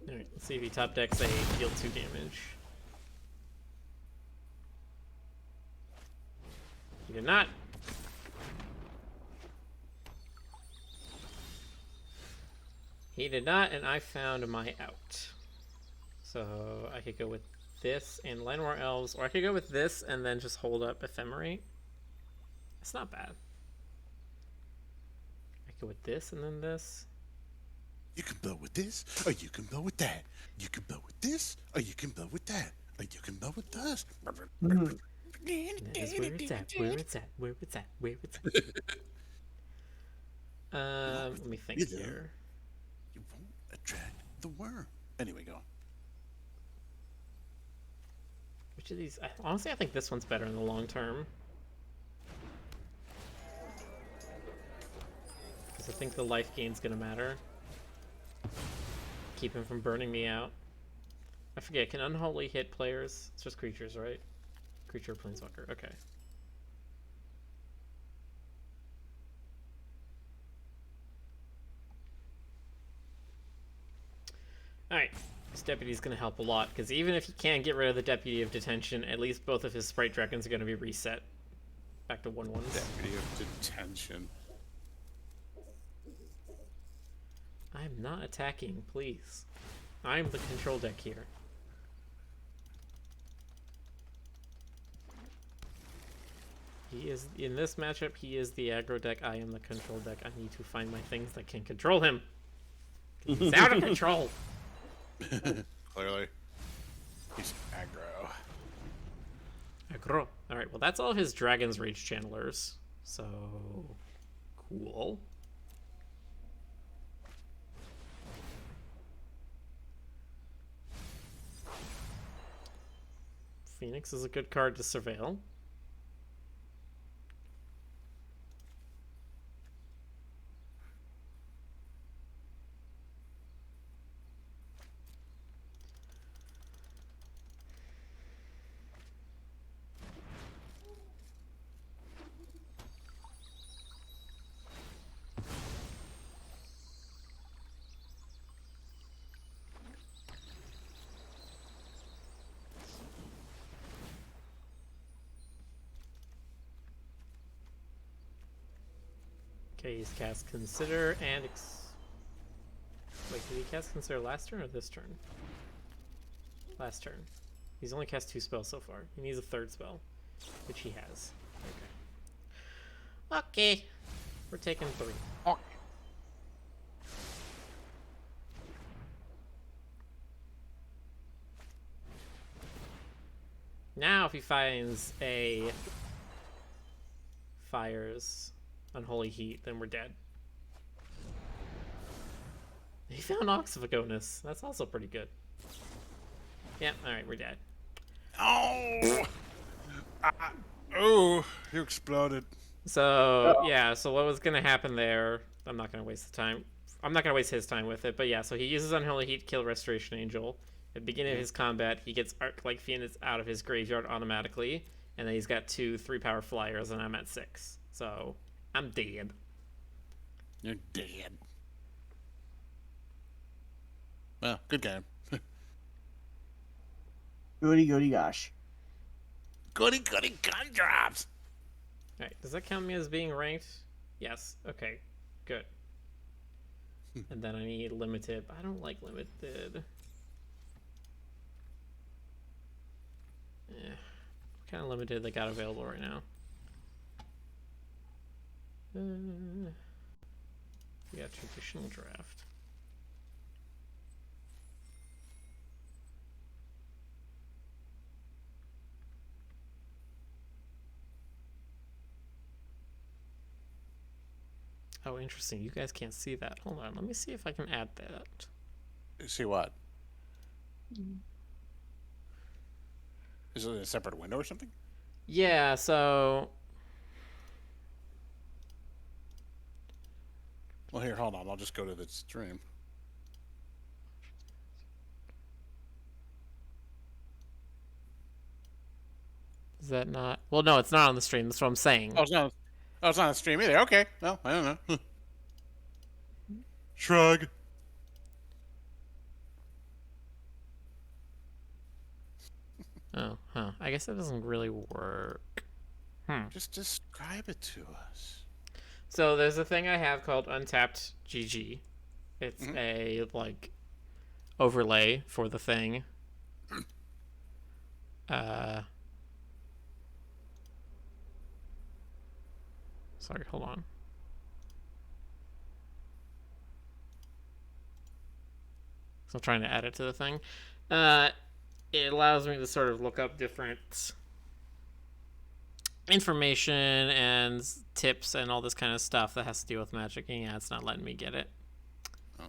Alright, let's see if he top decks a deal 2 damage. He did not. He did not, and I found my out. So I could go with this and Llanowar Elves, or I could go with this and then just hold up Ephemerate. That's not bad. I could go with this and then this. You can build with this, or you can build with that. You can build with this, or you can build with that. Or you can build with this. Mhm. That is where it's at, where it's at, where it's at, where it's at. Let me think You know. here. You won't attract the worm. Anyway, go on. Which of these? Honestly, I think this one's better in the long term. Because I think the life gain's gonna matter. Keep him from burning me out. I forget, can Unholy hit players? It's just creatures, right? Creature Planeswalker, okay. Alright, this deputy's gonna help a lot, because even if he can't get rid of the Deputy of Detention, at least both of his Sprite Dragons are gonna be reset. Back to 1/1s. Deputy of Detention. I'm not attacking, please. I'm the control deck here. He is, in this matchup, he is the aggro deck, I am the control deck. I need to find my things that can control him. 'Cause he's out of control! Clearly. He's aggro. Aggro. Alright, well that's all his Dragon's Rage Channelers. So... cool. Phoenix is a good card to surveil. Okay, he's cast Consider and wait, did he cast Consider last turn or this turn? Last turn. He's only cast 2 spells so far. He needs a 3rd spell, which he has. Okay. Okay. We're taking 3. Oh. Now if he finds a fires Unholy Heat, then we're dead. He found Oxyvagonus. That's also pretty good. Yeah, alright, we're dead. Oh! Oh, you exploded. So, yeah, so what was going to happen there, I'm not going to waste the time. I'm not going to waste his time with it, but yeah, so he uses Unholy Heat to kill Restoration Angel. At the beginning of his combat, he gets Arc-like Phoenix out of his graveyard automatically, and then he's got 2 3-power flyers, and I'm at 6. So, I'm dead. You're dead. Well, good game. Goody, goody, gosh. Goody, goody, gun drops! Alright, does that count me as being ranked? Yes. Okay, good. And then I need limited. I don't like limited. What kind of limited they got available right now? We got traditional draft. Oh, interesting. You guys can't see that. Hold on. Let me see if I can add that. See what? Is it a separate window or something? Yeah, so... Well, here, hold on. I'll just go to the stream. Is that not? Well, no, it's not on the stream. That's what I'm saying. Oh, it's not. Oh, it's not on the stream either. Okay. Well, I don't know. Shrug. Oh, huh. I guess that doesn't really work. Just describe it to us. So there's a thing I have called Untapped GG. It's a like overlay for the thing. Sorry, hold on. So I'm trying to add it to the thing. It allows me to sort of look up different information and tips and all this kind of stuff that has to do with magic. And yeah, it's not letting me get it. Oh. I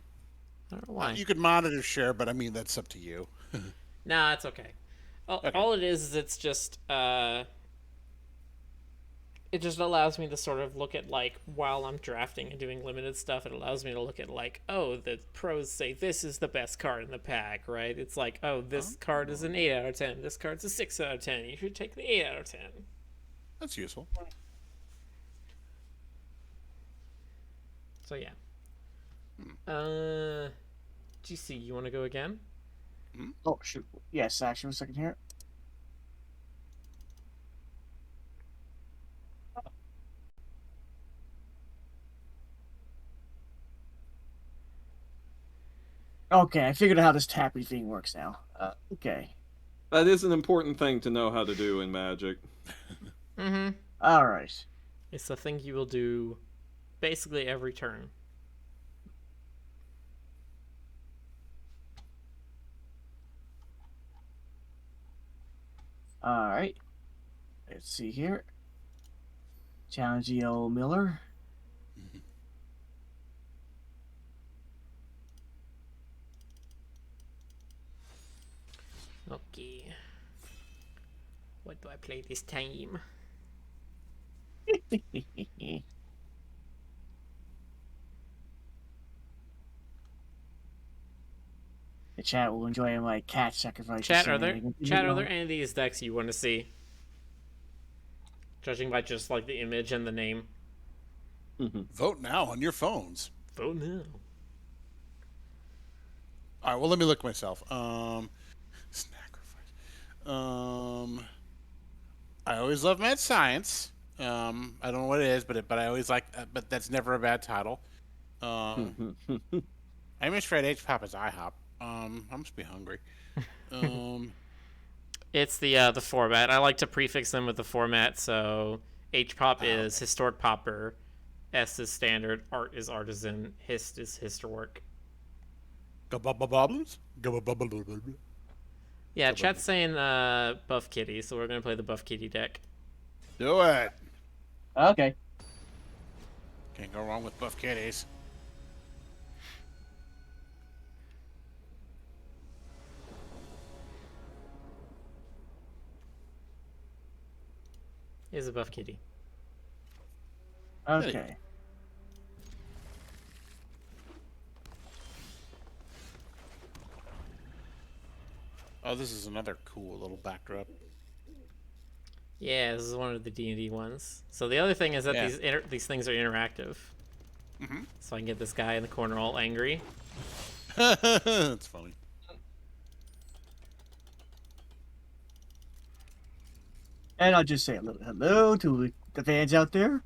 don't know why. You could monitor share, but I mean that's up to you. Nah, it's okay. All it is it's just it just allows me to sort of look at, like, while I'm drafting and doing limited stuff, it allows me to look at, like, oh, the pros say this is the best card in the pack, right? It's like, oh, this card is an 8 out of 10. This card's a 6 out of 10. You should take the 8 out of 10. That's useful. So, yeah. GC, you want to go again? Oh, shoot. Yes, actually, a second here. Okay, I figured out how this tappy thing works now. Okay. That is an important thing to know how to do in Magic. All right. It's the thing you will do basically every turn. All right. Let's see here. Challenge the old Miller. Okay. What do I play this time? The chat will enjoy my cat sacrifice. Chat, are there any of these decks you want to see? Judging by just like the image and the name. Vote now on your phones. Vote now. All right. Well, let me look myself. Sacrifice. I always love Mad Science. I don't know what it is, but I always like. But that's never a bad title. I misread H Pop as IHOP. I must be hungry. It's the format. I like to prefix them with the format. So HPOP is Historic Popper, S is Standard, Art is Artisan, Hist is Histerwork. Goblins? Yeah, chat's saying Buff Kitty, so we're gonna play the Buff Kitty deck. Do it. Okay. Can't go wrong with buff kitties. Is a Buff Kitty. Okay. Oh, this is another cool little backdrop. Yeah, this is one of the D&D ones. So the other thing is that these things are interactive. So I can get this guy in the corner all angry. That's funny. And I'll just say a little hello to the fans out there.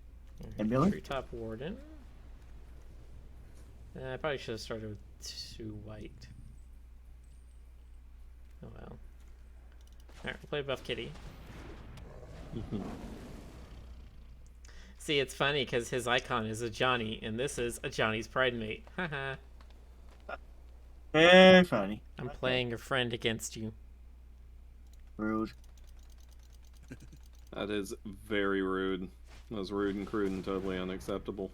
And Miller. Treetop Warden. I probably should have started with 2 white. Oh well. Alright, we'll play Buff Kitty. See, it's funny because his icon is a Johnny, and this is a Johnny's Pride Mate. Haha. Very funny. I'm playing your friend against you. Rude. That is very rude. That was rude and crude and totally unacceptable.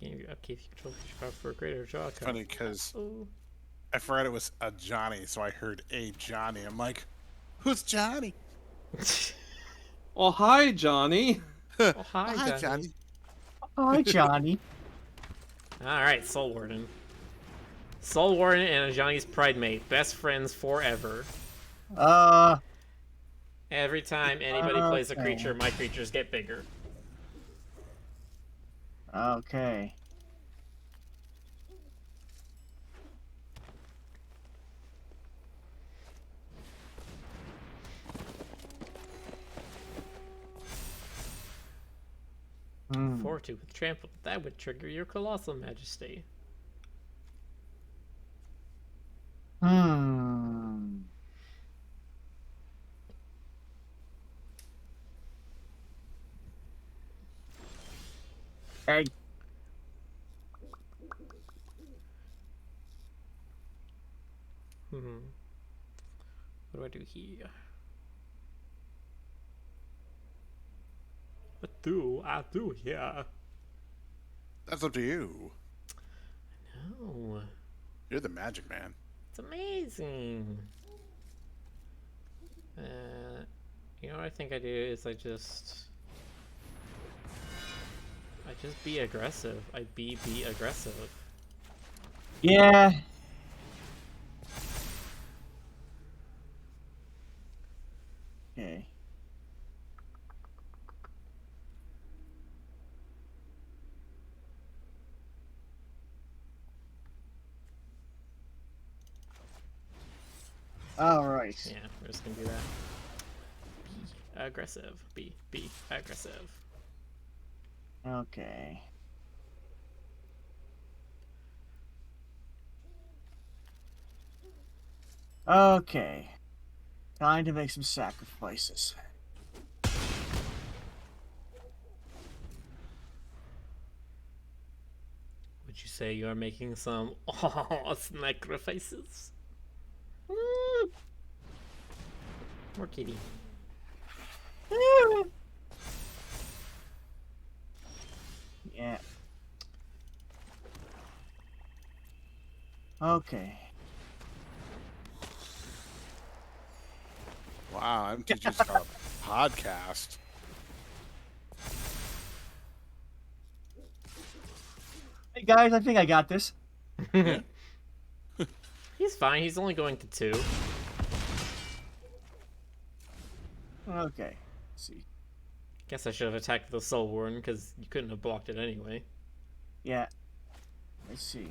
Game your upkeep, you control your power for a greater draw. Funny because I forgot it was a Johnny, so I heard a Johnny. I'm like, who's Johnny? Well, hi, Johnny. Oh, hi, Johnny. Hi, Johnny. Alright, Soul Warden. Soul Warden and Ajani's Pride Mate. Best friends forever. Every time anybody plays a creature, my creatures get bigger. Okay. Fortitude with Trample. That would trigger your Colossal Majesty. Hey. What do I do here? What do I do here? That's up to you. No. You're the magic man. It's amazing. You know what I think I do is I just be aggressive. I be aggressive. Yeah. Okay. All right. Yeah, we're just gonna do that. Be aggressive. Be aggressive. Okay. Okay. Time to make some sacrifices. Would you say you are making some sacrifices? More kitty. Yeah. Okay. Wow, MTG's got a podcast. Hey guys, I think I got this. He's fine. He's only going to 2. Okay. Let's see. Guess I should have attacked the Soul Warden because you couldn't have blocked it anyway. Yeah. Let's see.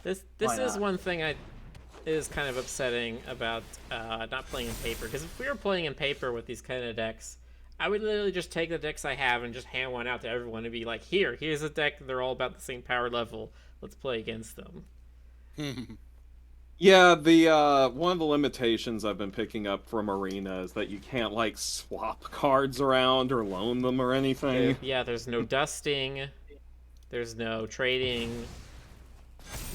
This Why is not? one thing is kind of upsetting about not playing in paper. Because if we were playing in paper with these kind of decks, I would literally just take the decks I have and just hand one out to everyone and be like, here's a deck. They're all about the same power level. Let's play against them. Yeah, the one of the limitations I've been picking up from Arena is that you can't like swap cards around or loan them or anything. Yeah, there's no dusting. There's no trading.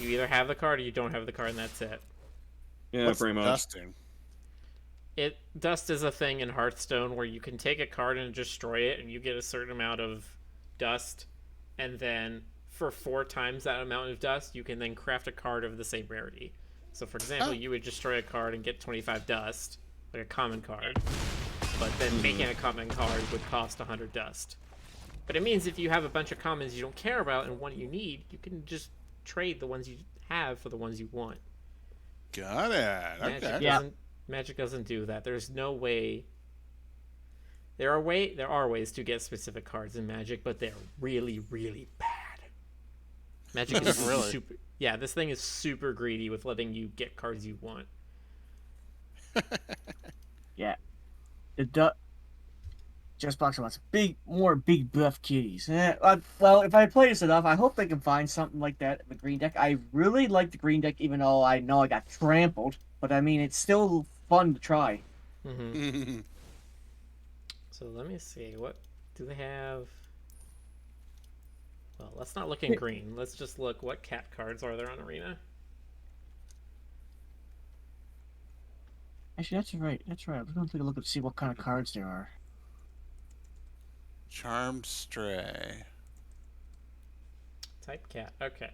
You either have the card or you don't have the card, and that's it. Yeah, What's pretty much. dusting? Dust is a thing in Hearthstone where you can take a card and destroy it, and you get a certain amount of dust, and then for 4 times that amount of dust, you can then craft a card of the same rarity. So, for example, you would destroy a card and get 25 dust, like a common card, but then making a common card would cost 100 dust. But it means if you have a bunch of commons you don't care about and one you need, you can just trade the ones you have for the ones you want. Got it. Okay. Magic doesn't do that. There's no way. There are ways to get specific cards in Magic, but they're really, really bad. Magic is Really? super. Yeah, this thing is super greedy with letting you get cards you want. Yeah. Just Box wants more big buff kitties. Well, if I play this enough, I hope they can find something like that in the green deck. I really like the green deck, even though I know I got trampled. But I mean, it's still fun to try. So let me see. What do they have? Well, let's not look in green. Let's just look what cat cards are there on Arena. Actually, that's right. That's right. I was going to take a look and see what kind of cards there are. Charmed Stray. Type cat. Okay.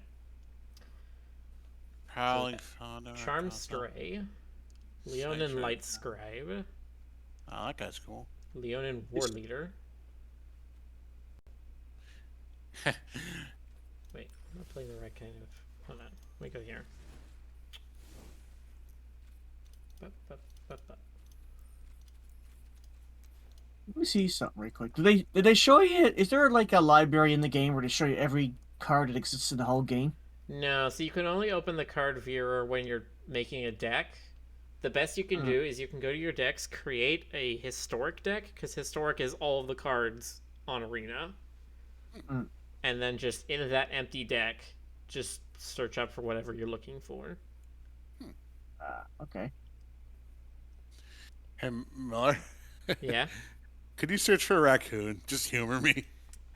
Prowling Fauna. Charm Stray. Leonin Light Scribe. Oh, that guy's cool. Leonin War Leader. Wait, I'm not playing the right kind of. Hold on, let me go here. Bup, bup, bup, bup. Let me see something real quick. Did they show you? Is there like a library in the game where they show you every card that exists in the whole game? No, so you can only open the card viewer when you're making a deck. The best you can do is you can go to your decks, create a historic deck, because historic is all of the cards on Arena. And then just in that empty deck, just search up for whatever you're looking for. Okay. Hey, Miller, Yeah? could you search for a raccoon? Just humor me.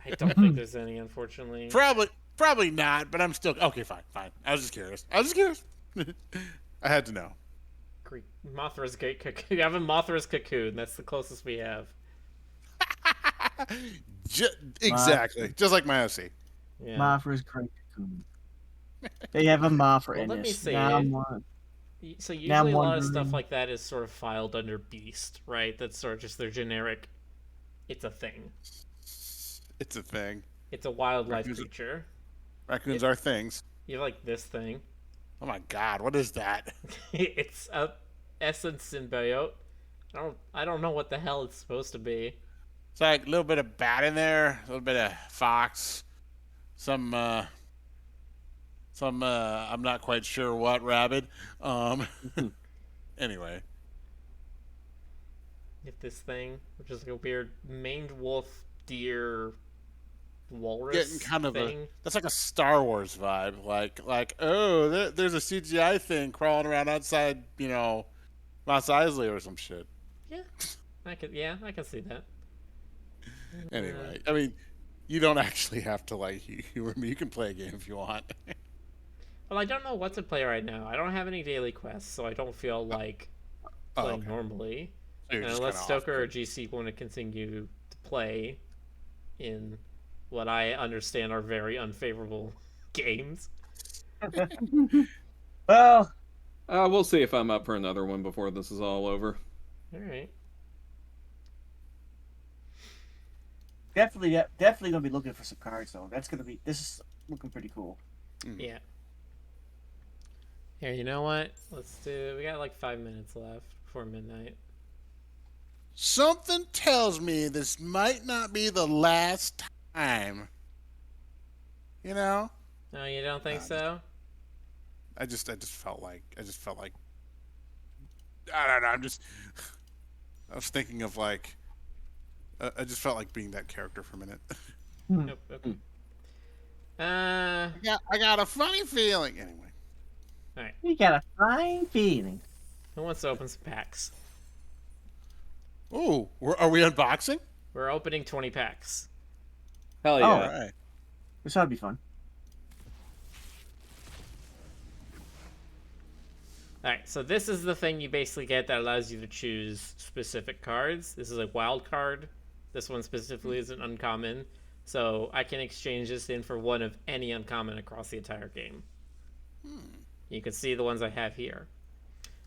I don't think there's any, unfortunately. Probably not, but I'm still okay. Fine. I was just curious. I had to know. Greek Mothra's Great Cocoon. You have a Mothra's Cocoon. That's the closest we have. Exactly, just like my OC. Yeah. Mothra's Great Cocoon. They have a Mothra in Let me this. see. Now I'm on- So Now I'm usually a lot of stuff wondering- like that is sort of filed under Beast, right? That's sort of just their generic. It's a thing. It's a thing. It's a wildlife Raccoons- creature. Raccoons are things. You have, like this thing. Oh my god, what is that? It's a essence symbiote. I don't know what the hell it's supposed to be. It's like a little bit of bat in there, a little bit of fox, some I'm not quite sure what rabbit. Anyway, You have this thing, which is like a weird maned wolf, deer, walrus getting kind of thing. that's like a Star Wars vibe. Like oh, there's a CGI thing crawling around outside, Mos Eisley or some shit. Yeah, I can see that. Anyway, I mean, you don't actually have to like humor me. You can play a game if you want. Well, I don't know what to play right now. I don't have any daily quests, so I don't feel like playing normally. So you're And just unless kinda Stoker or GC want to continue to play in what I understand are very unfavorable games. Well, We'll see if I'm up for another one before this is all over. All right. definitely gonna be looking for some cards though. This is looking pretty cool. Yeah. Here, you know what? We got like 5 minutes left before midnight. Something tells me this might not be the last time. No, you don't think so? I just felt like I don't know. I was thinking of like I just felt like being that character for a minute. Nope. Okay. I got a funny feeling. Anyway, All right. You got a fine feeling. Who wants to open some packs? oh, are we unboxing? We're opening 20 packs. Hell Oh, yeah. All right. This ought to be fun. Alright, so this is the thing you basically get that allows you to choose specific cards. This is a wild card. This one specifically is an uncommon. So I can exchange this in for one of any uncommon across the entire game. You can see the ones I have here.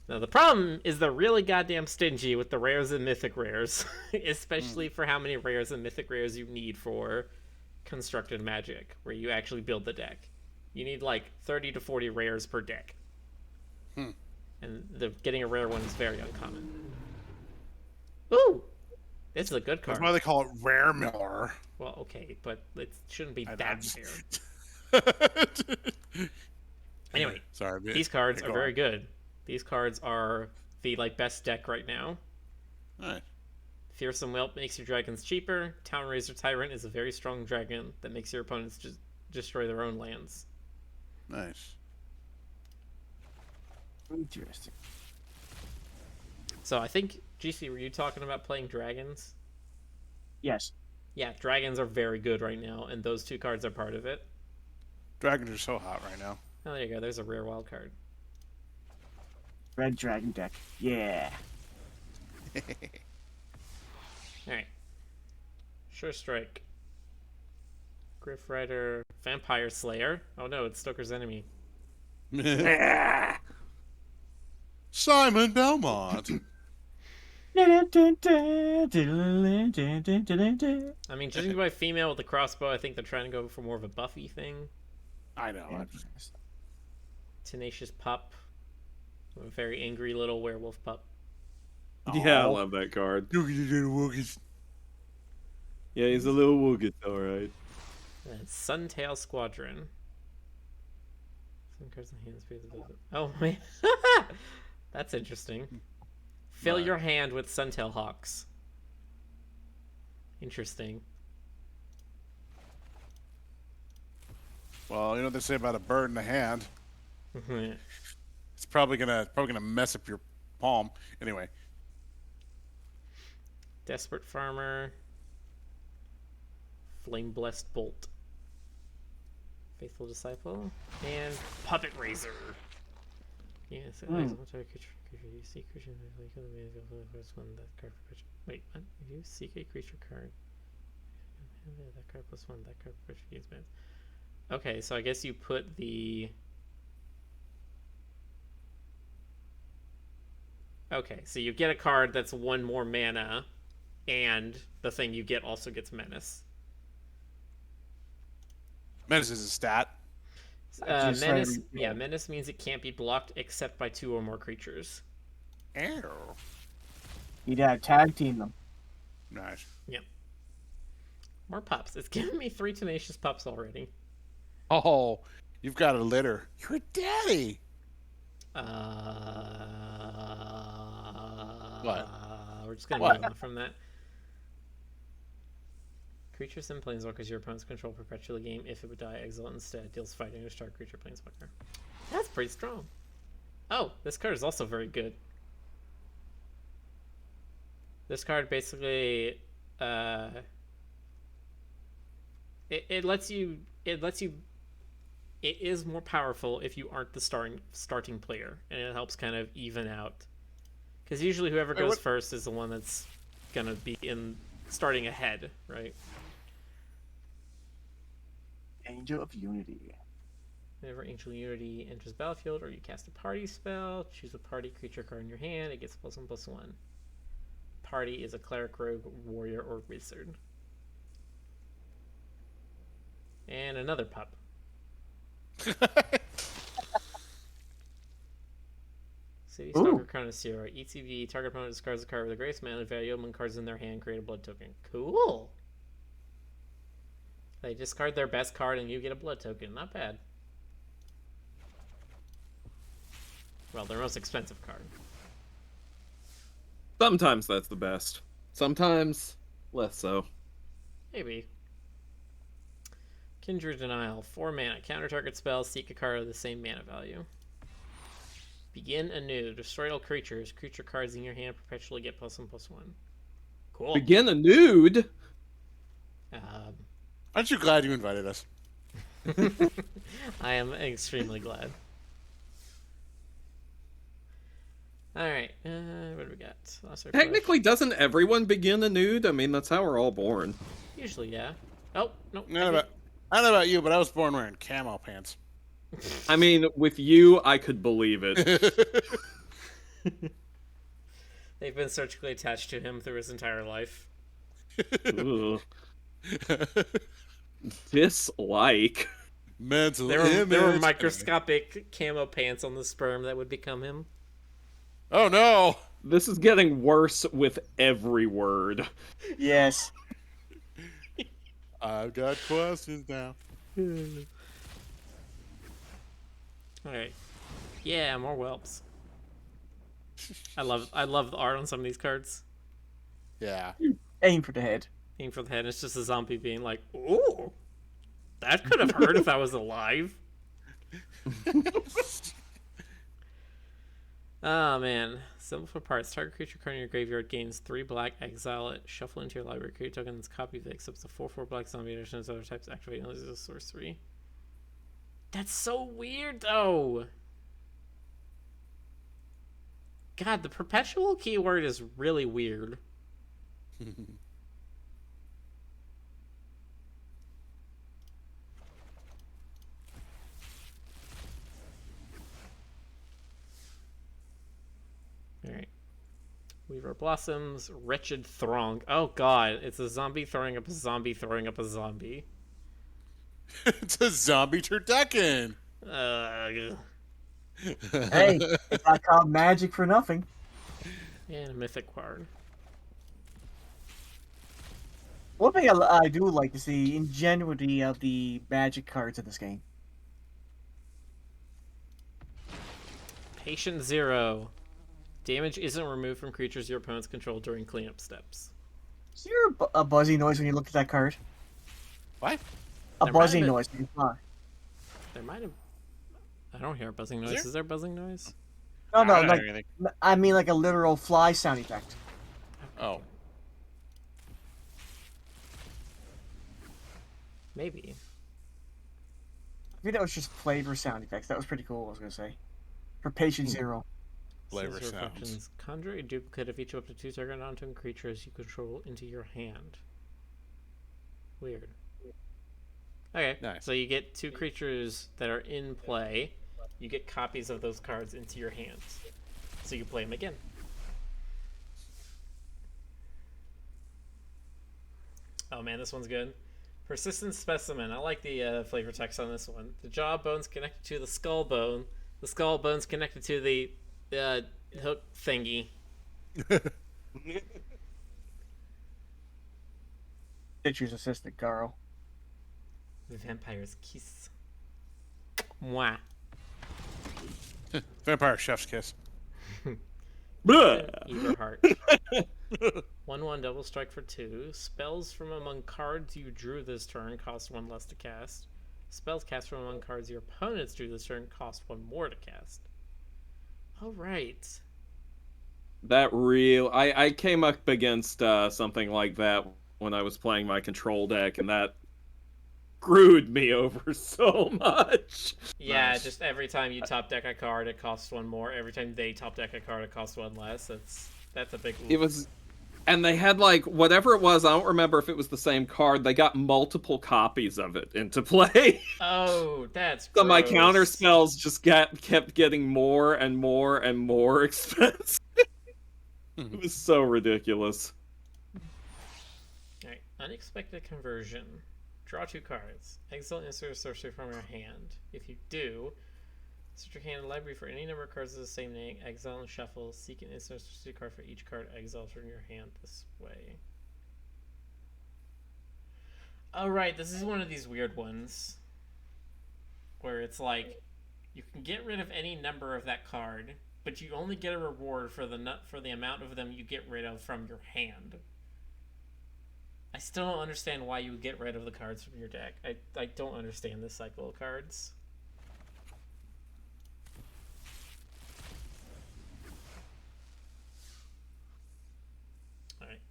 Now the problem is they're really goddamn stingy with the rares and mythic rares. Especially for how many rares and mythic rares you need for constructed magic, where you actually build the deck. You need like 30 to 40 rares per deck. And getting a rare one is very uncommon. Ooh! This is a good card. That's why they call it Rare Miller. Well, okay, but it shouldn't be I that just- rare. Anyway, Sorry, man. these cards Go are on. very good. These cards are the best deck right now. All right. Fearsome Whelp makes your dragons cheaper. Town Razor Tyrant is a very strong dragon that makes your opponents just destroy their own lands. Nice. Interesting. So I think, GC, were you talking about playing dragons? Yes. Yeah, dragons are very good right now, and those two cards are part of it. Dragons are so hot right now. Oh, there you go. There's a rare wild card. Red Dragon deck. Yeah. Alright. Sure Strike. Griff Rider. Vampire Slayer. Oh no, it's Stoker's enemy. Simon Belmont. I mean, judging by female with the crossbow, I think they're trying to go for more of a Buffy thing. I know. Tenacious pup. A very angry little werewolf pup. Yeah, I Aw. love that card. Look at the little woogies. Yeah, he's a little woogus, alright. And Suntail Squadron. Some cards in hand speed. Oh man, that's interesting. Fill Right. your hand with Suntail Hawks. Interesting. Well, you know what they say about a bird in the hand. It's probably gonna mess up your palm. Anyway, Desperate Farmer. Flame Blessed Bolt. Faithful Disciple. And Puppet Razor. Yes, Mm. you see creature first one that card perpetual. Wait, what? If you seek a creature card, that card plus one, that card perpetual gains mana. Okay, so I guess you put the. Okay, so you get a card that's one more mana, and the thing you get also gets menace. menace is a stat. Just Menace, like- yeah, menace means it can't be blocked except by 2 or more creatures. Ew. You'd have tag team them. Nice. More pups. It's given me 3 tenacious pups already. Oh, you've got a litter. You're a daddy. What? We're just gonna What? move on from that. Creatures and planeswalkers your opponents control perpetually game. If it would die, exile it instead. Deals fighting to star creature planeswalker. That's pretty strong. Oh, this card is also very good. This card basically it lets you it is more powerful if you aren't the starting player, and it helps kind of even out, because usually whoever goes first is the one that's gonna be in starting ahead, right? Angel of Unity. Whenever Angel Unity enters battlefield or you cast a party spell, choose a party creature card in your hand. It gets +1/+1. Party is a cleric, rogue, warrior, or wizard. And another pup. City Stalker Connoisseur. ETB, target opponent discards a card with the greatest mana value. When cards in their hand, create a blood token. Cool! They discard their best card and you get a blood token. Not bad. Well, their most expensive card. Sometimes that's the best. Sometimes less so. Maybe. Kindred Denial. 4 mana. Counter target spell. Seek a card of the same mana value. Begin anew. Destroy all creatures. Creature cards in your hand perpetually get +1/+1. Cool. Begin a nude. Aren't you glad you invited us? I am extremely glad. Alright, what do we got? Lost our Technically, doesn't everyone begin a nude? I mean, that's how we're all born. flesh. Usually, yeah. Oh, no. I don't know about you, but I was born wearing camo pants. I mean, with you, I could believe it. They've been surgically attached to him through his entire life. Ugh. Dislike. Mental There were image. microscopic camo pants on the sperm that would become him. Oh no! This is getting worse with every word. Yes. I've got questions now. Alright. Yeah, more whelps. I love the art on some of these cards. Yeah. Aim for the head. Aim for the head. It's just a zombie being like, "Ooh, that could have hurt if I was alive." Oh man. Symbol for parts. Target creature card in your graveyard gains 3 black, exile it, shuffle into your library, create tokens, copy of it, accepts the 4/4 black zombie addition as other types, activate and loses a sorcery. That's so weird though. God, the perpetual keyword is really weird. Alright. Weaver Blossoms, Wretched Throng. Oh god, it's a zombie throwing up a zombie throwing up a zombie. It's a zombie turducken. Hey, it's not called magic for nothing. And a mythic card. One thing I do like is the ingenuity of the magic cards in this game. Patient Zero. Damage isn't removed from creatures your opponents control during cleanup steps. Is there a buzzy noise when you look at that card? What? A There buzzy might have noise when you fly. There might have. I don't hear a buzzing noise. Is there a buzzing noise? No, I no, don't like hear anything. I mean like a literal fly sound effect. Oh. Maybe. I think that was just flavor sound effects. That was pretty cool. I was gonna say for Patient Zero. Flavor Scissor sounds. Reflections. Conjure a duplicate of each up to 2 target non-token creatures you control into your hand. Weird. Okay, Nice. so you get 2 creatures that are in play. You get copies of those cards into your hands, so you play them again. Oh man, this one's good. Persistent Specimen. I like the flavor text on this one. The jaw bone's connected to the skull bone. The skull bone's connected to the hook thingy. Stitcher's assistant, Carl. The vampire's kiss. Mwah. Vampire chef's kiss. Eberhart. 1/1 double strike for 2. Spells from among cards you drew this turn cost 1 less to cast. Spells cast from among cards your opponents drew this turn cost 1 more to cast. Alright. I came up against something like that when I was playing my control deck, and that screwed me over so much. Yeah, Nice. just every time you top deck a card, it costs 1 more. Every time they top deck a card, it costs 1 less. That's a big It was, and they had like whatever it was. I don't remember if it was the same card. They got multiple copies of it into play. Oh, that's So my gross. counter spells just kept getting more and more and more expensive. It was so ridiculous. Alright, Unexpected Conversion. Draw 2 cards. Exile insert a sorcery from your hand. If you do, search your hand and library for any number of cards of the same name. Exile and shuffle. Seek an insert sorcery card for each card exiled from your hand this way. Alright, this is one of these weird ones. Where it's like, you can get rid of any number of that card, but you only get a reward for the amount of them you get rid of from your hand. I still don't understand why you would get rid of the cards from your deck. I don't understand this cycle of cards. Alright.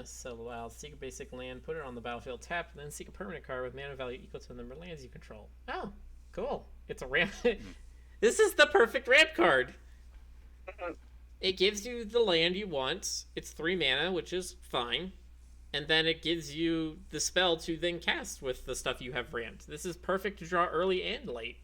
So I'll seek a basic land, put it on the battlefield tapped, and then seek a permanent card with mana value equal to the number of lands you control. Oh, cool. It's a ramp. This is the perfect ramp card. It gives you the land you want. It's 3 mana, which is fine. And then it gives you the spell to then cast with the stuff you have ramped. This is perfect to draw early and late.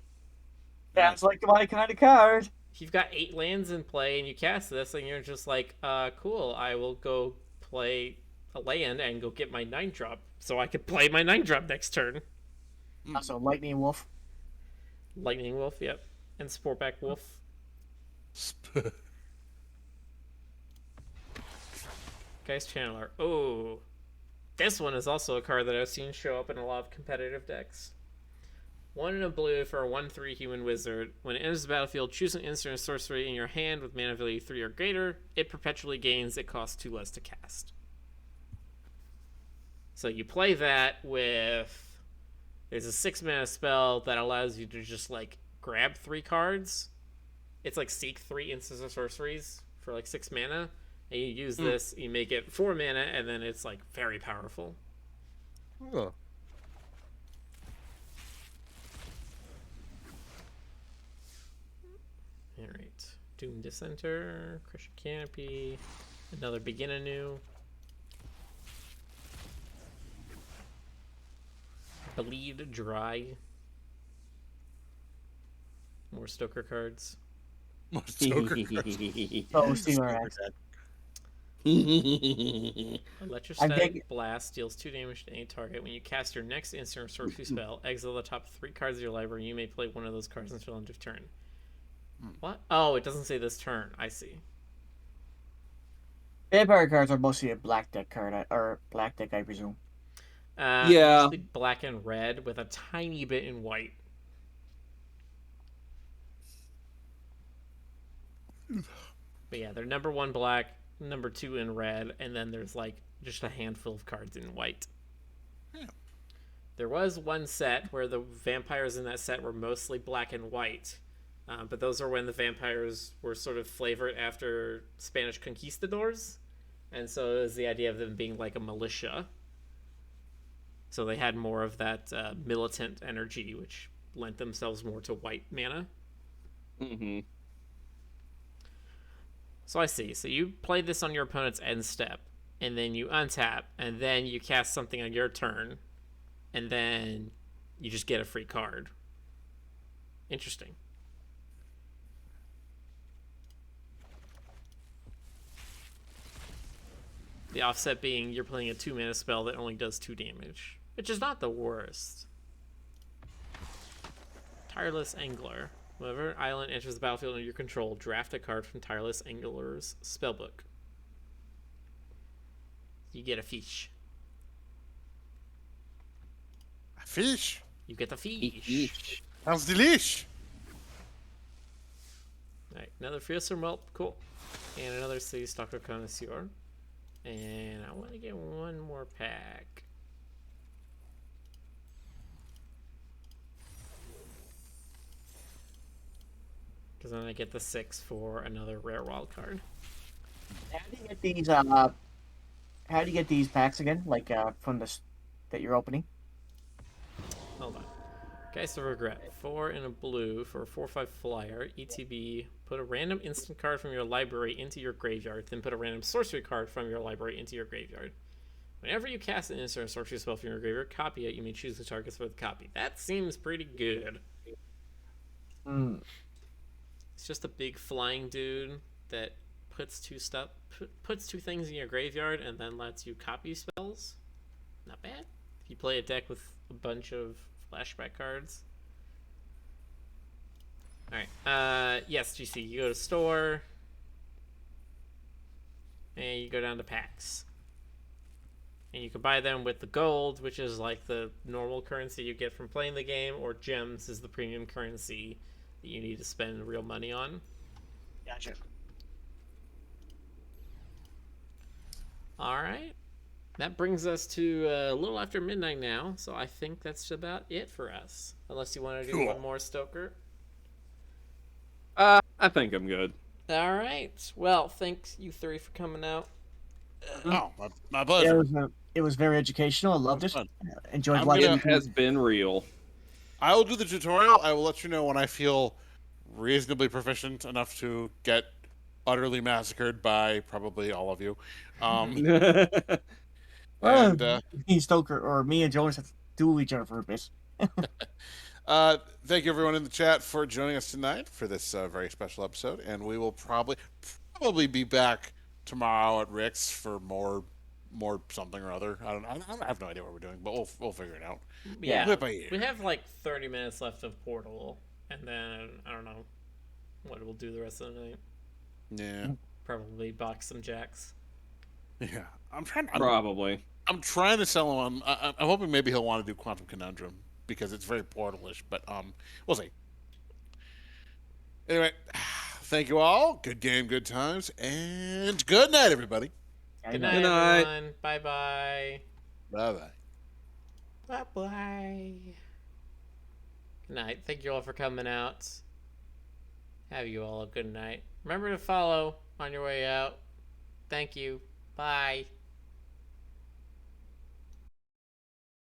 Sounds like my kind of card. If you've got 8 lands in play and you cast this, and you're just like, cool, I will go play a land and go get my 9-drop so I can play my 9-drop next turn. Also, Lightning Wolf. Lightning Wolf, yep. And Sportback Wolf. Guy's Channeler. Oh, this one is also a card that I've seen show up in a lot of competitive decks. 1 and a blue for a 1/3 human wizard. When it enters the battlefield, choose an instant or sorcery in your hand with mana value 3 or greater. It perpetually gains. It costs 2 less to cast. So you play that with... There's a 6 mana spell that allows you to just, like, grab 3 cards. It's like seek 3 instants or sorceries for, like, 6 mana. And you use this, you make it 4 mana, and then it's, like, very powerful. Oh. Alright. Doom Dissenter, Crush Canopy, another Begin Anew. Bleed Dry. More Stoker cards. Most Stoker cards. Oh, Steamer Stoker Axe. deck. Electrostatic Blast deals 2 damage to any target. When you cast your next instant or sorcery spell, exile the top 3 cards of your library. You may play one of those cards until end of turn. What? Oh, it doesn't say this turn. I see. Vampire cards are mostly a black deck card, or black deck, I presume. Yeah. Usually black and red with a tiny bit in white. But yeah, they're number 1 black, number 2 in red, and then there's like just a handful of cards in white. Yeah. There was one set where the vampires in that set were mostly black and white, but those are when the vampires were sort of flavored after Spanish conquistadors, and so it was the idea of them being like a militia. So they had more of that militant energy, which lent themselves more to white mana. Mm-hmm. So I see. So you play this on your opponent's end step, and then you untap, and then you cast something on your turn, and then you just get a free card. Interesting. The offset being you're playing a 2-mana spell that only does 2 damage, which is not the worst. Tireless Angler. Whenever an island enters the battlefield under your control, draft a card from Tireless Angler's spellbook. You get a fish. A fish. You get the fish. Sounds delish. Alright, another fearsome whelp. Cool. And another City Stalker Connoisseur. And I want to get one more pack. Because then I get the 6 for another rare wild card. How do you get these? How do you get these packs again? Like from the that you're opening? Hold on. Geist of Regret. 4 in a blue for a 4/5 flyer. ETB. Put a random instant card from your library into your graveyard. Then put a random sorcery card from your library into your graveyard. Whenever you cast an instant or sorcery spell from your graveyard, copy it. You may choose the targets for the copy. That seems pretty good. Hmm. It's just a big flying dude that puts puts 2 things in your graveyard and then lets you copy spells. Not bad. If you play a deck with a bunch of flashback cards. Alright. Yes, GC. You go to store. And you go down to packs. And you can buy them with the gold, which is like the normal currency you get from playing the game, or gems is the premium currency that you need to spend real money on. Gotcha. Alright. That brings us to a little after midnight now, so I think that's about it for us. Unless you want to do one more, Stoker. I think I'm good. Alright. Well, thanks you 3 for coming out. Oh, my Yeah, pleasure. it was very educational. I loved it. Fun. Enjoyed I'm watching. It has been real. I will do the tutorial. I will let you know when I feel reasonably proficient enough to get utterly massacred by probably all of you. Well, And me, Stoker, or me and Jonas have to duel each other for a bit. thank you everyone in the chat for joining us tonight for this very special episode. And we will probably be back tomorrow at Rick's for more something or other. I have no idea what we're doing, but we'll figure it out. Yeah. Play it by ear. We have like 30 minutes left of Portal, and then I don't know what we'll do the rest of the night. Yeah. Probably box some jacks. Yeah. I'm Probably. trying to sell him. I'm hoping maybe he'll want to do Quantum Conundrum because it's very Portal-ish, but we'll see. Anyway, thank you all. Good game, good times, and good night, everybody. Good night, Good night. everyone. Bye-bye. Bye-bye. Bye-bye. Good night. Thank you all for coming out. Have you all a good night. Remember to follow on your way out. Thank you. Bye.